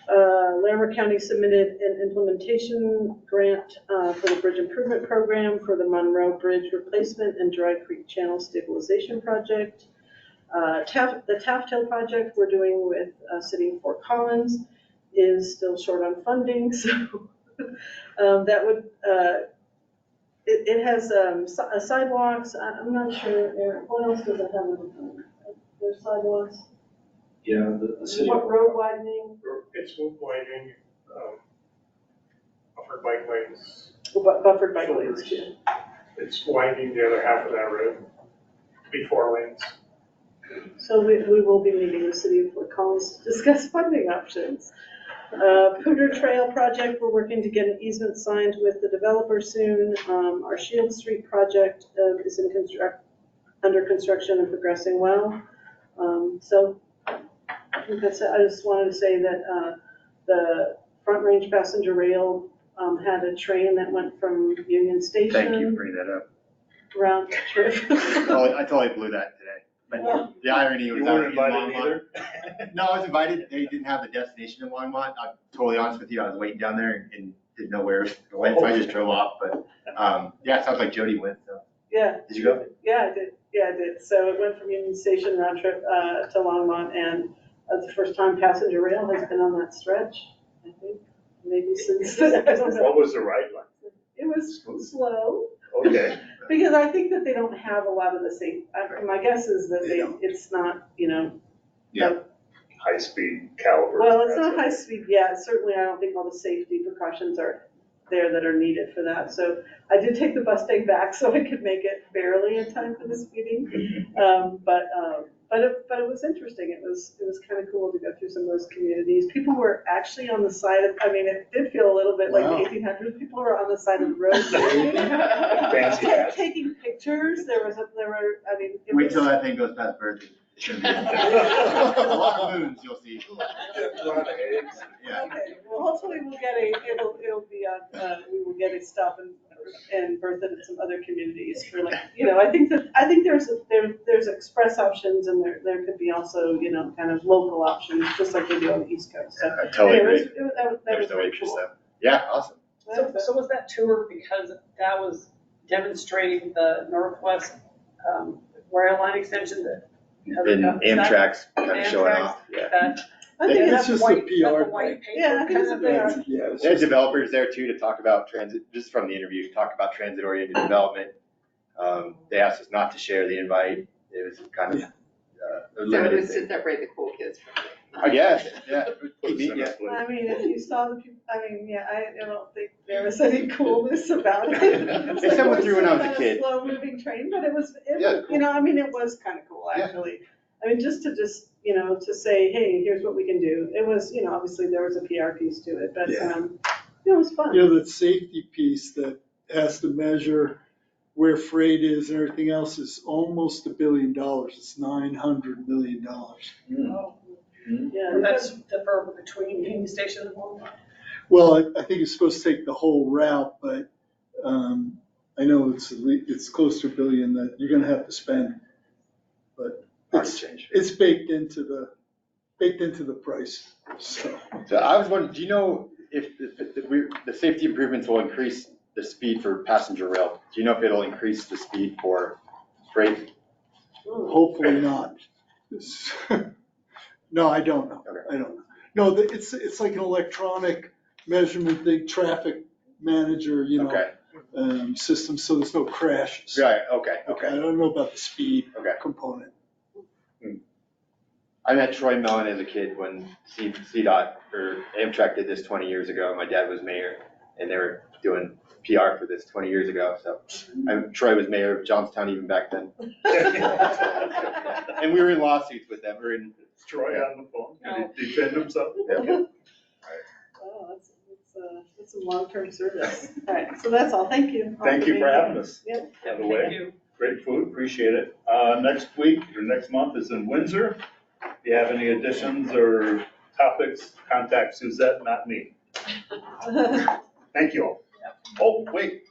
Larimer County submitted an implementation grant for the Bridge Improvement Program for the Monroe Bridge Replacement and Dry Creek Channel Stabilization Project. The Taft Hill project we're doing with City of Fort Collins is still short on funding, so that would, it has sidewalks. I'm not sure, Eric, what else does it have? There's sidewalks. Yeah, the city. What, road widening? It's road widening, buffered bike lanes. Buffered bike lanes too. It's widening the other half of that road, to be 4 lanes. So we will be meeting the City of Fort Collins to discuss funding options. Pooter Trail project, we're working to get an easement signed with the developer soon. Our Shield Street project is under construction and progressing well. So I think that's it. I just wanted to say that the Front Range Passenger Rail had a train that went from Union Station. Thank you for bringing that up. Round trip. I totally blew that today. But the irony was I was in Longmont. No, I was invited. They didn't have the destination in Longmont. I'm totally honest with you. I was waiting down there and didn't know where it went, so I just drove off. But yeah, it sounds like Jody went. So. Yeah. Did you go? Yeah, I did. Yeah, I did. So it went from Union Station round trip to Longmont, and the first time passenger rail has been on that stretch. I think maybe since I don't know. What was the ride like? It was slow. Okay. Because I think that they don't have a lot of the same. My guess is that it's not, Yeah. High speed caliber. Well, it's not high speed yet. Certainly, I don't think all the safety precautions are there that are needed for that. So I did take the bus day back so I could make it barely in time for this meeting. But it was interesting. It was kind of cool to go through some of those communities. People were actually on the side of, it did feel a little bit like the 1800s. People were on the side of the road taking pictures. Wait till that thing goes past Berkeley. A lot of moons you'll see. A lot of eggs. Yeah. Okay. Well, hopefully we'll get it'll be on, we will get a stop and birth it in some other communities for you know, I think there's express options and there could be also, you know, kind of local options, just like they do on the East Coast. So I totally anyway, agree. that There's was no very interest cool. there. Yeah, awesome. So was that tour because that was demonstrating the Northwest rail line extension that? Then Amtrak's kind of showing Amtrak's, off, yeah. I think it's just a PR thing. Yeah, I think it's a PR. Yeah, it's There's just- developers there too to talk about transit, just from the interview, talk about transit-oriented development. They asked us not to share the invite. It was kind of a So it limited was to thing. separate the cool kids from I guess, yeah. Yeah. I mean, if you saw the people, I mean, yeah, I don't think there was any coolness about it. They said went through when I was a kid. Slow moving train, but it was, Yeah, you know, I mean, it was kind of cool, Yeah. actually. I mean, you know, to say, hey, here's what we can do. It was, you know, obviously there was a PR piece to it, but, Yeah. it was fun. You know, that safety piece that has to measure where freight is and everything else is almost $1 billion. It's $900 million. Oh. Yeah, And that's the verb between Union Station and Walmart. Well, I think it's supposed to take the whole route, but I know it's close to $1 billion that you're gonna have to spend. But Hard to change. it's baked into the price, so. So I was wondering, do you know if the safety improvements will increase the speed for passenger rail? Do you know if it'll increase the speed for freight? Hopefully not. No, I don't know. Okay. I don't know. No, it's like an electronic measurement thing, traffic manager, you know, Okay, system, so there's no crashes. right, okay, I okay, don't know about the speed okay. component. I met Troy Mellon as a kid when CDOT or Amtrak did this 20 years ago. My dad was mayor and they were doing PR for this 20 years ago. So Troy was mayor of Johnstown even back then. And we were in lawsuits with them. We're in. Is Troy on the phone? Can he defend himself? Yeah. Oh, that's some long-term service. All right, so that's all. Thank you. Thank you for having us. Yep. By the way, great food, appreciate it. Next week or next month is in Windsor. If you have any additions or topics, contact Suzette, not me. Thank you all. Oh, wait,